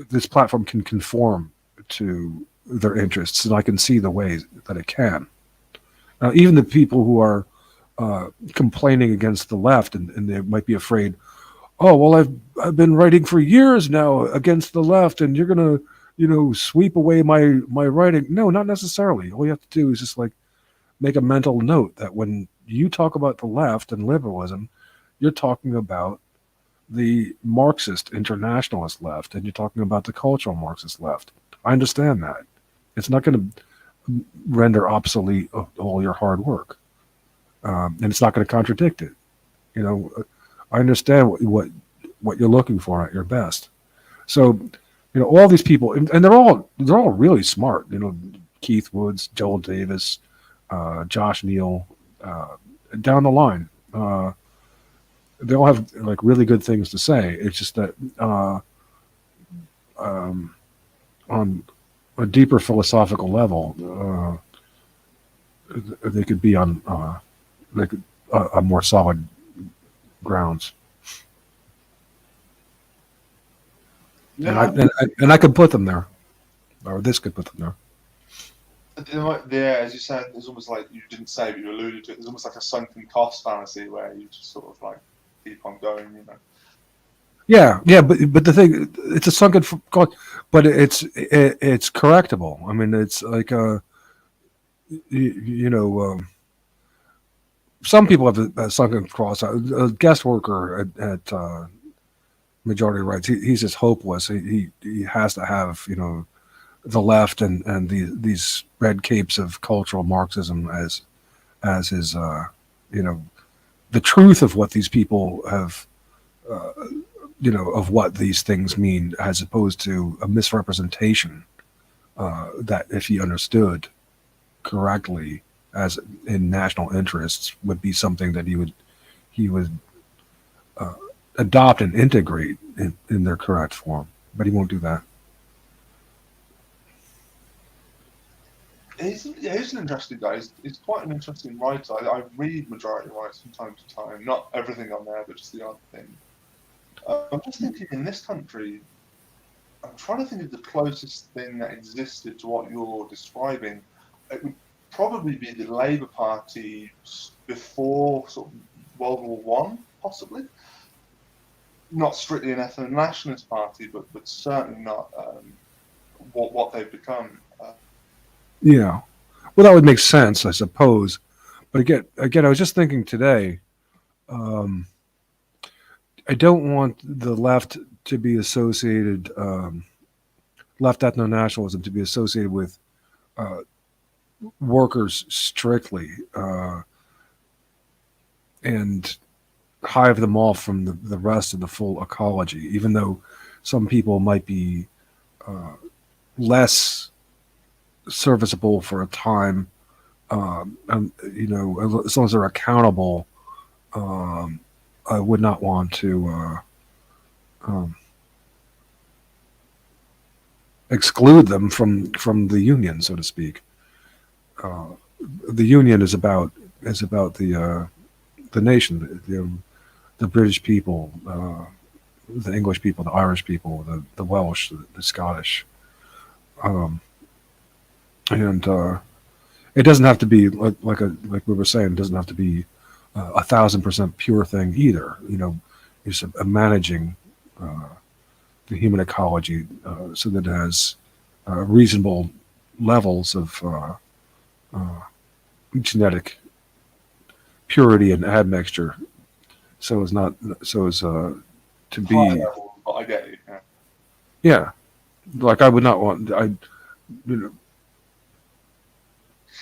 This platform can conform to their interests, and I can see the ways that it can. Now, even the people who are complaining against the left, and they might be afraid, oh, well, I've been writing for years now against the left, and you're gonna, sweep away my writing. No, not necessarily. All you have to do is just make a mental note that when you talk about the left and liberalism, you're talking about the Marxist internationalist left, and you're talking about the cultural Marxist left. I understand that. It's not going to render obsolete all your hard work, and it's not going to contradict it. I understand what you're looking for at your best. So, all these people, and they're all really smart. Keith Woods, Joel Davis, Josh Neal, down the line. They all have really good things to say. It's just that on a deeper philosophical level, they could be on more solid grounds. Yeah. And I could put them there, or this could put them there. Yeah, as you said, it's almost like you didn't say, but you alluded to it. There's almost like a sunken cost fallacy where you just sort of like keep on going, you know. Yeah, but the thing, it's a sunken cost, but it's correctable. I mean, it's like you know, some people have a sunken cost. A guest worker at Majority Rights, he's just hopeless. He has to have, you know, the left and these red capes of cultural Marxism as his you know, the truth of what these people have, you know, of what these things mean, as opposed to a misrepresentation that, if he understood correctly as in national interests, would be something that he would uh, adopt and integrate in their correct form. But he won't do that. He's an interesting guy. He's quite an interesting writer. I read Majority Rights from time to time. Not everything on there, but just the odd thing. I'm just thinking, in this country, I'm trying to think of the closest thing that existed to what you're describing. It would probably be the Labour Party before sort of World War One, possibly. Not strictly an ethno-nationalist party, but certainly not what they've become. Yeah. Well, that would make sense, I suppose. But again, I was just thinking today. Um, I don't want the left to be associated, left ethno nationalism to be associated with uh, workers strictly, and hive them off from the rest of the full ecology, even though some people might be less serviceable for a time. And, you know, as long as they're accountable, um, I would not want to um, exclude them from the union, so to speak. Uh, the union is about the nation, the British people, the English people, the Irish people, the Welsh, the Scottish, um, and it doesn't have to be like we were saying. It doesn't have to be 1,000% pure thing either. You know, it's a managing the human ecology so that it has reasonable levels of genetic purity and admixture, so as to be, High level, but I get you. Yeah. yeah, like I would not want you know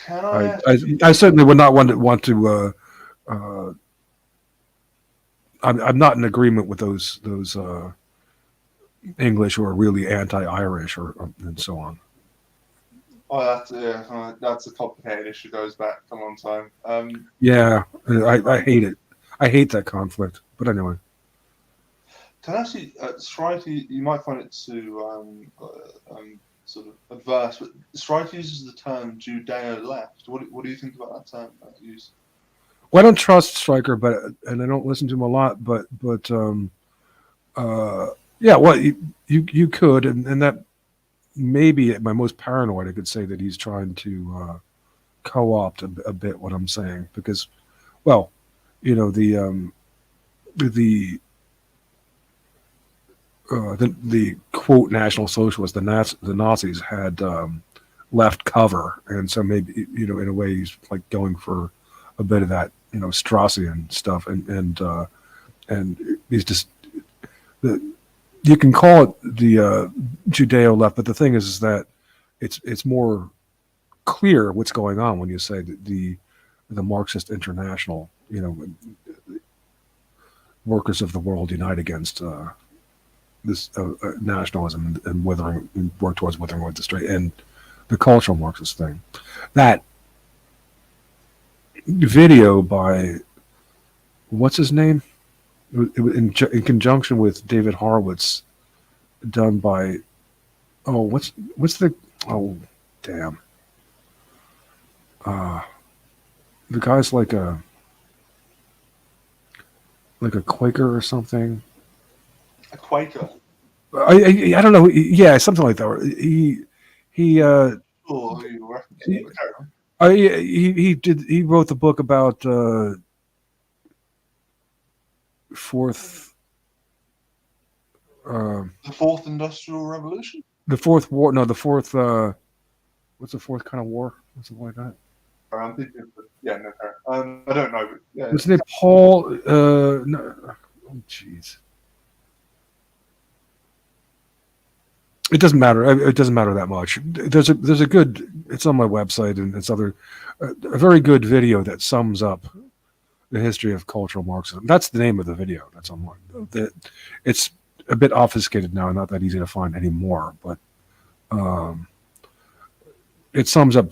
Can I ask you? I certainly would not want to I'm not in agreement with those English who are really anti-Irish or and so on. Oh, that's a complicated issue. Goes back a long time. Yeah, I hate it. I hate that conflict. But anyway, Can I actually, Striker, you might find it too sort of adverse, but Striker uses the term Judeo-left. What do you think about that term use? well, I don't trust Stryker, and I don't listen to him a lot. But yeah, well, you could, and that maybe at my most paranoid, I could say that he's trying to co-opt a bit what I'm saying, because, well, you know, the quote National Socialists, the Nazis had left cover, and so maybe, you know, in a way he's like going for a bit of that, you know, Straussian stuff, and he's just the you can call it the Judeo left, but the thing is that it's more clear what's going on when you say that the Marxist International, you know, workers of the world unite against this nationalism and withering, and work towards withering with the straight, and the cultural Marxist thing. That video by what's his name, in conjunction with David Horowitz, done by what's the damn the guy's like a Quaker or something. A Quaker. I don't know. Yeah, something like that. He sure who you're referencing, but carry on. He wrote the book about fourth The Fourth Industrial Revolution? the fourth war. No, the fourth. What's the fourth kind of war? What's something like that? I'm thinking, yeah, no, carry on. I don't know, but yeah. What's his name? Paul. No, oh, jeez. It doesn't matter. It doesn't matter that much. There's a good. It's on my website, and it's a very good video that sums up the history of cultural Marxism. That's the name of the video. That's online. It's a bit obfuscated now, not that easy to find anymore. But it sums up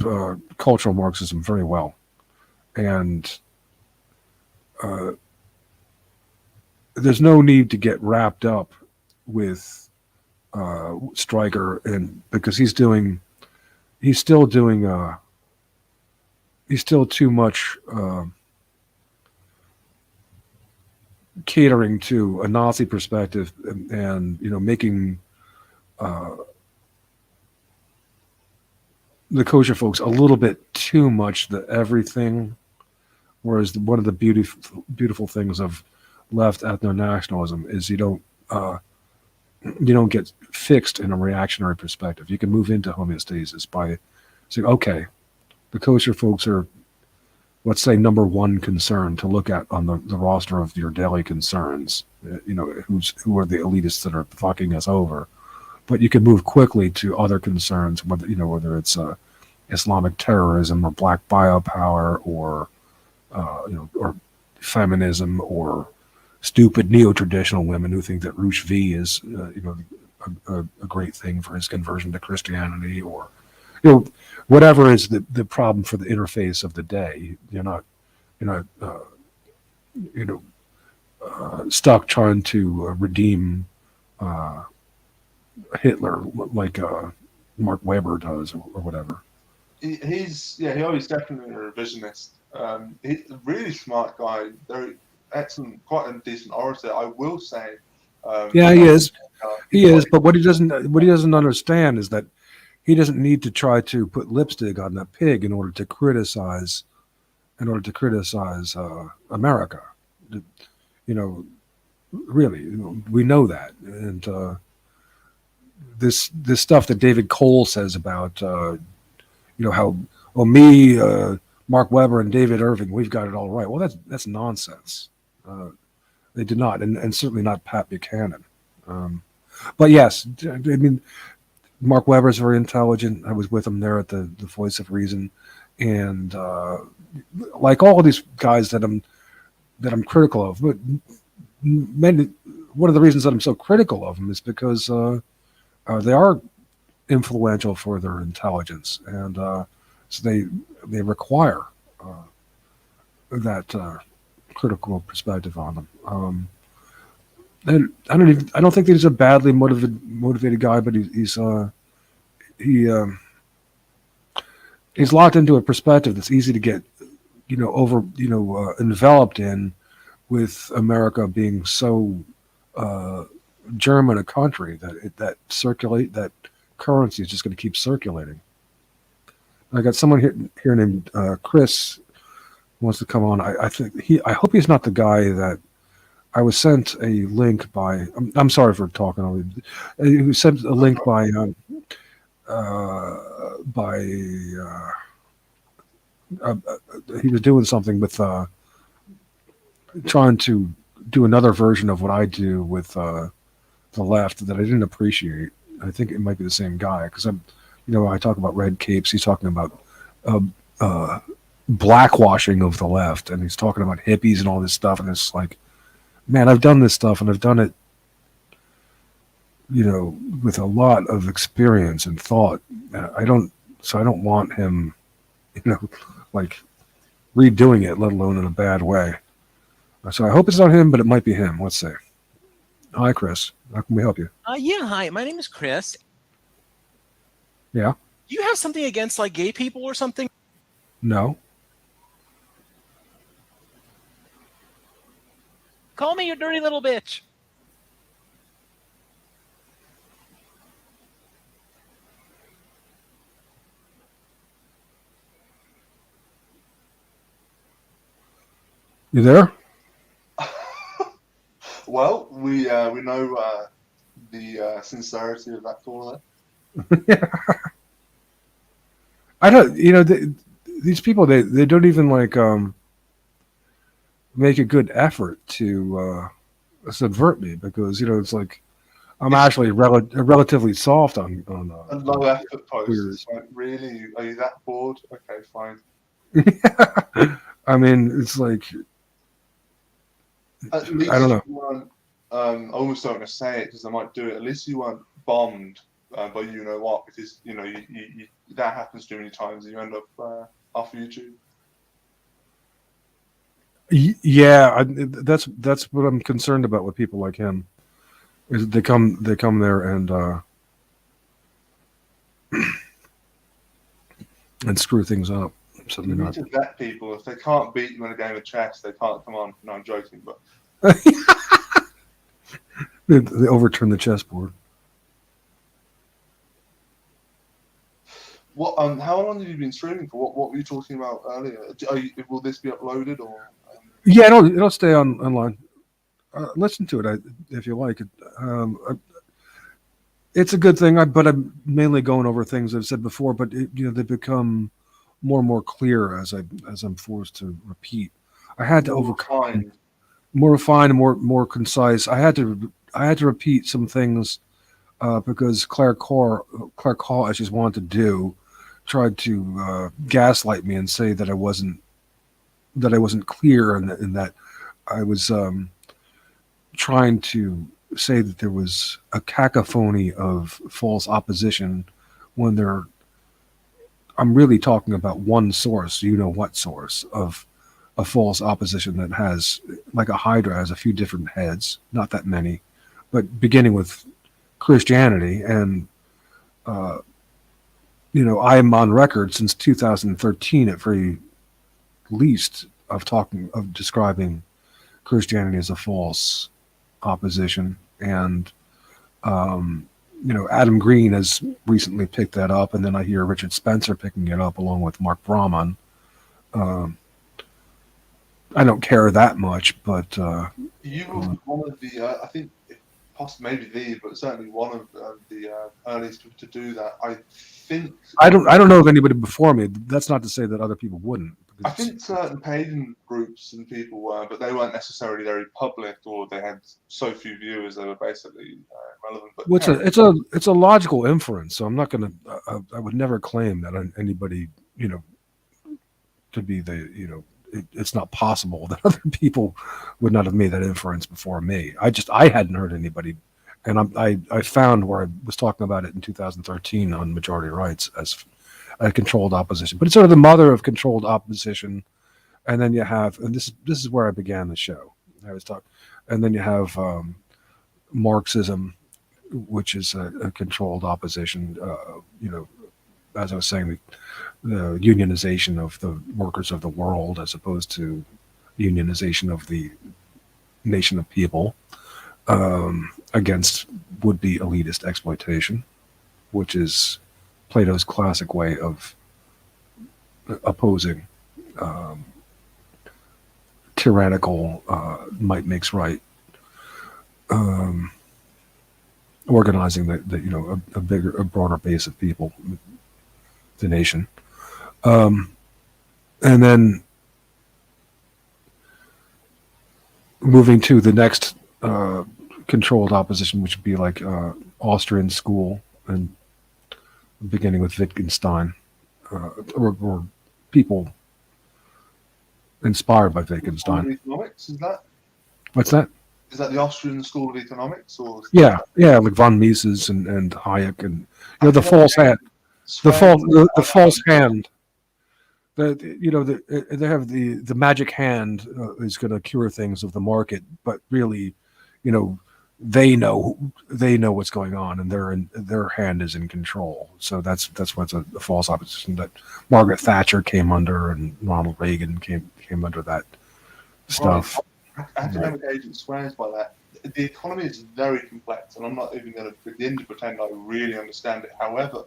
cultural Marxism very well, and there's no need to get wrapped up with Stryker, and because he's still too much catering to a Nazi perspective, and making the kosher folks a little bit too much the everything, whereas one of the beautiful things of left ethno-nationalism is you don't get fixed in a reactionary perspective. You can move into homeostasis by saying, okay, the kosher folks are, let's say, number one concern to look at on the roster of your daily concerns. Who are the elitists that are fucking us over. But you can move quickly to other concerns, whether it's Islamic terrorism or black biopower or or feminism or stupid neo-traditional women who think that Rush V is a great thing for his conversion to Christianity, or whatever is the problem for the interface of the day. You're not stuck trying to redeem Hitler like Mark Weber does, or whatever. He always definitely a revisionist. He's a really smart guy, very excellent, quite a decent orator, I will say. Yeah, he is. He is, but what he doesn't understand is that he doesn't need to try to put lipstick on that pig in order to criticize America. Really, we know that, and this stuff that David Cole says about how Mark Weber and David Irving, we've got it all right. Well, that's nonsense. They did not, and certainly not Pat Buchanan. But yes, I mean, Mark Weber is very intelligent. I was with him there at the Voice of Reason, and like all of these guys that I'm critical of, but one of the reasons that I'm so critical of them is because they are influential for their intelligence, and so they require that critical perspective on them. And I don't think that he's a badly motivated guy, but he's locked into a perspective that's easy to get enveloped in, with America being so German a country that currency is just going to keep circulating. I got someone here named Chris wants to come on. I hope he's not the guy that I was sent a link by. I'm sorry for talking over you. Who sent a link by he was doing something with trying to do another version of what I do with the left that I didn't appreciate. I think it might be the same guy, because I talk about red capes. He's talking about blackwashing of the left, and he's talking about hippies and all this stuff. And it's like, man, I've done this stuff, and I've done it, with a lot of experience and thought. I don't want him, like redoing it, let alone in a bad way. So I hope it's not him, but it might be him. Let's see. Hi, Chris. How can we help you? Yeah, hi. My name is Chris. Yeah. Do you have something against like gay people or something? No. Call me, you dirty little bitch. You there? Well, we know the sincerity of that caller. I don't. These people they don't even like make a good effort to subvert me because it's like I'm It's actually relatively soft on a low effort post. It's queers. like, really, are you that bored? Okay, fine. I mean, it's like At I don't least know. you weren't. I almost don't want to say it because I might do it. At least you weren't bombed by you know what, because you that happens too many times and you end up off YouTube. Yeah, that's what I'm concerned about with people like him. Is they come there and screw things up. So You they're need not. to vet people. If they can't beat you in a game of chess, they can't come on. No, I'm joking, but They overturn the chessboard. what? How long have you been streaming for? What were you talking about earlier? Will this be uploaded or? Yeah, it'll stay online. Listen to it if you like it. It's a good thing, but I'm mainly going over things I've said before. But they become more and more clear as I'm forced to repeat. I had to More overcome refined? more refined and more concise. I had to repeat some things because Claire Khaw, as she's wanted to do, tried to gaslight me and say that I wasn't clear and that I was trying to say that there was a cacophony of false opposition when I'm really talking about one source, what source of a false opposition that has, like a hydra, has a few different heads, not that many, but beginning with Christianity. And I am on record since 2013 at very least of describing Christianity as a false opposition. And Adam Green has recently picked that up, and then I hear Richard Spencer picking it up along with Mark Brahman. Um, I don't care that much, but You were one of the, I think, possibly maybe but certainly one of the earliest people to do that. I think. I don't know of anybody before me. That's not to say that other people wouldn't. I think certain pagan groups and people were, but they weren't necessarily very public, or they had so few viewers they were basically irrelevant. But Well, it's a logical inference, so I'm not going to. I would never claim that anybody, to be it's not possible that other people would not have made that inference before me. I hadn't heard anybody, and I found where I was talking about it in 2013 on majority rights as a controlled opposition, but it's sort of the mother of controlled opposition. And then you have, and this is where I began the show. I was talking, and then you have Marxism, which is a controlled opposition. As I was saying, the unionization of the workers of the world as opposed to unionization of the nation of people against would-be elitist exploitation, which is Plato's classic way of opposing tyrannical might makes right, organizing a broader base of people, the nation. And then moving to the next controlled opposition, which would be like Austrian school, and beginning with Wittgenstein, or people inspired by Wittgenstein. Economics, is that? What's that? Is that the Austrian School of Economics, or? Yeah, like von Mises and Hayek, and the false hand, the false hand. They have the magic hand is going to cure things of the market, but really, they know what's going on, and their hand is in control. So that's what's a false opposition that Margaret Thatcher came under, and Ronald Reagan came under that stuff. Right. Academic agent swears by that. The economy is very complex, and I'm not even going to begin to pretend I really understand it. However,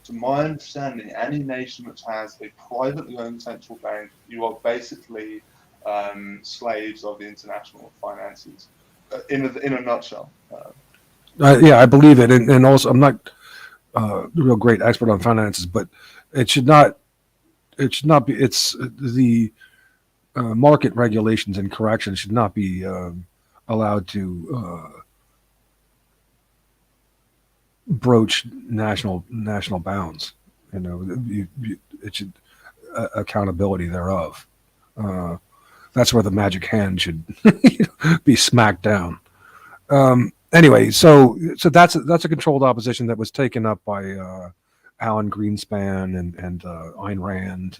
to my understanding, any nation which has a privately owned central bank, you are basically slaves of the international finances. In a nutshell. Yeah, I believe it, and also I'm not a real great expert on finances, but it should not be. It's the market regulations and corrections should not be allowed to broach national bounds. It should accountability thereof. That's where the magic hand should be smacked down. Anyway, so that's a controlled opposition that was taken up by Alan Greenspan and Ayn Rand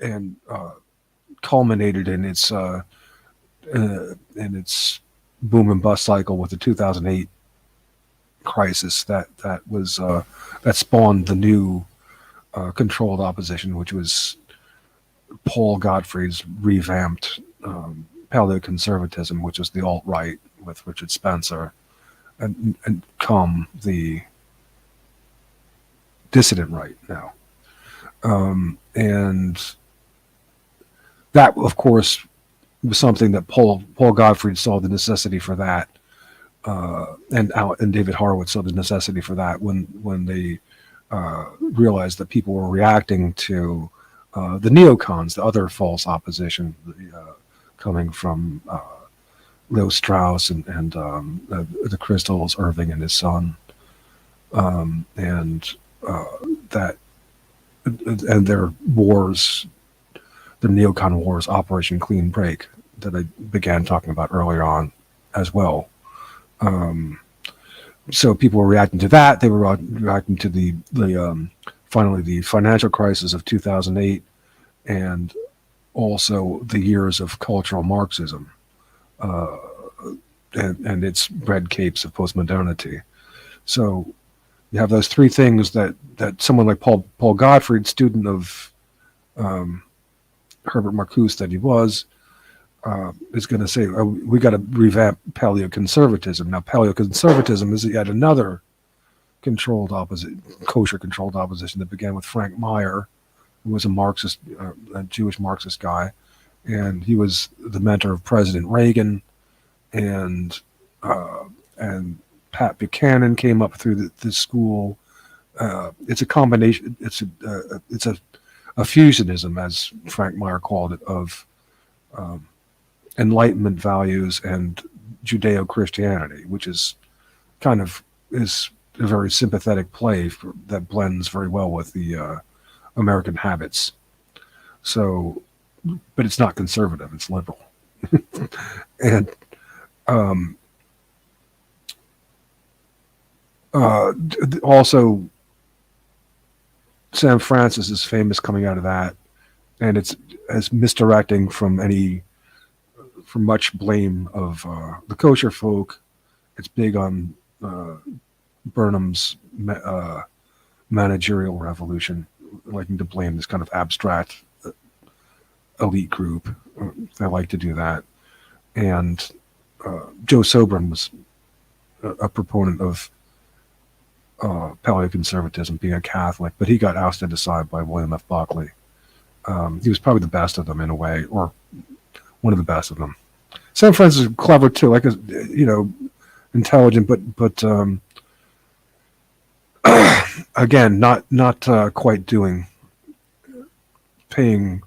and culminated in its boom and bust cycle with the 2008 crisis that spawned the new controlled opposition, which was Paul Gottfried's revamped Paleo Conservatism, which is the alt-right with Richard Spencer, and come the dissident right now. And that, of course, was something that Paul Gottfried saw the necessity for that, and David Horowitz saw the necessity for that when they realized that people were reacting to the neocons, the other false opposition coming from Leo Strauss and the Crystals, Irving and his son, and their wars, the neocon wars, Operation Clean Break, that I began talking about earlier on as well. So people were reacting to that. They were reacting to the finally the financial crisis of 2008, and also the years of cultural Marxism and its red capes of postmodernity. So you have those three things that someone like Paul Gottfried, student of Herbert Marcuse that he was, is going to say, oh, we got to revamp Paleo Conservatism. Now, Paleo Conservatism is yet another kosher controlled opposition that began with Frank Meyer, who was a Marxist, a Jewish Marxist guy, and he was the mentor of President Reagan, and Pat Buchanan came up through the school. It's a combination. It's a fusionism, as Frank Meyer called it, of Enlightenment values and Judeo-Christianity, which is a very sympathetic play that blends very well with the American habits. So, but it's not conservative; it's liberal, and also Sam Francis is famous coming out of that, and it's as misdirecting from much blame of the kosher folk. It's big on Burnham's managerial revolution, liking to blame this kind of abstract elite group. They like to do that. And Joe Sobran was a proponent of paleoconservatism, being a Catholic, but he got ousted aside by William F. Buckley. He was probably the best of them in a way, or one of the best of them. Sam Francis is clever too, like intelligent, but again, not quite paying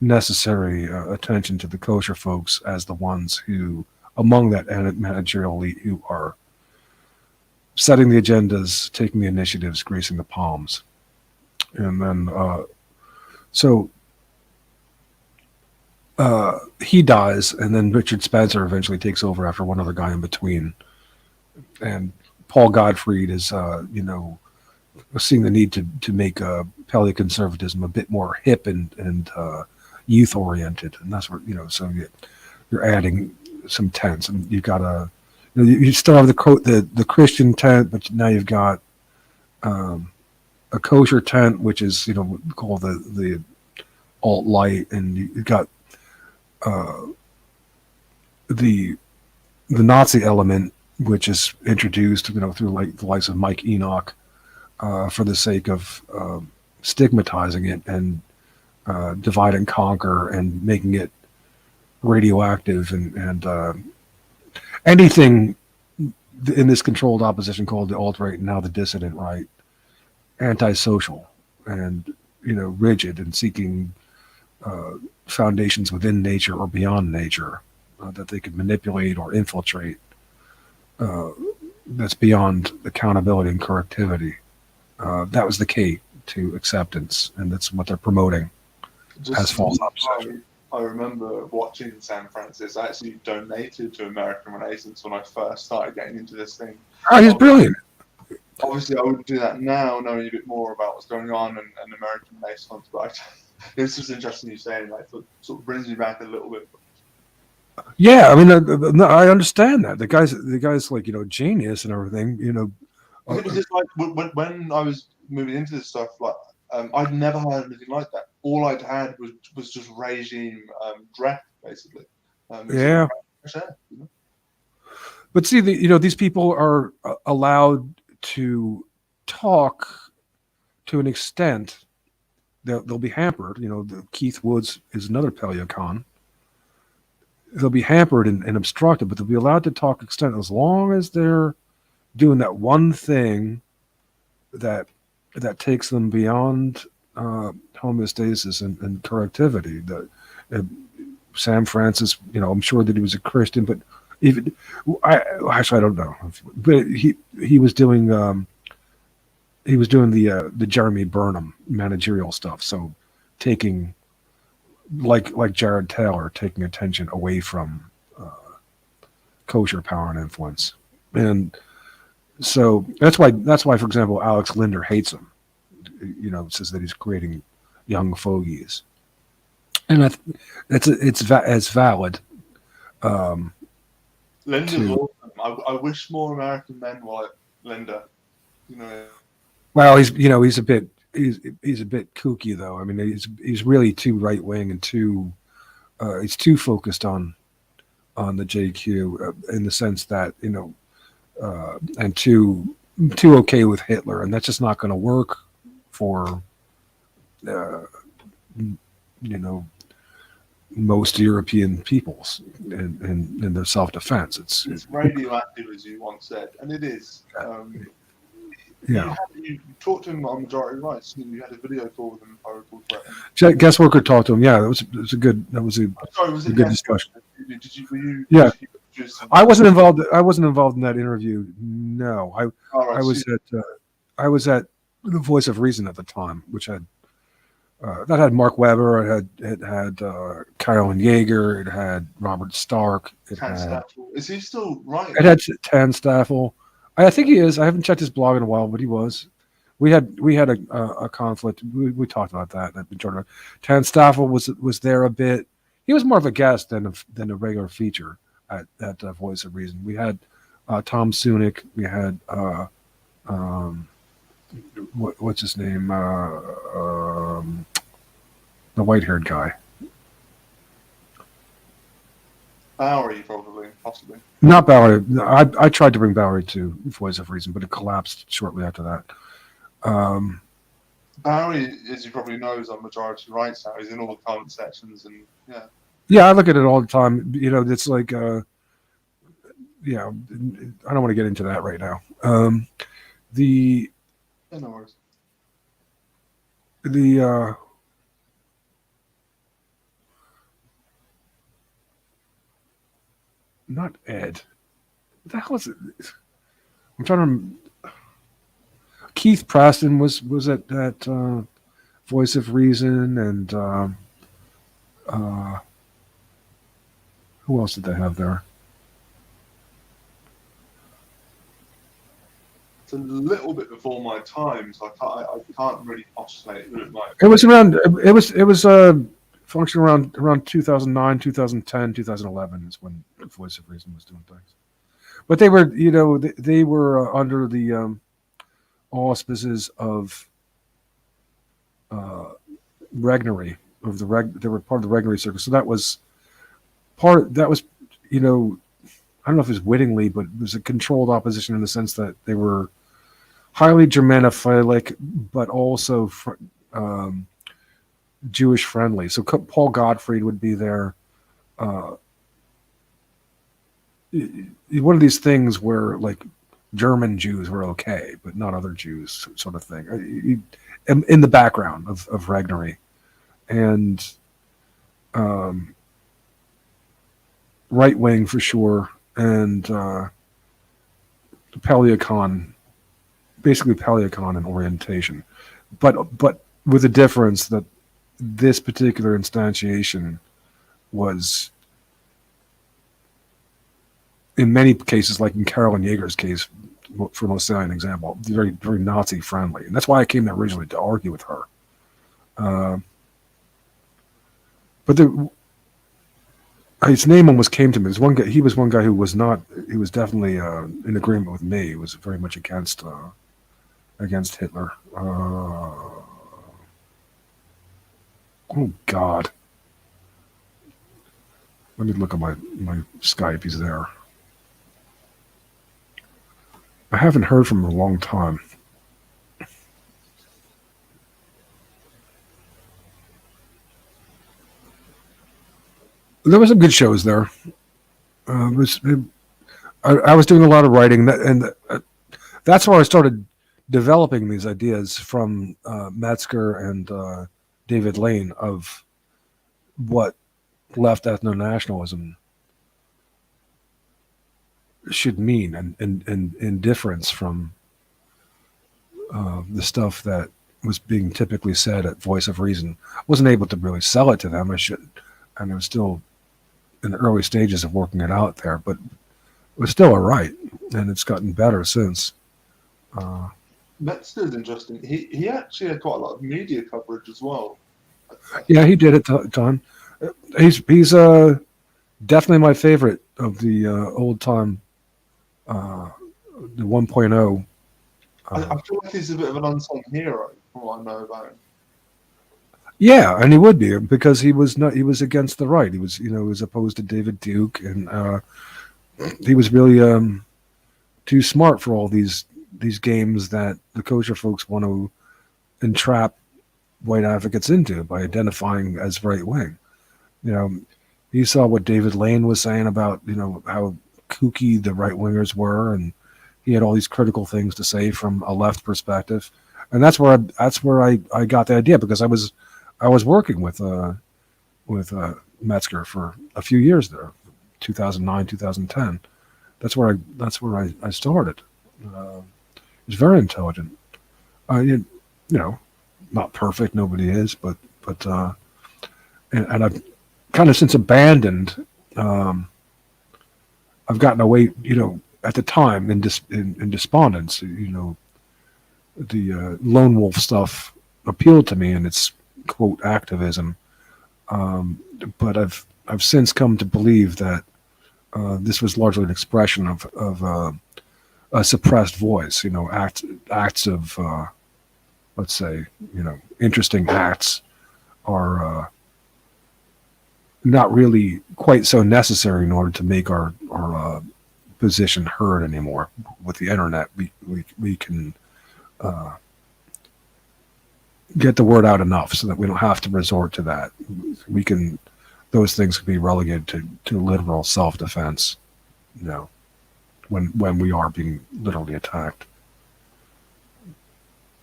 necessary attention to the kosher folks as the ones who, among that managerial elite, who are setting the agendas, taking the initiatives, gracing the palms. And then, he dies, and then Richard Spencer eventually takes over after one other guy in between. And Paul Gottfried is, seeing the need to make paleoconservatism a bit more hip and youth-oriented. And that's where, so you're adding some tents, and you've got you still have the Christian tent, but now you've got a kosher tent, which is called the alt-light, and you've got the Nazi element, which is introduced through like the likes of Mike Enoch for the sake of stigmatizing it and divide and conquer and making it radioactive and anything in this controlled opposition called the alt-right and now the dissident right, antisocial and rigid and seeking foundations within nature or beyond nature that they could manipulate or infiltrate. That's beyond accountability and correctivity. That was the key to acceptance, and that's what they're promoting as false opposition. I remember watching San Francis. I actually donated to American Renaissance when I first started getting into this thing. Oh, he's brilliant. Obviously, I wouldn't do that now, knowing a bit more about what's going on and American Renaissance. But it's just interesting you saying that. It sort of brings me back a little bit. Yeah, I mean, no, I understand that. The guy's like genius and everything. It was just like when I was moving into this stuff, like I'd never heard anything like that. All I'd had was just regime dread, basically. Yeah. But see, these people are allowed to talk to an extent. They'll be hampered. Keith Woods is another paleocon. They'll be hampered and obstructed, but they'll be allowed to talk extent as long as they're doing that one thing that takes them beyond homeostasis and correctivity. Sam Francis, I'm sure that he was a Christian, but even I don't know. But he was doing the Jeremy Burnham managerial stuff. So taking like Jared Taylor, taking attention away from kosher power and influence, and so that's why, for example, Alex Linder hates him. Says that he's creating young fogies, and it's as valid. Linder's awesome. I wish more American men were like Linder. Well, he's a bit kooky though. I mean, he's really too right wing and he's too focused on the JQ in the sense that and too okay with Hitler, and that's just not going to work for most European peoples in their self-defense. It's radioactive, as you once said, and it is. Yeah. You talked to him on Majority Rights. You had a video call with him, if I recall correctly. Guest worker talked to him. Yeah, was a good good discussion. Yeah. I wasn't involved in that interview. No, I was at the Voice of Reason at the time, which had that had Mark Webber. It had Carolyn Yeager. It had Robert Stark. Is he still writing? It had Tan Staffel. I think he is. I haven't checked his blog in a while, but he was. We had a conflict. We talked about that. Tan Staffel was there a bit. He was more of a guest than a regular feature at Voice of Reason. We had Tom Sunick. We had what's his name? The white-haired guy. Bowery, probably, possibly. Not Bowery. I tried to bring Bowery to Voice of Reason, but it collapsed shortly after that. Bowery, as you probably know, is on Majority Rights now. He's in all the comment sections, and yeah. Yeah, I look at it all the time. It's like, I don't want to get into that right now. Yeah, no worries. Not Ed. What the hell is it? I'm trying to. Keith Preston was at that Voice of Reason, and who else did they have there? It's a little bit before my time, so I can't really postulate who it might. It was around. It was functioning around 2009, 2010, 2011 is when Voice of Reason was doing things. But they were, they were under the auspices of Regnery, they were part of the Regnery circle. So that was I don't know if it was wittingly, but it was a controlled opposition in the sense that they were highly Germanophilic, but also Jewish friendly. So Paul Gottfried would be there. One of these things where like German Jews were okay, but not other Jews, sort of thing. In the background of Regnery, and right wing for sure, and Paleocon, basically Paleocon in orientation, but with the difference that this particular instantiation was, in many cases, like in Carolyn Yeager's case, for most salient example, very, very Nazi friendly. And that's why I came there originally, to argue with her. But his name almost came to me. There's one guy, he was one guy who was not, he was definitely in agreement with me. He was very much against Hitler. Oh, God. Let me look at my Skype. He's there. I haven't heard from him in a long time. There were some good shows there. I was doing a lot of writing, and that's where I started developing these ideas from Metzger and David Lane of what left ethno-nationalism should mean, and in difference from the stuff that was being typically said at Voice of Reason. Wasn't able to really sell it to them. I was still in the early stages of working it out there, but it was still all right, and it's gotten better since. Metzger's interesting. He actually had quite a lot of media coverage as well. Yeah, he did it, Don. He's definitely my favorite of the old time, the 1.0. I feel like he's a bit of an unsung hero from what I know about him. Yeah, and he would be, because he was against the right. He was, he was opposed to David Duke, and he was really too smart for all these games that the kosher folks want to entrap white advocates into by identifying as right wing. He saw what David Lane was saying about how kooky the right wingers were, and he had all these critical things to say from a left perspective, and that's where I got the idea, because I was working with Metzger for a few years there, 2009, 2010. That's where I started. He's very intelligent. Not perfect. Nobody is, but and I've kind of since abandoned. I've gotten away, at the time in despondence. The lone wolf stuff appealed to me, and it's quote activism. But I've since come to believe that this was largely an expression of a suppressed voice. Acts of let's say interesting acts are not really quite so necessary in order to make our position heard anymore. With the internet, we can get the word out enough so that we don't have to resort to that. Those things can be relegated to literal self-defense, when we are being literally attacked.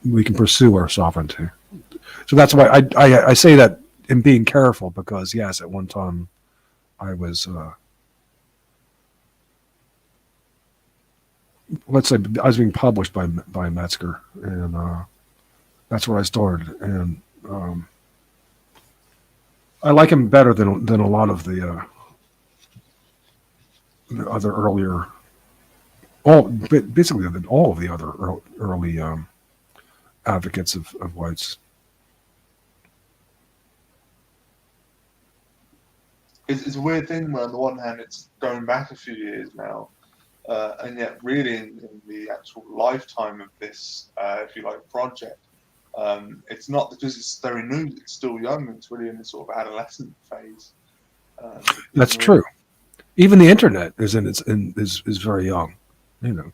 We can pursue our sovereignty. So that's why I say that in being careful, because yes, at one time I was, let's say I was being published by Metzger, and that's where I started. And I like him better than a lot of the other earlier, basically than all of the other early advocates of whites. It's a weird thing where on the one hand it's going back a few years now, and yet really in the actual lifetime of this, if you like, project, it's not because it's very new, it's still young, it's really in the sort of adolescent phase. That's true. Even the internet is is very young. In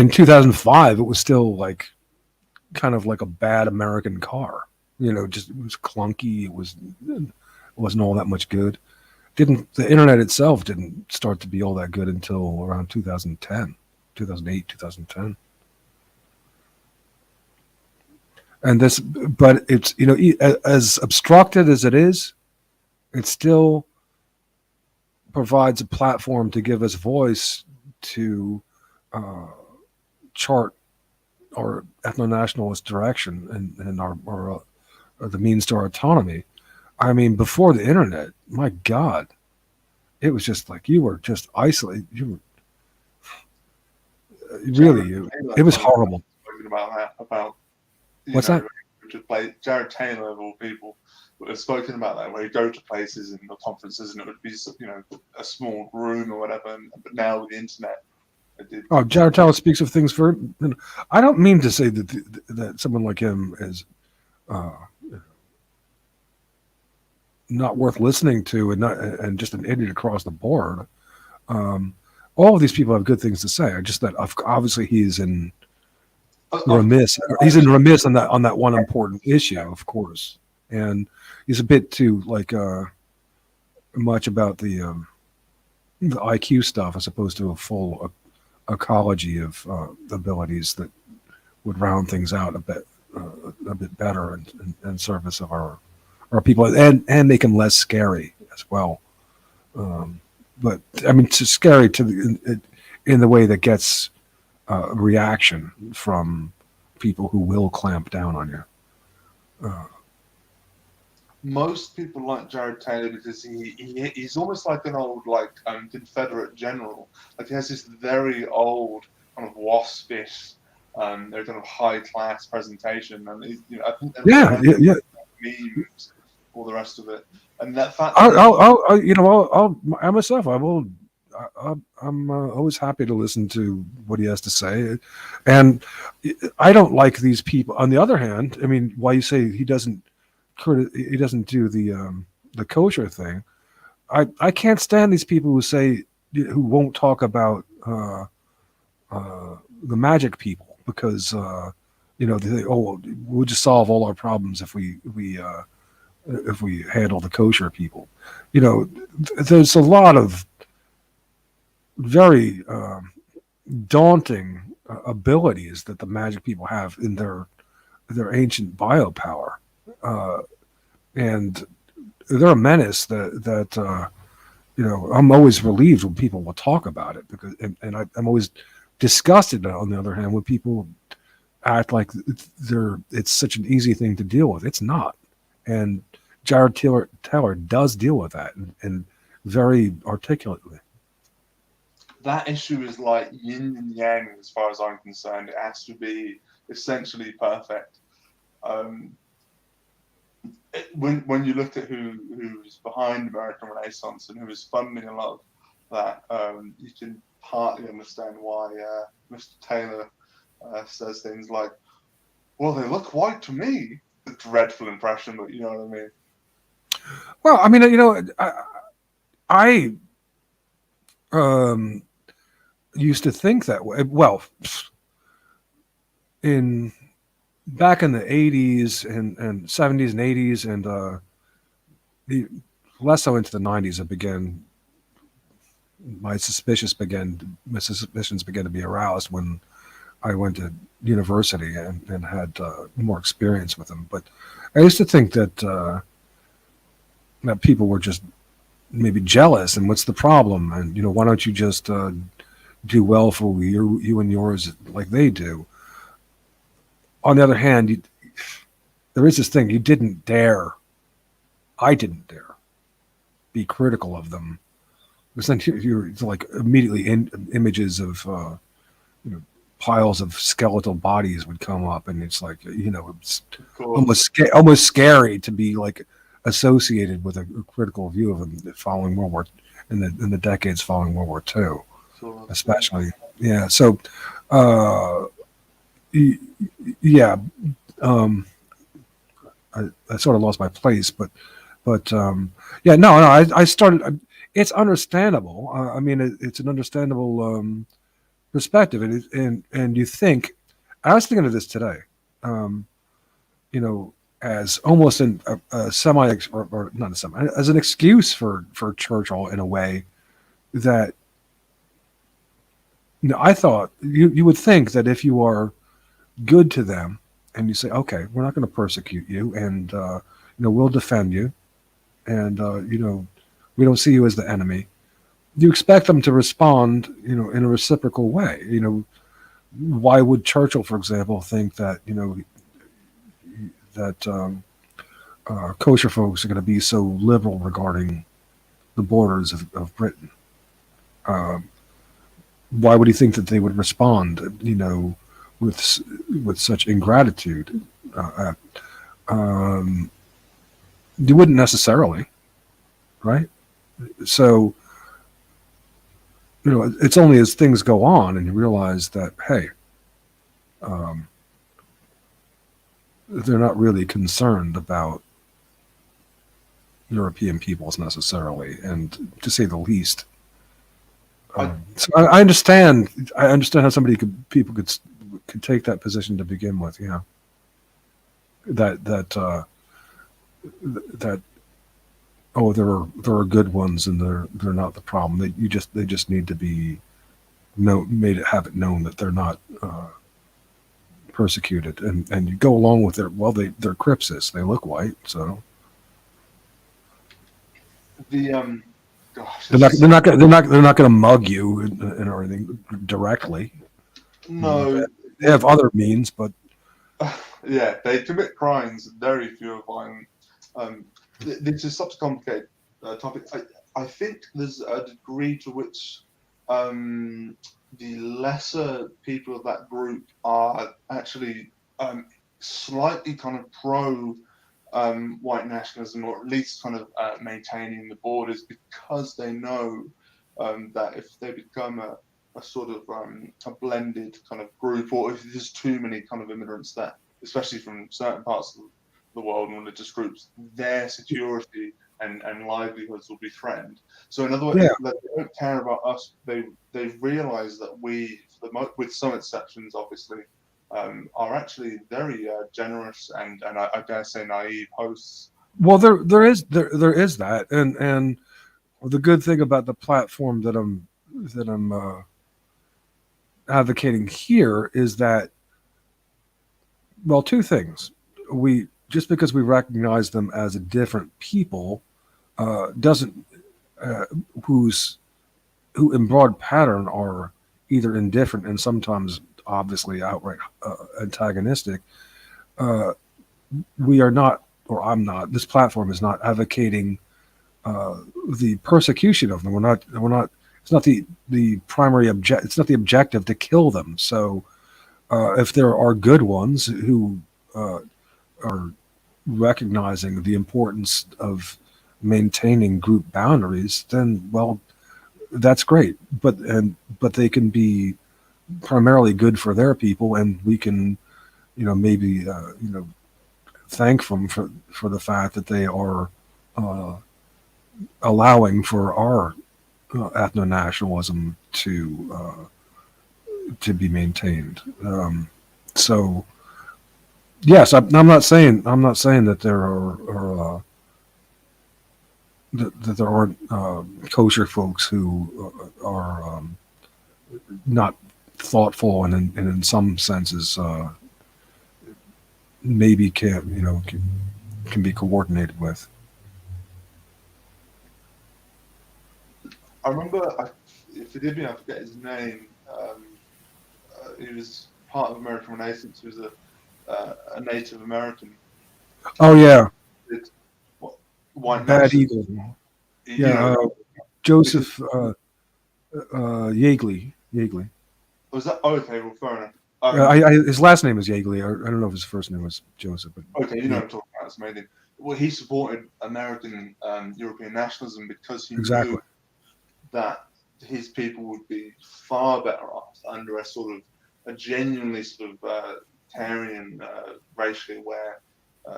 2005, it was still kind of like a bad American car. Just it was clunky. It wasn't all that much good. The internet itself didn't start to be all that good until around 2010, 2008, 2010. And but it's, as obstructed as it is, it still provides a platform to give us voice to chart our ethno-nationalist direction and our the means to our autonomy. I mean, before the internet, my God, it was just like you were just isolated. You were really, it was horrible. Talking about that, about What's that? To play Jared Taylor of all people would have spoken about that, where you go to places and the conferences, and it would be a small room or whatever. But now with the internet, Oh, Jared Taylor speaks of things for. I don't mean to say that someone like him is not worth listening to and just an idiot across the board. All of these people have good things to say. Just that obviously he's in remiss. He's in remiss on that one important issue, of course, and he's a bit too much about the IQ stuff as opposed to a full ecology of abilities that would round things out a bit better in service of our people and make them less scary as well. But I mean, it's scary in the way that gets reaction from people who will clamp down on you. Most people like Jared Taylor because he's almost like an old Confederate general. Like he has this very old kind of waspish, kind of high class presentation, and I think yeah. memes, all the rest of it, and that fact. I myself, I'm always happy to listen to what he has to say, and I don't like these people. On the other hand, I mean, why you say he doesn't do the kosher thing? I can't stand these people who won't talk about the magic people because they say, oh, we'll just solve all our problems if we handle the kosher people. There's a lot of very daunting abilities that the magic people have in their ancient biopower, and they're a menace that I'm always relieved when people will talk about it because I'm always disgusted on the other hand when people act like it's such an easy thing to deal with. It's not, and Jared Taylor does deal with that and very articulately. That issue is like yin and yang as far as I'm concerned. It has to be essentially perfect. When you look at who's behind American Renaissance and who is funding a lot of that, you can partly understand why Mr. Taylor says things like, well, they look white to me. A dreadful impression, but you know what I mean. Well, I mean, I used to think that way. Well, back in the 80s and 70s and 80s and less so into the 90s, my suspicions began to be aroused when I went to university and had more experience with them. But I used to think that that people were just maybe jealous, and what's the problem? And why don't you just do well for you and yours like they do? On the other hand, there is this thing I didn't dare be critical of them, because then you're like immediately images of piles of skeletal bodies would come up, and it's like it's almost scary to be like associated with a critical view of them following World War in the decades following World War II, especially. Yeah. So, yeah. I sort of lost my place, but yeah. No. I started. It's understandable. I mean, it's an understandable perspective, and you think. I was thinking of this today. as almost a semi or not a semi as an excuse for Churchill in a way that I thought you would think that if you are good to them and you say, okay, we're not going to persecute you, and we'll defend you, and we don't see you as the enemy. You expect them to respond, in a reciprocal way. Why would Churchill, for example, think that kosher folks are going to be so liberal regarding the borders of Britain? Why would he think that they would respond, with such ingratitude? You wouldn't necessarily, right? So, it's only as things go on and you realize that, hey, they're not really concerned about European peoples necessarily, and to say the least. So I understand. I understand how people could take that position to begin with. Yeah. That there are good ones and they're not the problem. They just need to be have it known that they're not persecuted, and you go along with it. Well, they're crypsis. They look white, so Gosh, they're not going to mug you and or anything directly. no, They have other means, but yeah, they commit crimes. Very few are violent. This is such a complicated topic. I think there's a degree to which the lesser people of that group are actually slightly kind of pro white nationalism, or at least kind of maintaining the borders, because they know that if they become a sort of a blended kind of group, or if there's too many kind of immigrants that, especially from certain parts of the world and religious groups, their security and livelihoods will be threatened. So in other words, they don't care about us. They realise that we, with some exceptions, obviously, are actually very generous and I dare say naive hosts. well, there is that, and the good thing about the platform that I'm advocating here is that, well, two things. Just because we recognize them as a different people doesn't who in broad pattern are either indifferent and sometimes obviously outright antagonistic. We are not, or I'm not. This platform is not advocating the persecution of them. We're not. It's not the primary object. It's not the objective to kill them. So if there are good ones who are recognizing the importance of maintaining group boundaries, then, well, that's great. But they can be primarily good for their people, and we can, maybe thank them for the fact that they are allowing for our ethno-nationalism to be maintained. So yes, I'm not saying that there are that there aren't kosher folks who are not thoughtful and in some senses maybe can be coordinated with. I remember, forgive me, I forget his name. He was part of American Renaissance. He was a Native American. Oh yeah, White Bad nationalist. Eagle. Yeah, Joseph Yeagley. Was that okay? Well, fair enough. His last name is Yeagley. I don't know if his first name was Joseph. But Okay, what I'm talking about. That's amazing. Well, he supported American European nationalism because he knew that his people would be far better off under a genuinely sort of Tarian, racially aware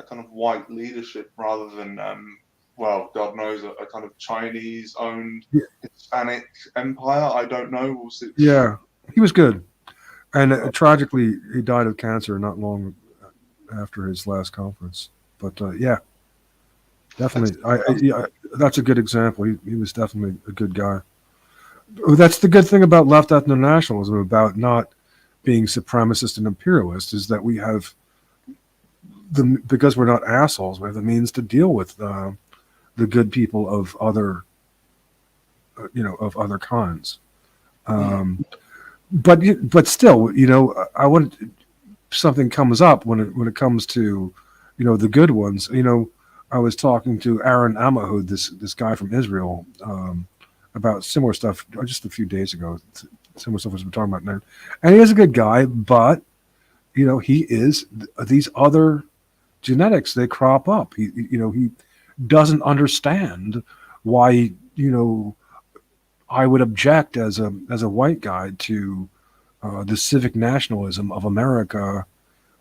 kind of white leadership, rather than well, God knows, a kind of Chinese-owned Hispanic empire. I don't know. We'll see. Yeah, he was good, and tragically, he died of cancer not long after his last conference. But yeah, definitely. Yeah, that's a good example. He was definitely a good guy. That's the good thing about left ethno-nationalism, about not being supremacist and imperialist, is that we have because we're not assholes, we have the means to deal with the good people of other, of other kinds. But still, I want something comes up when it comes to, the good ones. I was talking to Aaron Amahud, this guy from Israel, about similar stuff just a few days ago. Similar stuff as we're talking about now, and he is a good guy, but he is these other genetics, they crop up. He doesn't understand why I would object as a white guy to the civic nationalism of America,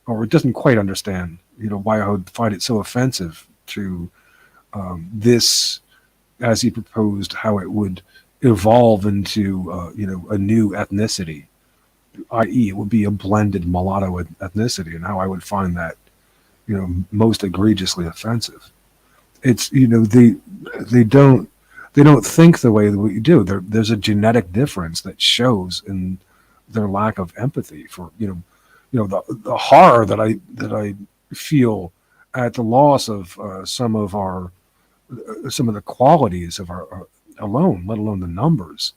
or it doesn't quite understand why I would find it so offensive to this, as he proposed, how it would evolve into a new ethnicity, i.e., it would be a blended mulatto ethnicity, and how I would find that most egregiously offensive. It's they don't think the way that we do. There's a genetic difference that shows in their lack of empathy for the horror that I feel at the loss of some of the qualities of our alone, let alone the numbers,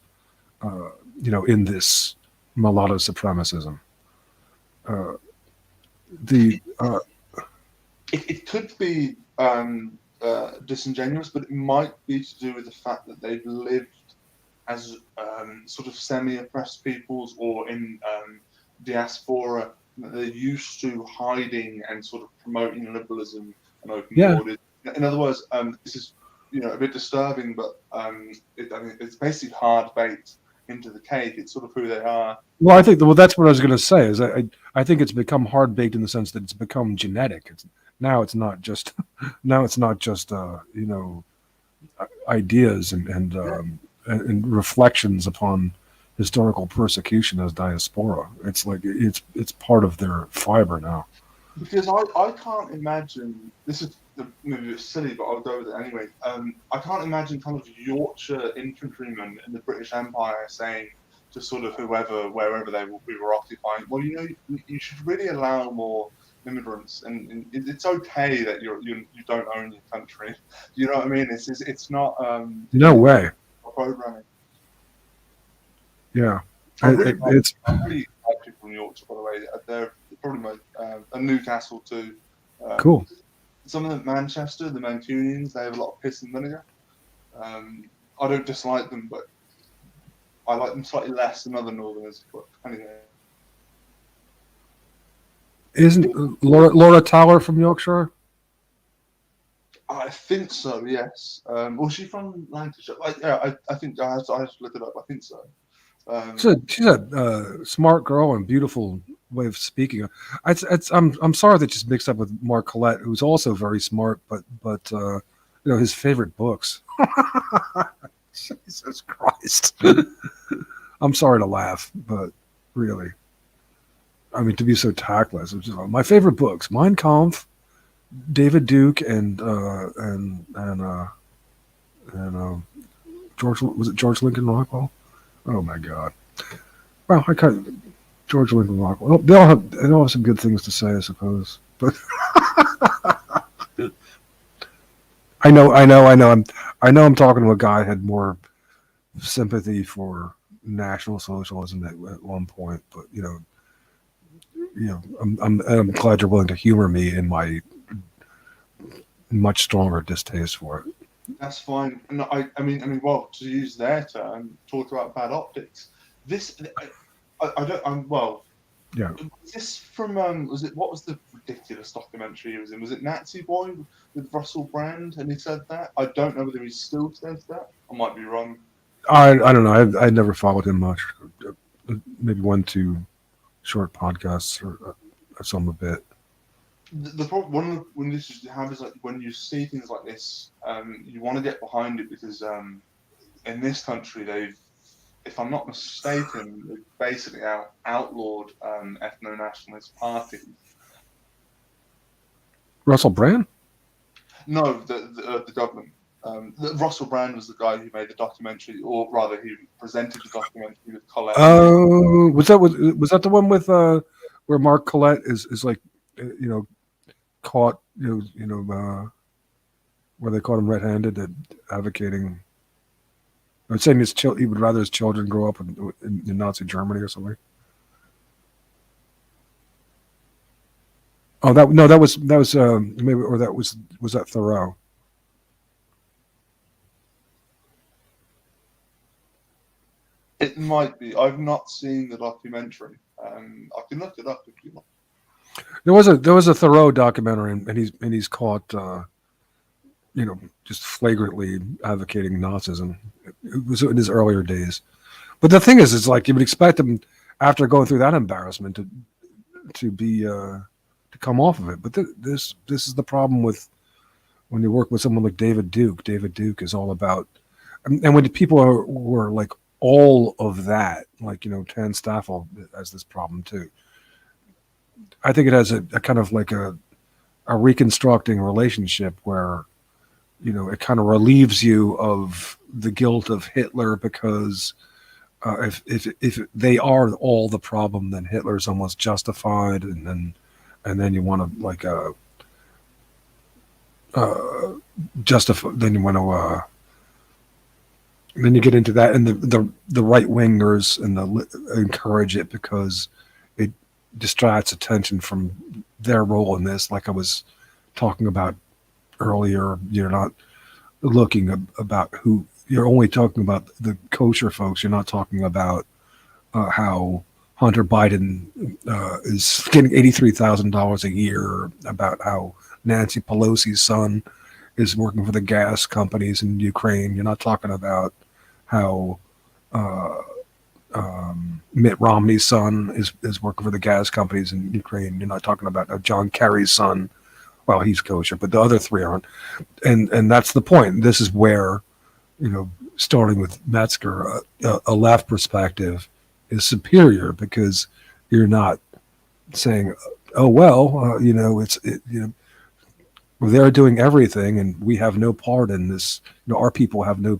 in this mulatto supremacism. It could be disingenuous, but it might be to do with the fact that they've lived as sort of semi-oppressed peoples, or in diaspora, that they're used to hiding and sort of promoting liberalism and open borders. In other words, this is a bit disturbing, but it's basically hard baked into the cake. It's sort of who they are. Well, I think that's what I was going to say. Is I think it's become hard baked in the sense that it's become genetic. Now it's not just ideas and reflections upon historical persecution as diaspora. It's like it's part of their fiber now. Because I can't imagine, this is maybe a bit silly, but I'll go with it anyway. I can't imagine kind of Yorkshire infantrymen in the British Empire saying to sort of whoever, wherever we were occupying, well, you should really allow more immigrants, and it's okay that you don't own your country. You know what I mean? It's not no way programming. Yeah, I'm really like people from Yorkshire, by the way. They're probably and Newcastle too. Cool. Some of them, Manchester, the Mancunians, they have a lot of piss and vinegar. I don't dislike them, but I like them slightly less than other Northerners. But anyway. Isn't Laura Tower from Yorkshire? I think so. Yes. Was she from Lancashire? I think I have to look it up. I think so. She's a smart girl and beautiful way of speaking. I'm sorry that she's mixed up with Mark Collette, who's also very smart, but his favorite books. Jesus Christ. I'm sorry to laugh, but really, I mean, to be so tactless. Which is my favorite books: Mein Kampf, David Duke, and George Lincoln Rockwell. Oh my God! Well, George Lincoln Rockwell. They all have some good things to say, I suppose. But I know. I'm talking to a guy who had more sympathy for National Socialism at one point. But I'm glad you're willing to humor me in my much stronger distaste for it. That's fine. No, I mean, well, to use their term, talk about bad optics. This, I don't. Well, yeah. Was this from? What was the ridiculous documentary he was in? Was it Nazi Boy with Russell Brand? And he said that. I don't know whether he still says that. I might be wrong. I don't know. I never followed him much. Maybe 1-2 short podcasts or some a bit. The problem when this is happens, like when you see things like this, you want to get behind it because in this country they've, if I'm not mistaken, they've basically outlawed ethno-nationalist parties. Russell Brand? No, the government. Russell Brand was the guy who made the documentary, or rather, who presented the documentary with Colette. Oh, was that the one with where Mark Collette is like, caught, where they caught him red-handed at advocating, or saying he would rather his children grow up in Nazi Germany or something. Oh, that was maybe, or was that Thoreau? It might be. I've not seen the documentary. I can look it up if you want. There was a Thoreau documentary, and he's caught, just flagrantly advocating Nazism. It was in his earlier days. But the thing is, it's like you would expect him, after going through that embarrassment, to be to come off of it. But this is the problem with when you work with someone like David Duke. David Duke is all about, and when people were like all of that, like Tan Staffel has this problem too. I think it has a kind of like a reconstructing relationship where it kind of relieves you of the guilt of Hitler, because if they are all the problem, then Hitler's almost justified, and then you want to like justify. Then you want to. Then you get into that, and the right wingers encourage it because it distracts attention from their role in this. Like I was talking about earlier, you're not looking about who. You're only talking about the kosher folks. You're not talking about how Hunter Biden is getting $83,000 a year, about how Nancy Pelosi's son is working for the gas companies in Ukraine. You're not talking about how Mitt Romney's son is working for the gas companies in Ukraine. You're not talking about John Kerry's son. Well, he's kosher, but the other three aren't. And that's the point. This is where, starting with Metzger, a left perspective is superior, because you're not saying, oh, well, they're doing everything and we have no part in this. Our people have no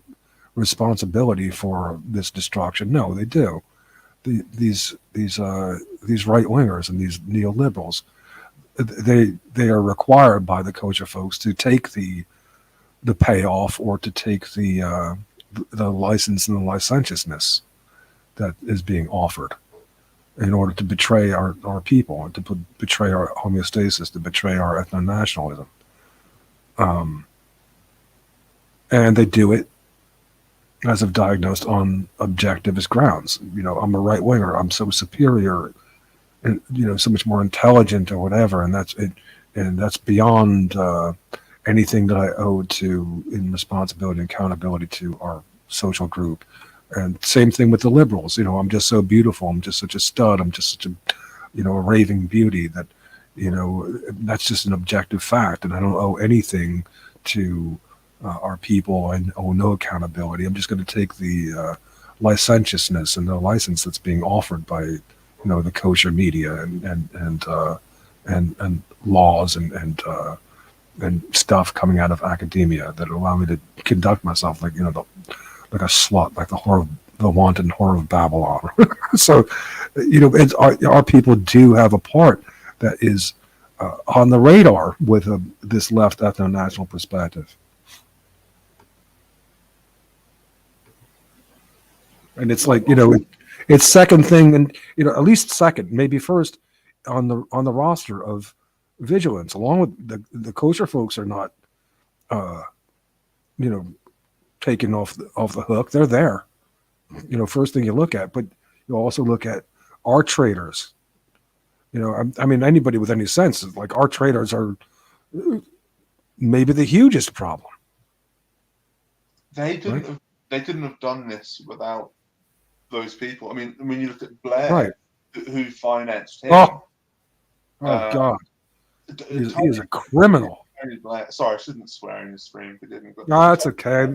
responsibility for this destruction. No, they do. These right wingers and these neoliberals, they are required by the kosher folks to take the payoff, or to take the license and the licentiousness that is being offered, in order to betray our people, and to betray our homeostasis, to betray our ethno-nationalism. And they do it, as if diagnosed on objectivist grounds. I'm a right winger. I'm so superior, and so much more intelligent, or whatever. And that's it. And that's beyond anything that I owe to in responsibility and accountability to our social group. And same thing with the liberals. I'm just so beautiful. I'm just such a stud. I'm just such a, a raving beauty that, that's just an objective fact. And I don't owe anything to our people, and owe no accountability. I'm just going to take the licentiousness and the license that's being offered by, the kosher media and laws and stuff coming out of academia that allow me to conduct myself like, like a slut, like the wanton whore of Babylon. So, it's our people do have a part that is on the radar with this left ethno-national perspective. And it's like, it's second thing, and at least second, maybe first on the roster of vigilance, along with the kosher folks are not, taken off the hook. They're there, first thing you look at, but you also look at our traders. I mean, anybody with any sense is like, our traders are maybe the hugest problem. They couldn't have done this without those people. I mean, when you look at Blair, right, who financed him. Oh God, he is a criminal. Blair, sorry, I shouldn't swear in the stream. No, that's okay.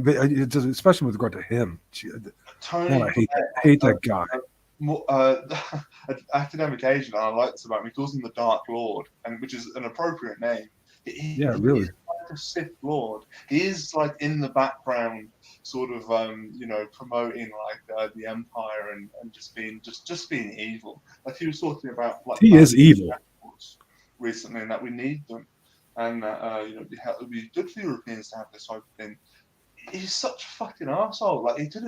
Especially with regard to him. Tony, I hate that guy. An academic agent I like this about him. He calls him the Dark Lord, and which is an appropriate name. Really. He's trying to a Sith Lord. He is like in the background, sort of promoting like the Empire and just being evil. Like he was talking about like He is evil. recently, and that we need them, and it would be good for Europeans to have this type of thing. He's such a fucking arsehole. Like he could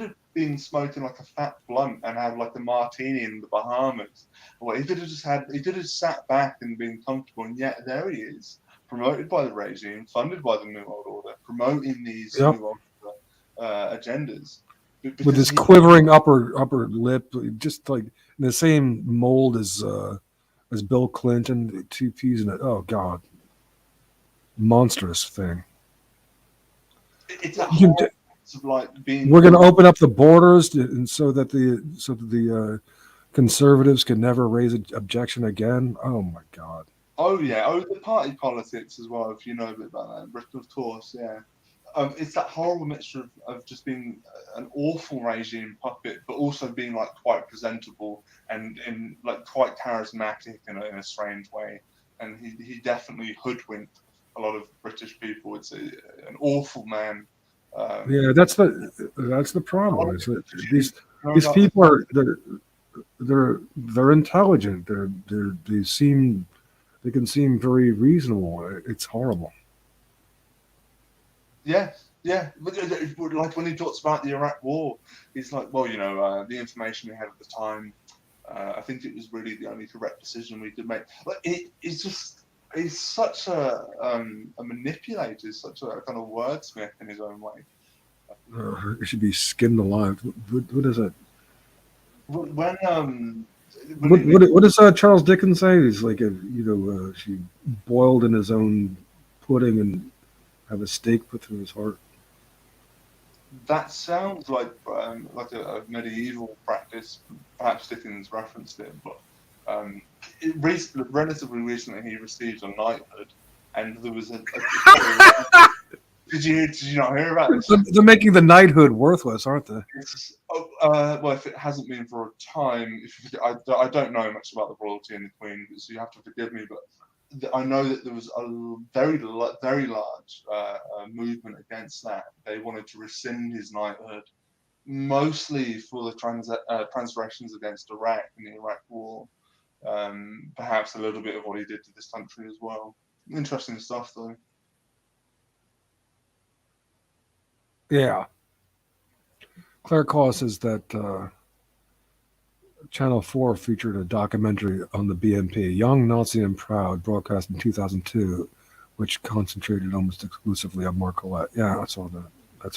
have been smoking like a fat blunt and had like a martini in the Bahamas. Or he could have sat back and been comfortable, and yet there he is, promoted by the regime, funded by the New World Order, promoting these Yep. New World Order agendas. With his quivering upper lip, just like in the same mold as Bill Clinton, two peas in it. Oh God, monstrous thing. It's a whole of like being. We're going to open up the borders and so that the conservatives can never raise an objection again. Oh my God. Oh yeah. Oh, the party politics as well. If you know a bit about that, of course, yeah. It's that horrible mixture of just being an awful regime puppet, but also being like quite presentable and like quite charismatic in a strange way. And he definitely hoodwinked a lot of British people. It's an awful man. Yeah, that's the problem. Is that these people are they're intelligent. They can seem very reasonable. It's horrible. Yeah. But like when he talks about the Iraq War, he's like, well, the information we had at the time, I think it was really the only correct decision we could make. Like he's such a manipulator, such a kind of wordsmith in his own way. It should be skinned alive. What is it? What does Charles Dickens say? He's like, she boiled in his own pudding and have a stake put through his heart. That sounds like a medieval practice. Perhaps Dickens referenced it, but relatively recently he received a knighthood, and there was a Did you not hear about this? They're making the knighthood worthless, aren't they? Well, if it hasn't been for a time, I don't know much about the royalty and the Queen, so you have to forgive me. But I know that there was a very large movement against that. They wanted to rescind his knighthood, mostly for the transgressions against Iraq in the Iraq War. Perhaps a little bit of what he did to this country as well. Interesting stuff, though. Yeah. Claire Khaw says that Channel 4 featured a documentary on the BNP, Young, Nazi, and Proud, broadcast in 2002, which concentrated almost exclusively on Marcolette. Yeah, I saw that.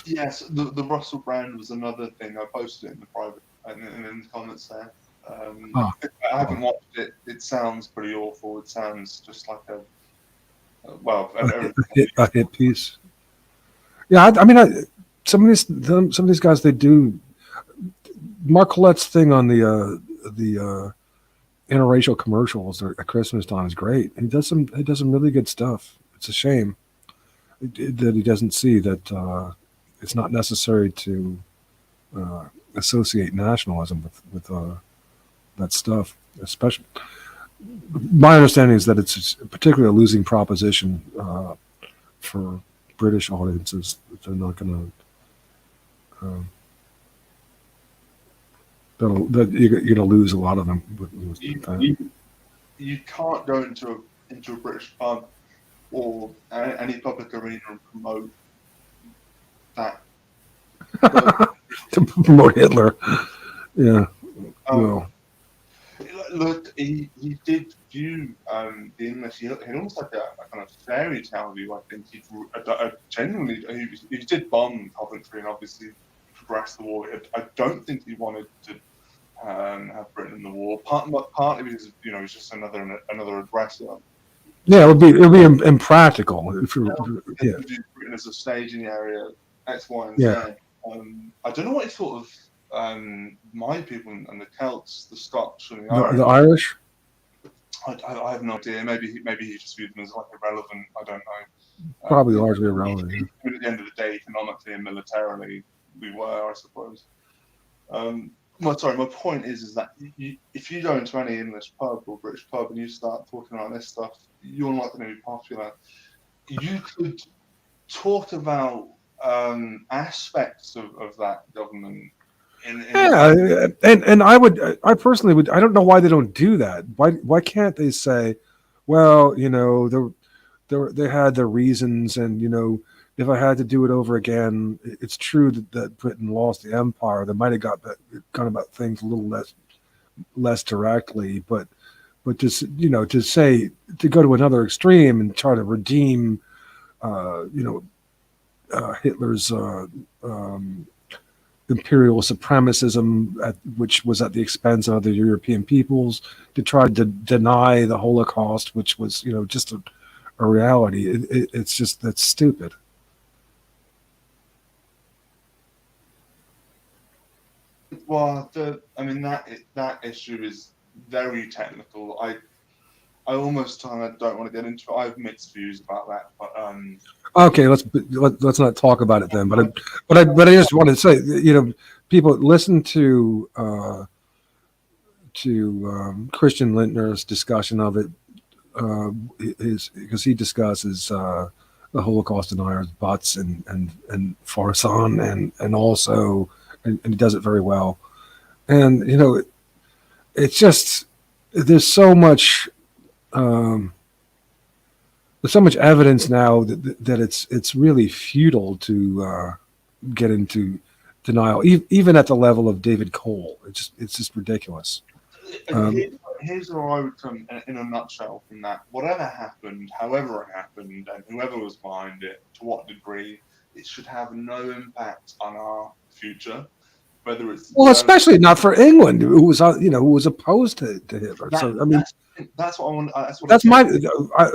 Yes, the Russell Brand was another thing. I posted it in the private and in the comments there. I haven't watched it. It sounds pretty awful. It sounds just like a hit piece. Yeah, some of these guys, they do. Mark Colette's thing on the interracial commercials at Christmas time is great. He does some really good stuff. It's a shame that he doesn't see that it's not necessary to associate nationalism with that stuff. Especially, my understanding is that it's particularly a losing proposition for British audiences. They're not going to. You're going to lose a lot of them. You can't go into a British pub or any public arena and promote that. To promote Hitler. Yeah. Look, he did view the English. He had almost like a kind of fairy tale view. I think he did bomb Coventry and obviously progress the war. I don't think he wanted to have Britain in the war. Partly because it's just another aggressor. Yeah, it would be impractical if you. Yeah. Britain as a staging area, X, Y, and Z. I don't know what he thought of my people and the Celts, the Scots, and the Irish. I have no idea. Maybe he just viewed them as like irrelevant. I don't know. Probably largely irrelevant. Yeah. At the end of the day, economically and militarily, we were, I suppose. My point is that if you go into any English pub or British pub and you start talking about this stuff, you're not going to be popular. you could talk about aspects of that government in Yeah, and I personally would. I don't know why they don't do that. Why can't they say, well, they had their reasons, and if I had to do it over again, it's true that Britain lost the empire. They might have gone about things a little less directly, but just to say, to go to another extreme and try to redeem Hitler's imperial supremacism, which was at the expense of other European peoples, to try to deny the Holocaust, which was just a reality. It's just, that's stupid. Well, I mean that issue is very technical. I almost kind of don't want to get into it. I have mixed views about that, but Okay, let's not talk about it then. But I just want to say, people listen to Christian Lindner's discussion of it, because he discusses the Holocaust deniers, Butts and Farsan, and also, and he does it very well. And it's just, there's so much. There's so much evidence now that it's really futile to get into denial, even at the level of David Cole. It's just ridiculous. Here's where I would come in a nutshell from that. Whatever happened, however it happened, and whoever was behind it, to what degree, it should have no impact on our future. Whether it's especially not for England, who was opposed to Hitler. So I mean, that's what I want.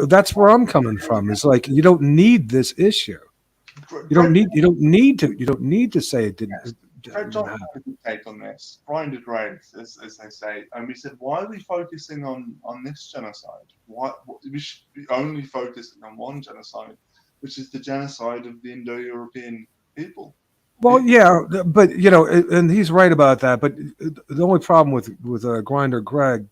That's where I'm coming from. It's like, you don't need this issue. You don't need to say it didn't. Fred Johnson had a take on this. Brian did right, as they say, and we said, why are we focusing on this genocide? We should be only focusing on one genocide, which is the genocide of the Indo-European people. Well, yeah, but and he's right about that. But the only problem with Grinder Greg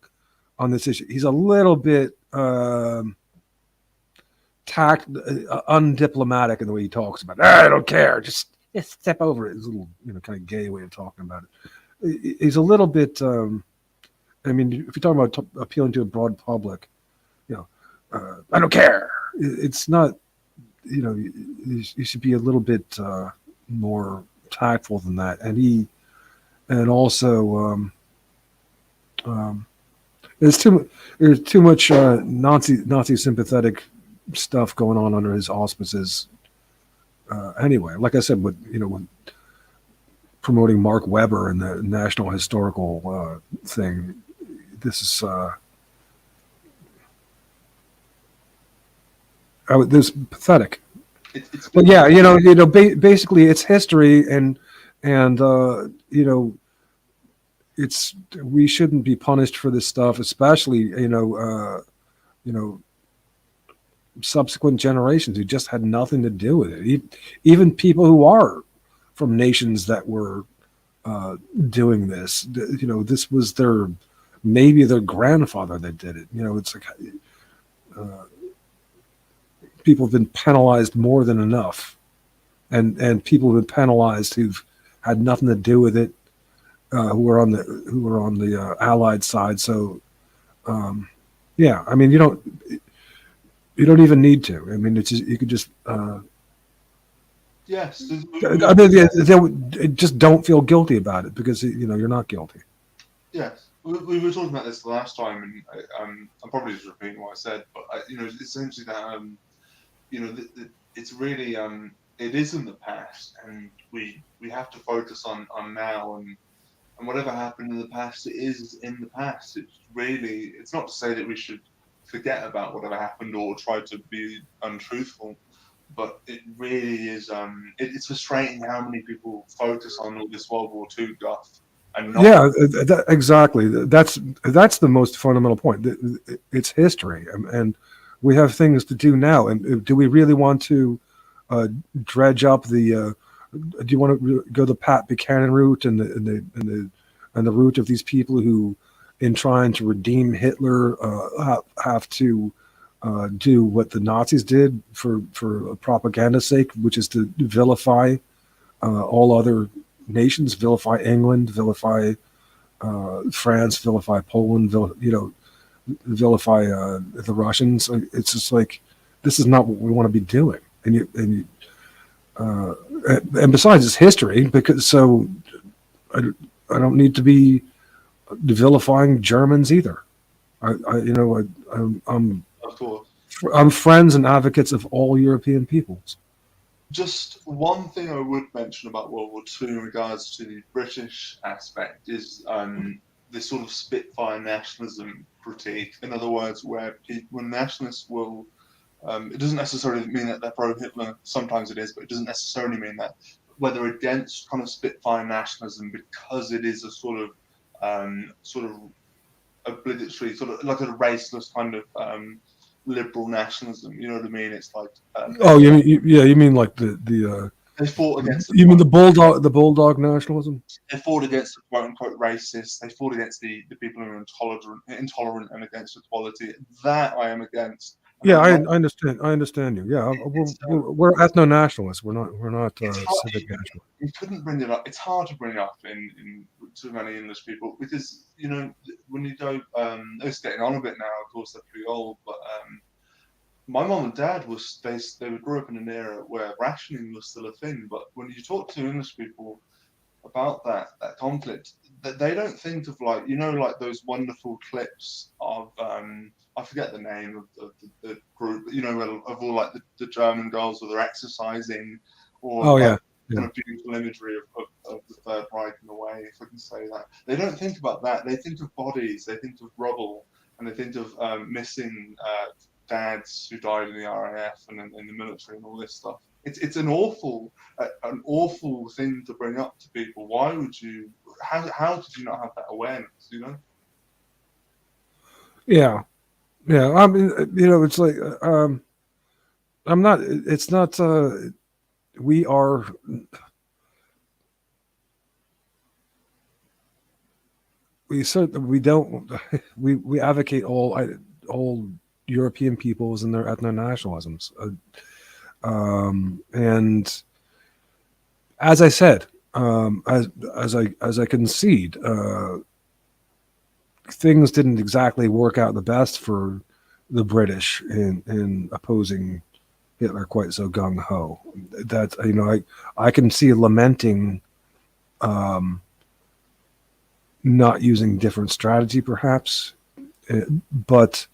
on this issue, he's a little bit undiplomatic in the way he talks about it. I don't care, just step over it. His little kind of gay way of talking about it. He's a little bit. I mean, if you're talking about appealing to a broad public, I don't care. It's not. You should be a little bit more tactful than that, and also there's too much Nazi sympathetic stuff going on under his auspices. Anyway, like I said, with promoting Mark Webber and the National Historical thing, this is this is pathetic. But yeah, basically it's history, and it's, we shouldn't be punished for this stuff, especially subsequent generations who just had nothing to do with it. Even people who are from nations that were doing this, this was maybe their grandfather that did it. It's like people have been penalized more than enough, and people have been penalized who've had nothing to do with it, who are on the Allied side. So, yeah, I mean, you don't even need to. I mean, it's just, you could just. Yes. I mean, just don't feel guilty about it, because you're not guilty. Yes. We were talking about this last time, and I'm probably just repeating what I said, but essentially that it's really it is in the past, and we have to focus on now, and whatever happened in the past, it is in the past. It's not to say that we should forget about whatever happened or try to be untruthful, but it really is it's frustrating how many people focus on all this World War II guff. Exactly. That's the most fundamental point. It's history, and we have things to do now. And do we really want to dredge up the? Do you want to go the Pat Buchanan route and the route of these people who, in trying to redeem Hitler, have to do what the Nazis did for propaganda's sake, which is to vilify all other nations, vilify England, vilify France, vilify Poland, vilify the Russians. It's just like, this is not what we want to be doing. And besides, it's history, because so I don't need to be vilifying Germans either. I'm Of course. friends and advocates of all European peoples. Just one thing I would mention about World War II in regards to the British aspect is this sort of Spitfire nationalism critique. In other words, where nationalists will, it doesn't necessarily mean that they're pro-Hitler. Sometimes it is, but it doesn't necessarily mean that. Whether against kind of Spitfire nationalism because it is a sort of obligatory, sort of like a raceless kind of liberal nationalism. You know what I mean? It's like you mean like the they fought against you mean the bulldog nationalism? They fought against the quote unquote racists. They fought against the people who are intolerant and against equality. That I am against. Yeah, I understand you. Yeah, we're ethno-nationalists. We're not civic nationalists. You couldn't bring it up. It's hard to bring up in too many English people because when you go, it's getting on a bit now. Of course, they're pretty old, but my mom and dad they grew up in an era where rationing was still a thing. But when you talk to English people about that conflict, they don't think of like those wonderful clips of I forget the name of the group, of all like the German girls where they're exercising, or kind of beautiful imagery of the Third Reich in a way, if I can say that. They don't think about that. They think of bodies, they think of rubble, and they think of missing dads who died in the RAF and in the military and all this stuff. It's an awful thing to bring up to people. Why would you? How did you not have that awareness? Yeah. I mean, it's like I'm not. It's not. We are. We don't. We advocate all European peoples and their ethno-nationalisms. And as I said, as I concede, things didn't exactly work out the best for the British in opposing Hitler quite so gung ho. That I can see lamenting not using different strategy, perhaps, but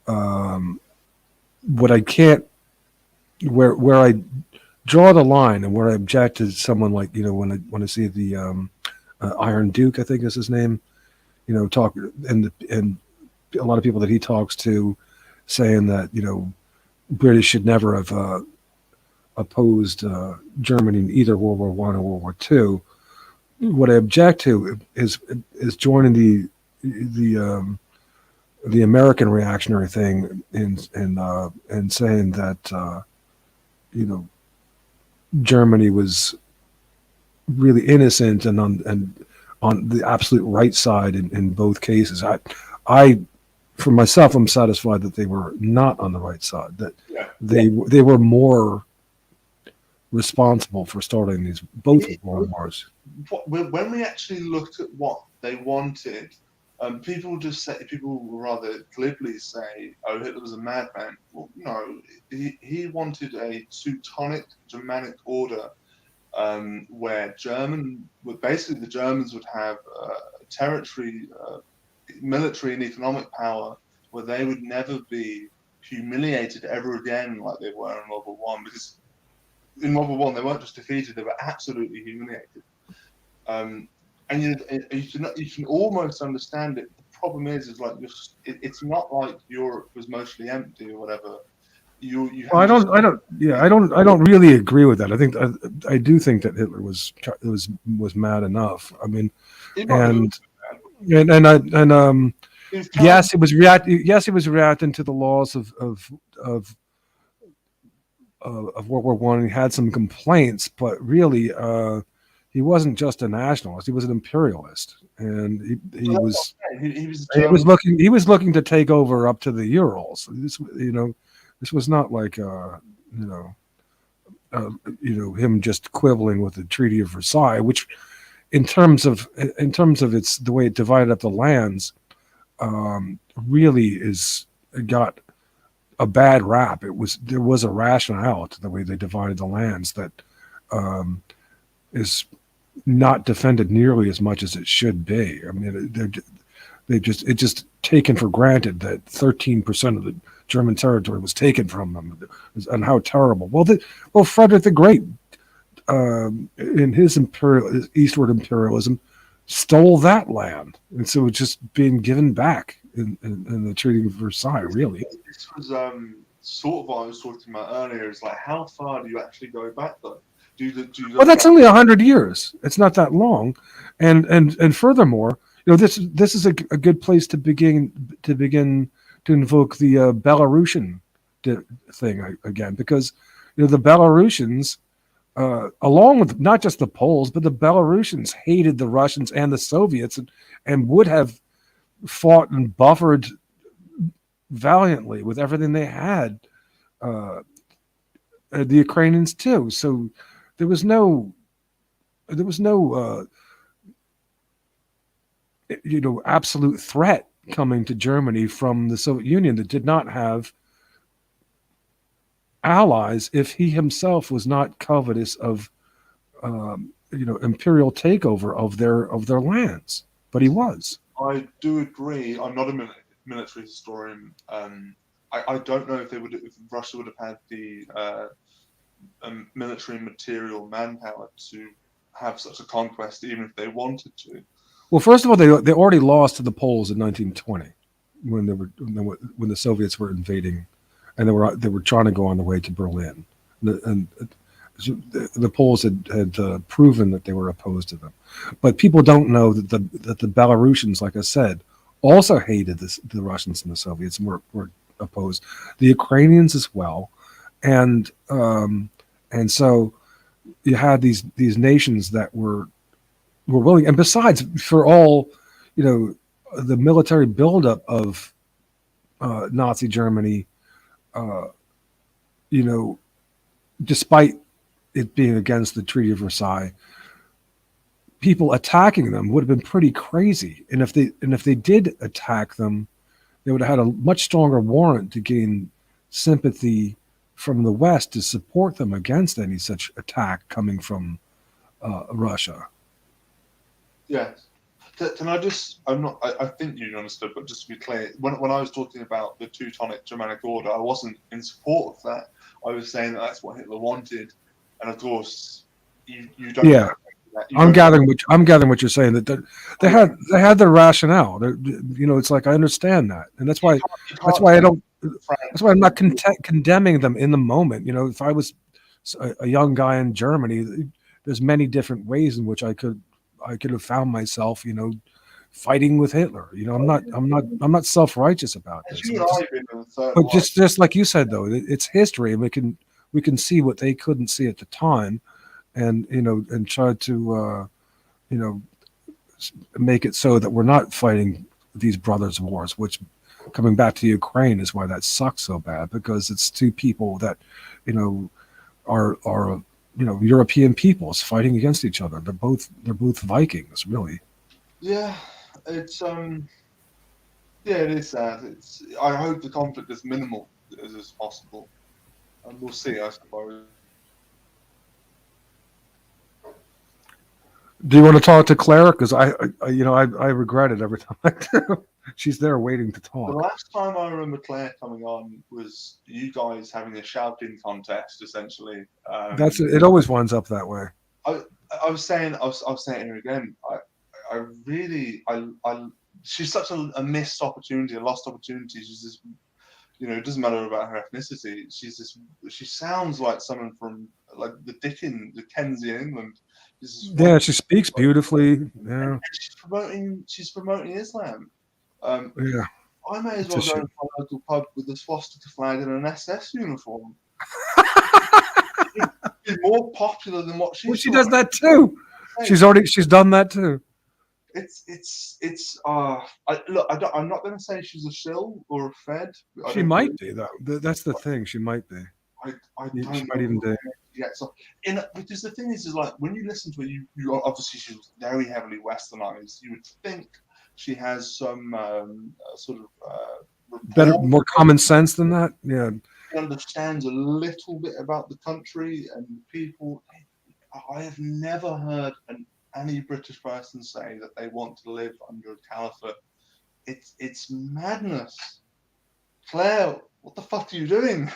what I can't. Where I draw the line and where I object to someone like when I see the Iron Duke, I think is his name, talk and a lot of people that he talks to saying that British should never have opposed Germany in either World War I or World War II. What I object to is joining the American reactionary thing and saying that Germany was really innocent and on the absolute right side in both cases. I for myself, I'm satisfied that they were not on the right side. That they were more responsible for starting both world wars. When we actually looked at what they wanted, people will rather glibly say, "Oh, Hitler was a madman." Well, no, he wanted a Teutonic Germanic order where basically the Germans would have territory, military and economic power, where they would never be humiliated ever again like they were in World War One. Because in World War One, they weren't just defeated; they were absolutely humiliated. And you can almost understand it. The problem is like it's not like Europe was mostly empty or whatever. I don't really agree with that. I think I do think that Hitler was mad enough. I mean, yes, he was reacting to the laws of World War One. He had some complaints, but really, he wasn't just a nationalist. He was an imperialist, and he So that's was what I'm saying. He was a he was looking to take over up to the Urals. This was not like him just quibbling with the Treaty of Versailles, which in terms of its the way it divided up the lands, really got a bad rap. There was a rationale to the way they divided the lands that is not defended nearly as much as it should be. I mean, it's just taken for granted that 13% of the German territory was taken from them, and how terrible. Well, Frederick the Great, in his eastward imperialism, stole that land, and so it's just being given back in the Treaty of Versailles. Really, this was sort of what I was talking about earlier. Is like, how far do you actually go back though? Well, that's only 100 years. It's not that long, and furthermore, this is a good place to begin to invoke the Belarusian thing again, because the Belarusians, along with not just the Poles, but the Belarusians hated the Russians and the Soviets, and would have fought and buffered valiantly with everything they had. The Ukrainians too. So there was no absolute threat coming to Germany from the Soviet Union that did not have allies if he himself was not covetous of imperial takeover of their lands. But he was. I do agree. I'm not a military historian. I don't know if Russia would have had the military material manpower to have such a conquest, even if they wanted to. Well, first of all, they already lost to the Poles in 1920 when the Soviets were invading, and they were trying to go on the way to Berlin, and the Poles had proven that they were opposed to them. But people don't know that the Belarusians, like I said, also hated the Russians and the Soviets and were opposed. The Ukrainians as well, and so you had these nations that were willing. And besides, for all the military buildup of Nazi Germany, despite it being against the Treaty of Versailles, people attacking them would have been pretty crazy. And if they did attack them, they would have had a much stronger warrant to gain sympathy from the West to support them against any such attack coming from Russia. Yes. Can I just? I think you understood, but just to be clear, when I was talking about the Teutonic Germanic Order, I wasn't in support of that. I was saying that that's what Hitler wanted, and of course, you don't. Yeah. I'm gathering what you're saying, that they had their rationale. It's like, I understand that, and that's why I'm not condemning them in the moment. If I was a young guy in Germany, there's many different ways in which I could have found myself, fighting with Hitler. I'm not self-righteous about this. But just like you said, though, it's history, and we can see what they couldn't see at the time. And and try to make it so that we're not fighting these brothers' wars. Which, coming back to Ukraine, is why that sucks so bad, because it's two people that are European peoples fighting against each other. They're both Vikings, really. Yeah, it's it is sad. I hope the conflict is minimal as possible, and we'll see, I suppose. Do you want to talk to Claire? Because I regret it every time I do. She's there waiting to talk. The last time I remember Claire coming on was you guys having a shouting contest, essentially. That's it. It always winds up that way. I was saying here again. She's such a missed opportunity, a lost opportunity. She's this, it doesn't matter about her ethnicity. She sounds like someone from like the Dickens in England. Yeah, she speaks beautifully. Yeah, she's promoting Islam. Yeah, I may as well go to a local pub with a swastika flag and an SS uniform. She's more popular than what she's. Well, she does that too. She's done that too. I'm not going to say she's a shill or a fed. I She don't might believe. be though. That's the thing. She might be. I She don't might even know be. where she gets off. Because the thing is like when you listen to her, you obviously she was very heavily westernized. You would think she has some sort of Better, rapport. more common sense than that. Yeah. She understands a little bit about the country and people. I have never heard any British person say that they want to live under a caliphate. It's madness. Claire, what the fuck are you doing?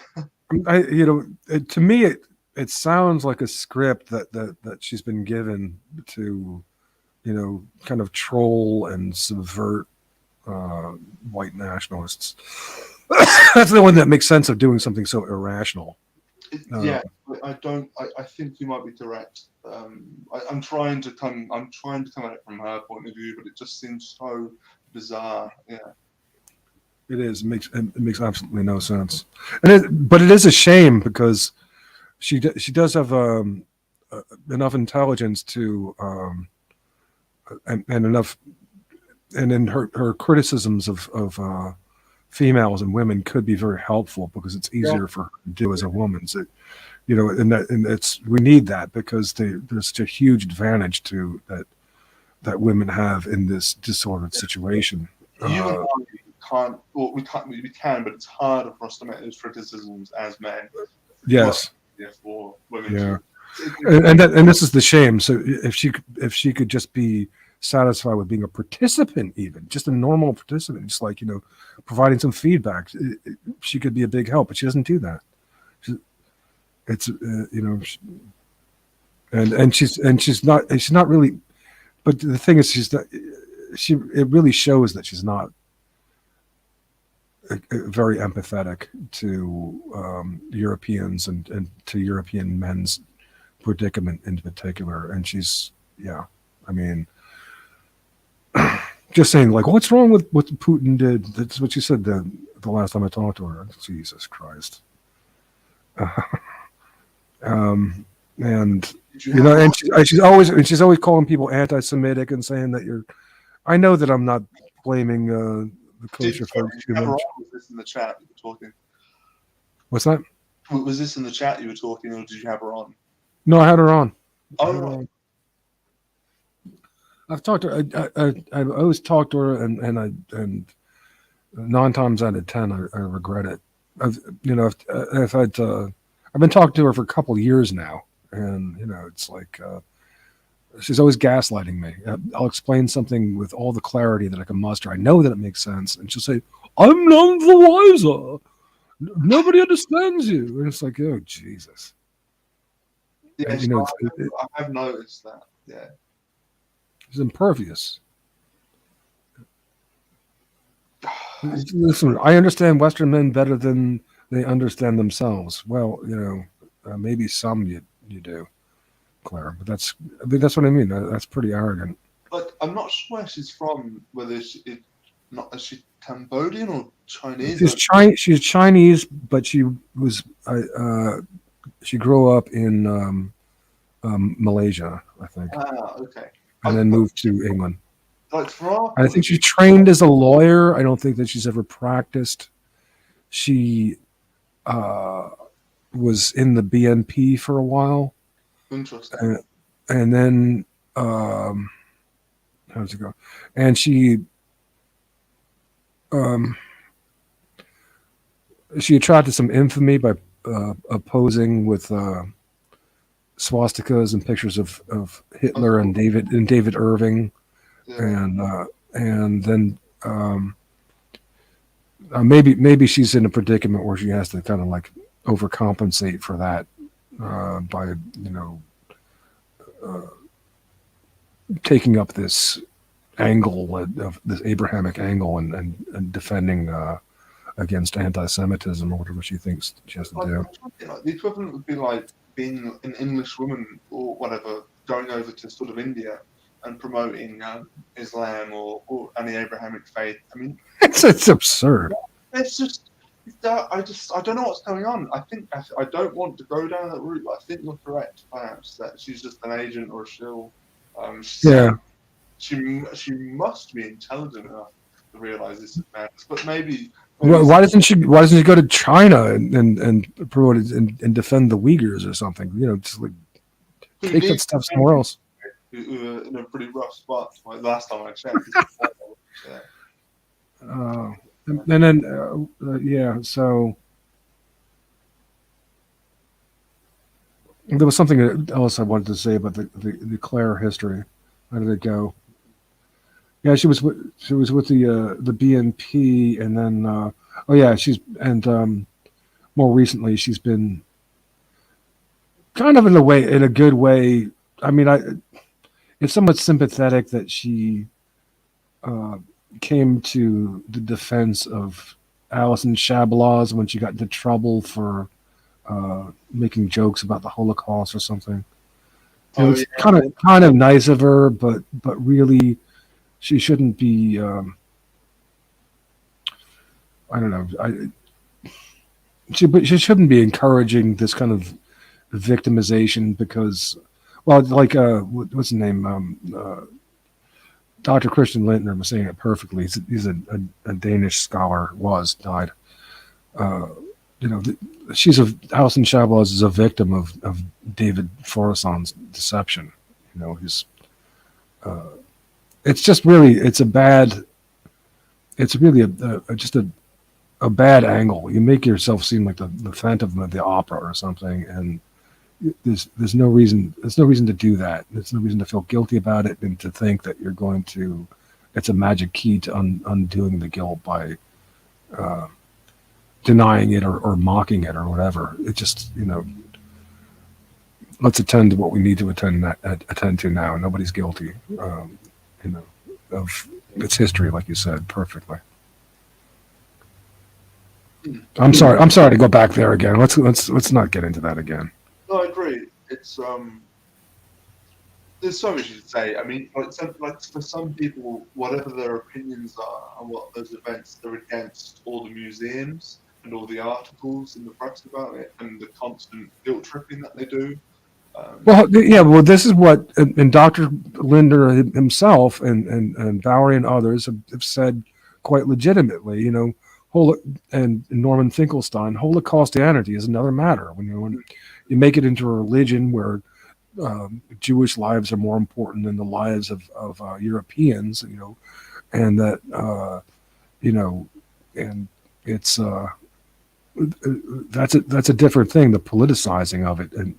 To me, it sounds like a script that she's been given to, kind of troll and subvert white nationalists. That's the one that makes sense of doing something so irrational. Yeah, I don't. I think you might be correct. I'm trying to come at it from her point of view, but it just seems so bizarre. Yeah. It is. It makes absolutely no sense. But it is a shame because she does have enough intelligence to and enough, and in her criticisms of females and women could be very helpful because it's easier for her to do as a woman. So, and it's we need that because there's such a huge advantage to that women have in this disordered situation. You and I can't. Well, we can't. We can, but it's harder for us to make those criticisms as men. Yes. For women. Yeah. And this is the shame. So if she could just be satisfied with being a participant, even just a normal participant, just like providing some feedback, she could be a big help. But she doesn't do that. She's not really. But the thing is, it really shows that she's not very empathetic to Europeans and to European men's predicament in particular. And she's, I mean, just saying like, what's wrong with what Putin did? That's what she said the last time I talked to her. Jesus Christ. And she's always calling people anti-Semitic and saying that I know that I'm not blaming the kosher folks too much. Was this in the chat you were talking? What's that? Was this in the chat you were talking, or did you have her on? No, I had her on. Oh, I've talked to her. I always talk to her, and 9 times out of 10, I regret it. I've been talking to her for a couple of years now, and it's like she's always gaslighting me. I'll explain something with all the clarity that I can muster. I know that it makes sense, and she'll say, "I'm none the wiser. Nobody understands you." And it's like, oh Jesus. yeah, And, I have noticed that. Yeah, it's impervious. Listen, I understand Western men better than they understand themselves. Well, maybe some you do, Claire, but that's what I mean. That's pretty arrogant. But I'm not sure where she's from. Whether is she Cambodian or Chinese? She's Chinese, but she was she grew up in Malaysia, I think. Ah, okay. And then moved to England. Like I think she's trained as a lawyer. I don't think that she's ever practiced. She was in the BNP for a while. Interesting. And then how does it go? And she attracted some infamy by posing with swastikas and pictures of Hitler and David Irving. Yeah. And then maybe she's in a predicament where she has to kind of like overcompensate for that by taking up this angle of this Abrahamic angle and defending against anti-Semitism or whatever she thinks she has to do. The equivalent would be like being an English woman or whatever going over to sort of India and promoting Islam or any Abrahamic faith. I mean, it's absurd. It's just, I don't know what's going on. I don't want to go down that route. But I think you're correct, perhaps, that she's just an agent or a shill. she must be intelligent enough to realize this is madness. But maybe Why doesn't she go to China and promote it and defend the Uyghurs or something? Just like take that stuff somewhere else. In a pretty rough spot. Like last time I checked. And then yeah, so there was something else I wanted to say about the Claire history. How did it go? Yeah, she was with the BNP, and then more recently she's been kind of in a good way. I mean, it's somewhat sympathetic that she came to the defense of Alison Chablaz when she got into trouble for making jokes about the Holocaust or something. It's kind of nice of her, but really, she shouldn't be. I don't know. She shouldn't be encouraging this kind of victimization because, well, like what's his name? Dr. Christian Lindner was saying it perfectly. He's a Danish scholar. Died. Alison Chablaz is a victim of David Foreson's deception. It's really just a bad angle. You make yourself seem like the Phantom of the Opera or something, and there's no reason to do that. There's no reason to feel guilty about it and to think that you're going to. It's a magic key to undoing the guilt by denying it or mocking it or whatever. It just let's attend to what we need to attend to now. Nobody's guilty. Of its history, like you said, perfectly. I'm sorry to go back there again. Let's not get into that again. No, I agree. It's there's so much to say. I mean, like for some people, whatever their opinions are on what those events, they're against all the museums and all the articles in the press about it and the constant guilt tripping that they do. Well, this is what and Dr. Linder himself and Bowery and others have said quite legitimately. And Norman Finkelstein, Holocaustianity is another matter. When you make it into a religion where Jewish lives are more important than the lives of Europeans, and that and it's that's a different thing. The politicizing of it and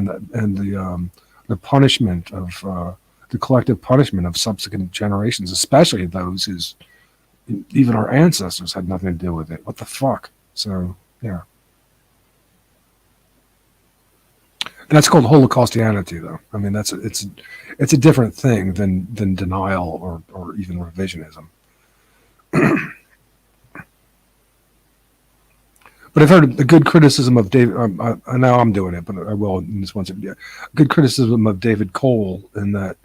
the punishment of the collective punishment of subsequent generations, especially those whose even our ancestors had nothing to do with it. What the fuck? So yeah, that's called Holocaustianity, though. I mean, it's a different thing than denial or even revisionism. But I've heard a good criticism of David. Now I'm doing it, but I will in this one second. Yeah, good criticism of David Cole in that,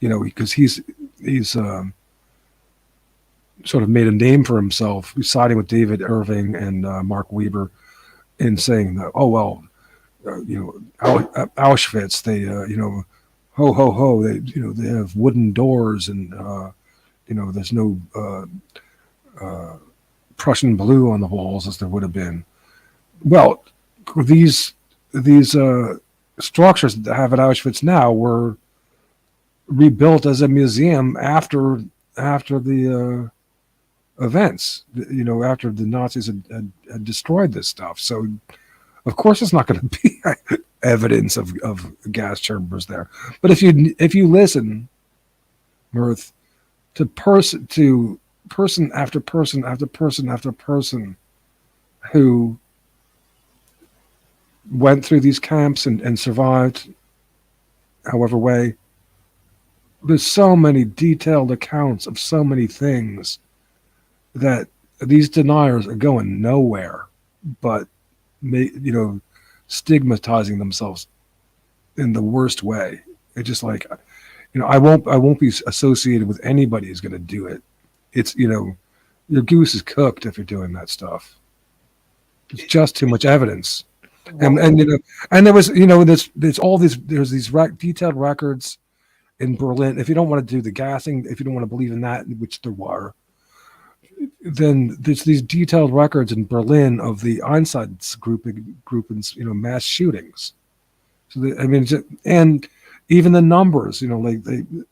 because he's sort of made a name for himself, siding with David Irving and Mark Weber in saying that, Auschwitz, they ho ho ho, they have wooden doors and there's no Prussian blue on the walls as there would have been. Well, these structures that have at Auschwitz now were rebuilt as a museum after the events, after the Nazis had destroyed this stuff. So, of course, it's not going to be evidence of gas chambers there. But if you listen, Mirth, to person after person after person after person who went through these camps and survived however way, there's so many detailed accounts of so many things that these deniers are going nowhere but stigmatizing themselves in the worst way. It's just like, I won't be associated with anybody who's going to do it. It's, your goose is cooked if you're doing that stuff. It's just too much evidence. And there was, there's all these, there's these detailed records in Berlin, if you don't want to do the gassing, if you don't want to believe in that, which there were, then there's these detailed records in Berlin of the Einstein's groupings, mass shootings. So and even the numbers, like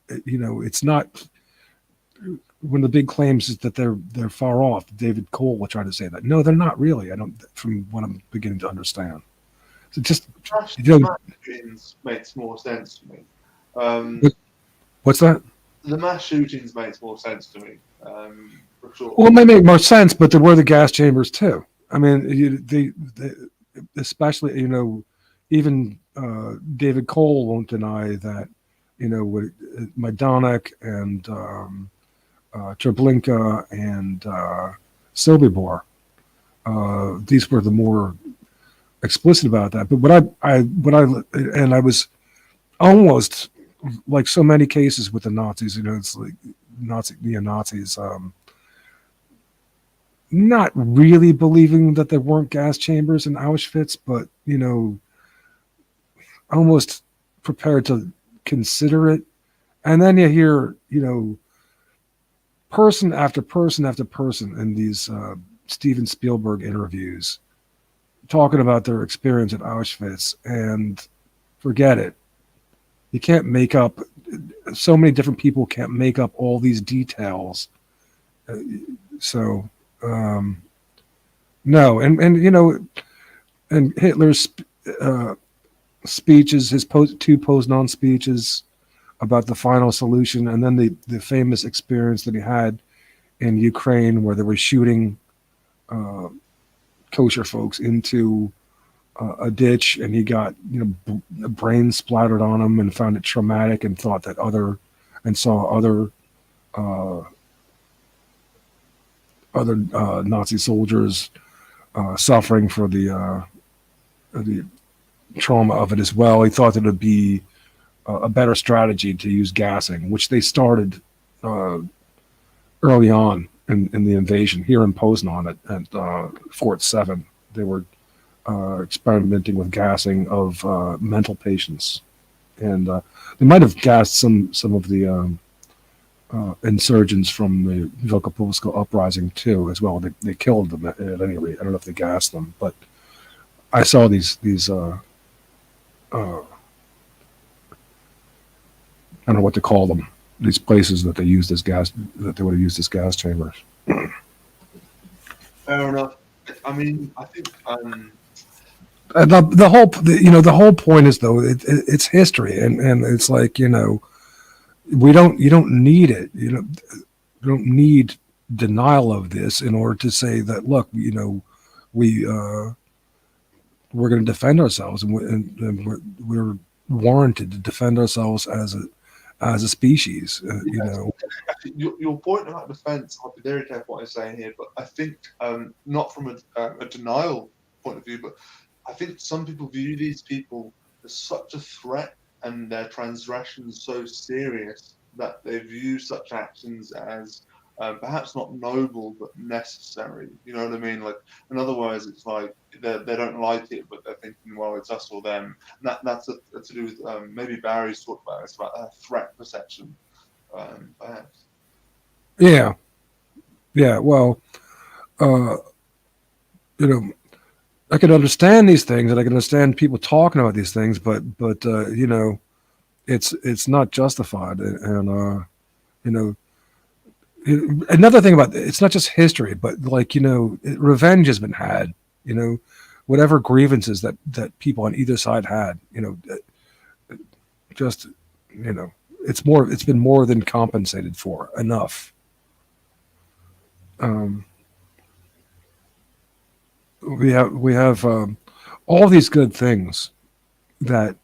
it's not one of the big claims is that they're far off. David Cole will try to say that. No, they're not really. I don't, from what I'm beginning to understand. So just Mass shootings makes more sense to me. What's that? The mass shootings makes more sense to me. For sure. Well, it may make more sense, but there were the gas chambers too. I mean, especially even David Cole won't deny that with Majdanek and Treblinka and Sobibor, these were the more explicit about that. But I was almost like so many cases with the Nazis. It's like neo-Nazis. Not really believing that there weren't gas chambers in Auschwitz, but almost prepared to consider it. And then you hear person after person after person in these Steven Spielberg interviews talking about their experience at Auschwitz, and forget it. You can't make up, so many different people can't make up all these details. No, and Hitler's speeches, his two Poznan speeches about the final solution, and then the famous experience that he had in Ukraine where they were shooting kosher folks into a ditch, and he got brain splattered on him and found it traumatic and thought that saw other Nazi soldiers suffering for the trauma of it as well. He thought that it would be a better strategy to use gassing, which they started early on in the invasion here in Poznan at Fort 7. They were experimenting with gassing of mental patients, and they might have gassed some of the insurgents from the Wielkopolska uprising too, as well. They killed them at any rate. I don't know if they gassed them, but I saw these I don't know what to call them. These places that they used as gas, that they would have used as gas chambers. Fair enough. I mean, I think the whole point is though it's history, and it's like you don't need it. You don't need denial of this in order to say that look, we're going to defend ourselves, and we're warranted to defend ourselves as a species. Your point about defense, I'll be very careful what I say here, but I think not from a denial point of view, but I think some people view these people as such a threat and their transgressions so serious that they view such actions as perhaps not noble but necessary. You know what I mean? Like, in other words, it's like they don't like it, but they're thinking, well, it's us or them. And that's to do with maybe Barry's talked about this, about threat perception, perhaps. Yeah. Well, I can understand these things, and I can understand people talking about these things, but it's not justified, and another thing about it's not just history, but revenge has been had. Whatever grievances that people on either side had, it's been more than compensated for enough. We have all these good things that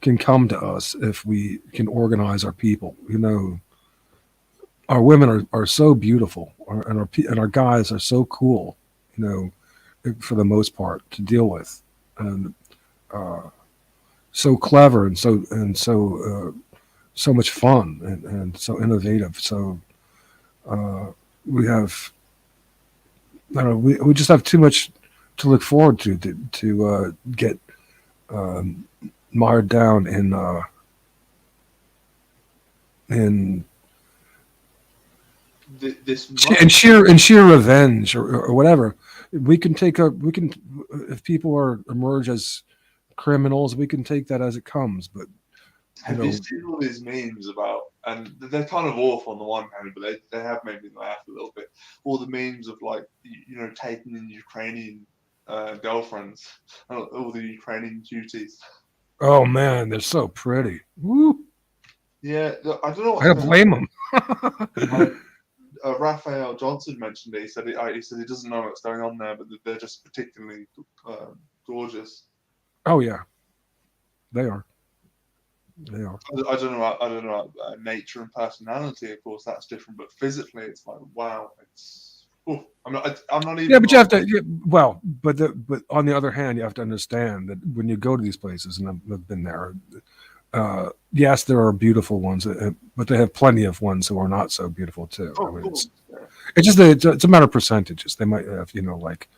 can come to us if we can organize our people. Our women are so beautiful, and our guys are so cool, for the most part to deal with, and so clever and so much fun and so innovative. So we have, I don't know, we just have too much to look forward to get mired down in and This sheer revenge or whatever. We can if people emerge as criminals, we can take that as it comes. But have you seen all these memes about, and they're kind of awful on the one hand, but they have made me laugh a little bit. All the memes of like, taking in Ukrainian girlfriends, all the Ukrainian duties. oh man, they're so pretty. Woo. Yeah, I don't know what's I don't blame them. Raphael Johnson mentioned it. He said he doesn't know what's going on there, but they're just particularly gorgeous. Oh yeah, they are. They are. I don't know about nature and personality. Of course, that's different. But physically, it's like wow. I'm not even. Yeah, but you have to. Yeah, well, but on the other hand, you have to understand that when you go to these places, and I've been there. Yes, there are beautiful ones, but they have plenty of ones who are not so beautiful too. Oh, I mean, cool. it's just it's a matter of percentages. They might have, like,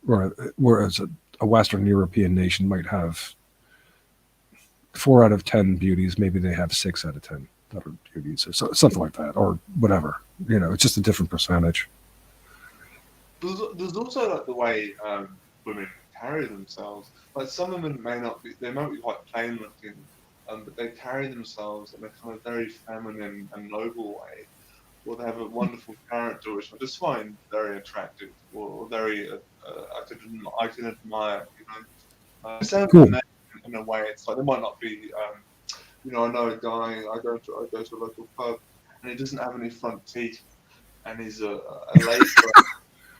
whereas a Western European nation might have 4 out of 10 beauties, maybe they have 6 out of 10 that are beauties, or something like that, or whatever. It's just a different percentage. There's also like the way women carry themselves. Like some women might be quite plain looking, but they carry themselves in a kind of very feminine and noble way, or they have a wonderful character which I just find very attractive, or very I can admire. Cool. In a way, it's like they might not be. I know a guy. I go to a local pub, and he doesn't have any front teeth, and he's a laborer,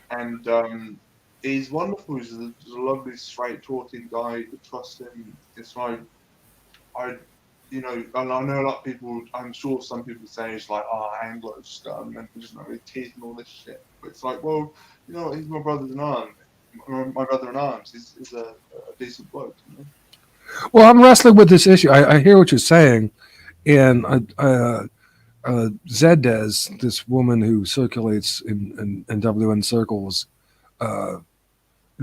and he's wonderful. He's a lovely, straight talking guy. You could trust him. It's like and I know a lot of people. I'm sure some people say it's like, Anglo scum, and he doesn't have any teeth and all this shit. But it's like, well, he's my brother in arms. My brother in arms. He's a decent bloke. Well, I'm wrestling with this issue. I hear what you're saying, and Zedez, this woman who circulates in WN circles,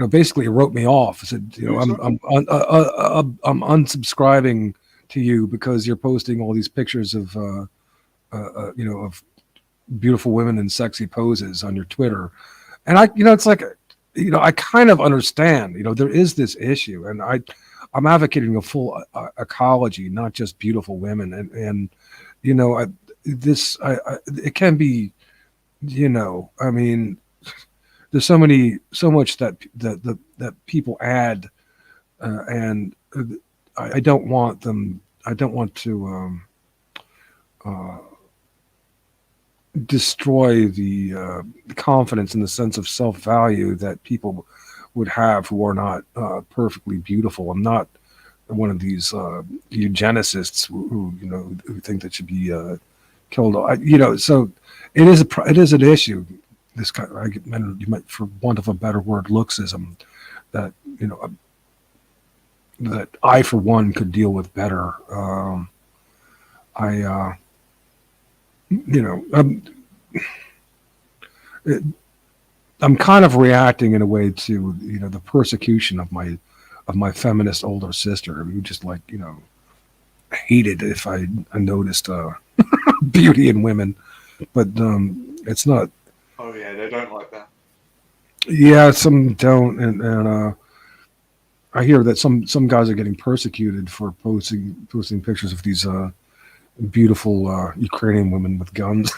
basically wrote me off. Said, I'm unsubscribing to you because you're posting all these pictures of of beautiful women in sexy poses on your Twitter, and it's like, I kind of understand. There is this issue, and I'm advocating a full ecology, not just beautiful women, and it can be, I mean, there's so much that people add, and I don't want them. I don't want to destroy the confidence and the sense of self-value that people would have who are not perfectly beautiful. I'm not one of these eugenicists who think that should be killed. So it is an issue. This kind of, you might, for want of a better word, looksism, that that I, for one, could deal with better. I'm kind of reacting in a way to the persecution of my feminist older sister, who just hated if I noticed beauty in women, but it's not. Oh yeah, they don't like that. Yeah, some don't, and I hear that some guys are getting persecuted for posting pictures of these beautiful Ukrainian women with guns.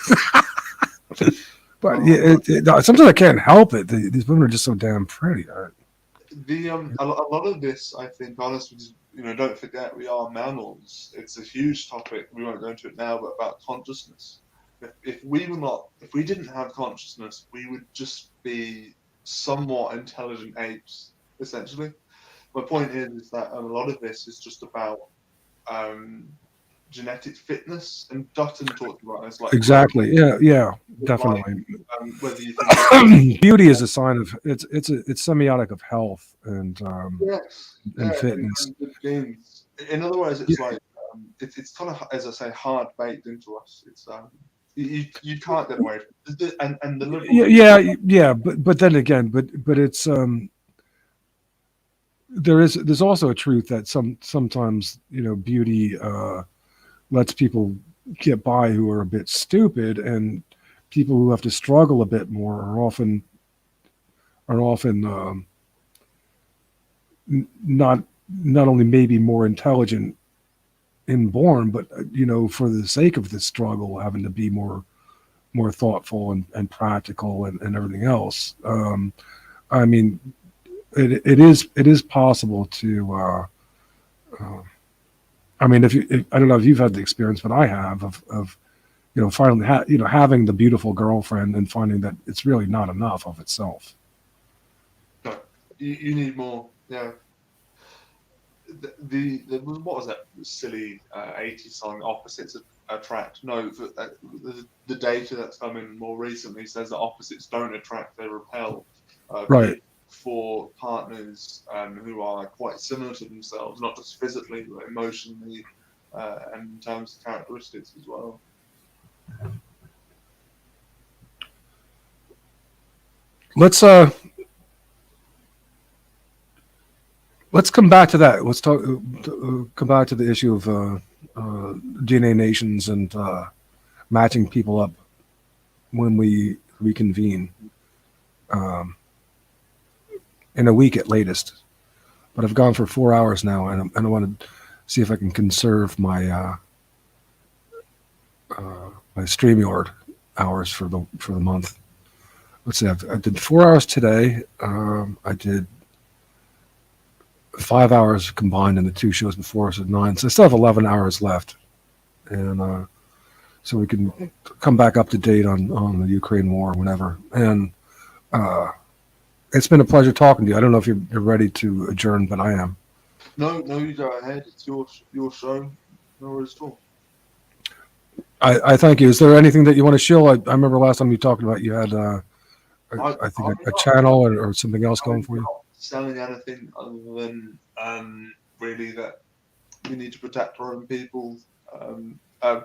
But sometimes I can't help it. These women are just so damn pretty. A lot of this, I think, honestly, don't forget we are mammals. It's a huge topic. We won't go into it now, but about consciousness. If we didn't have consciousness, we would just be somewhat intelligent apes, essentially. My point is that a lot of this is just about genetic fitness, and Dutton talked about this. Like exactly, yeah, definitely. Whether you think beauty is a sign of it's semiotic of health and fitness. In other words, it's like it's kind of, as I say, hard baked into us. It's you can't get away from it. And the liberal but then again, but it's there's also a truth that sometimes beauty lets people get by who are a bit stupid, and people who have to struggle a bit more are often not only maybe more intelligent inborn, but for the sake of the struggle, having to be more thoughtful and practical and everything else. I mean, it is possible to. I mean, if I don't know if you've had the experience, but I have of finally having the beautiful girlfriend and finding that it's really not enough of itself. No, you need more. Yeah. The what was that silly 80s song? Opposites attract. No, the data that's come in more recently says that opposites don't attract; they repel. Right. For partners who are quite similar to themselves, not just physically, but emotionally, and in terms of characteristics as well. Let's come back to that. Let's come back to the issue of DNA nations and matching people up when we reconvene in a week at latest. But I've gone for 4 hours now, and I want to see if I can conserve my my StreamYard hours for the month. Let's see. I did 4 hours today. I did 5 hours combined in the two shows before, so 9. So I still have 11 hours left, and so we can come back up to date on the Ukraine war whenever. And it's been a pleasure talking to you. I don't know if you're ready to adjourn, but I am. No, you go ahead. It's your show. No worries at all. I thank you. Is there anything that you want to show? I remember last time you talked about you had I think a channel or something else going for you. Not selling anything other than really that we need to protect our own people.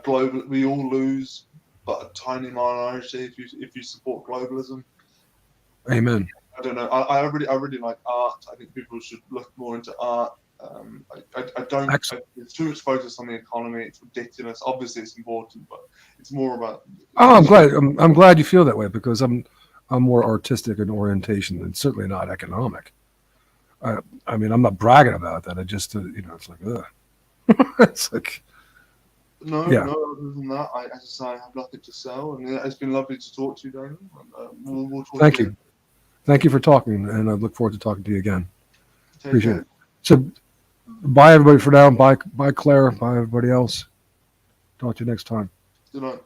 Global, we all lose, but a tiny minority if you support globalism. Amen. I don't know. I really like art. I think people should look more into art. I don't. It's too much focus on the economy. It's ridiculous. Obviously, it's important, but it's more about. Oh, I'm glad you feel that way, because I'm more artistic in orientation and certainly not economic. I mean, I'm not bragging about that. I just it's like ugh. It's like. No, yeah. no. Other than that, I have nothing to sell, and it's been lovely to talk to you, Daniel. We'll talk. Thank you. Thank you for talking, and I look forward to talking to you again. Appreciate it. So, bye everybody for now. Bye Claire. Bye everybody else. Talk to you next time. Good night.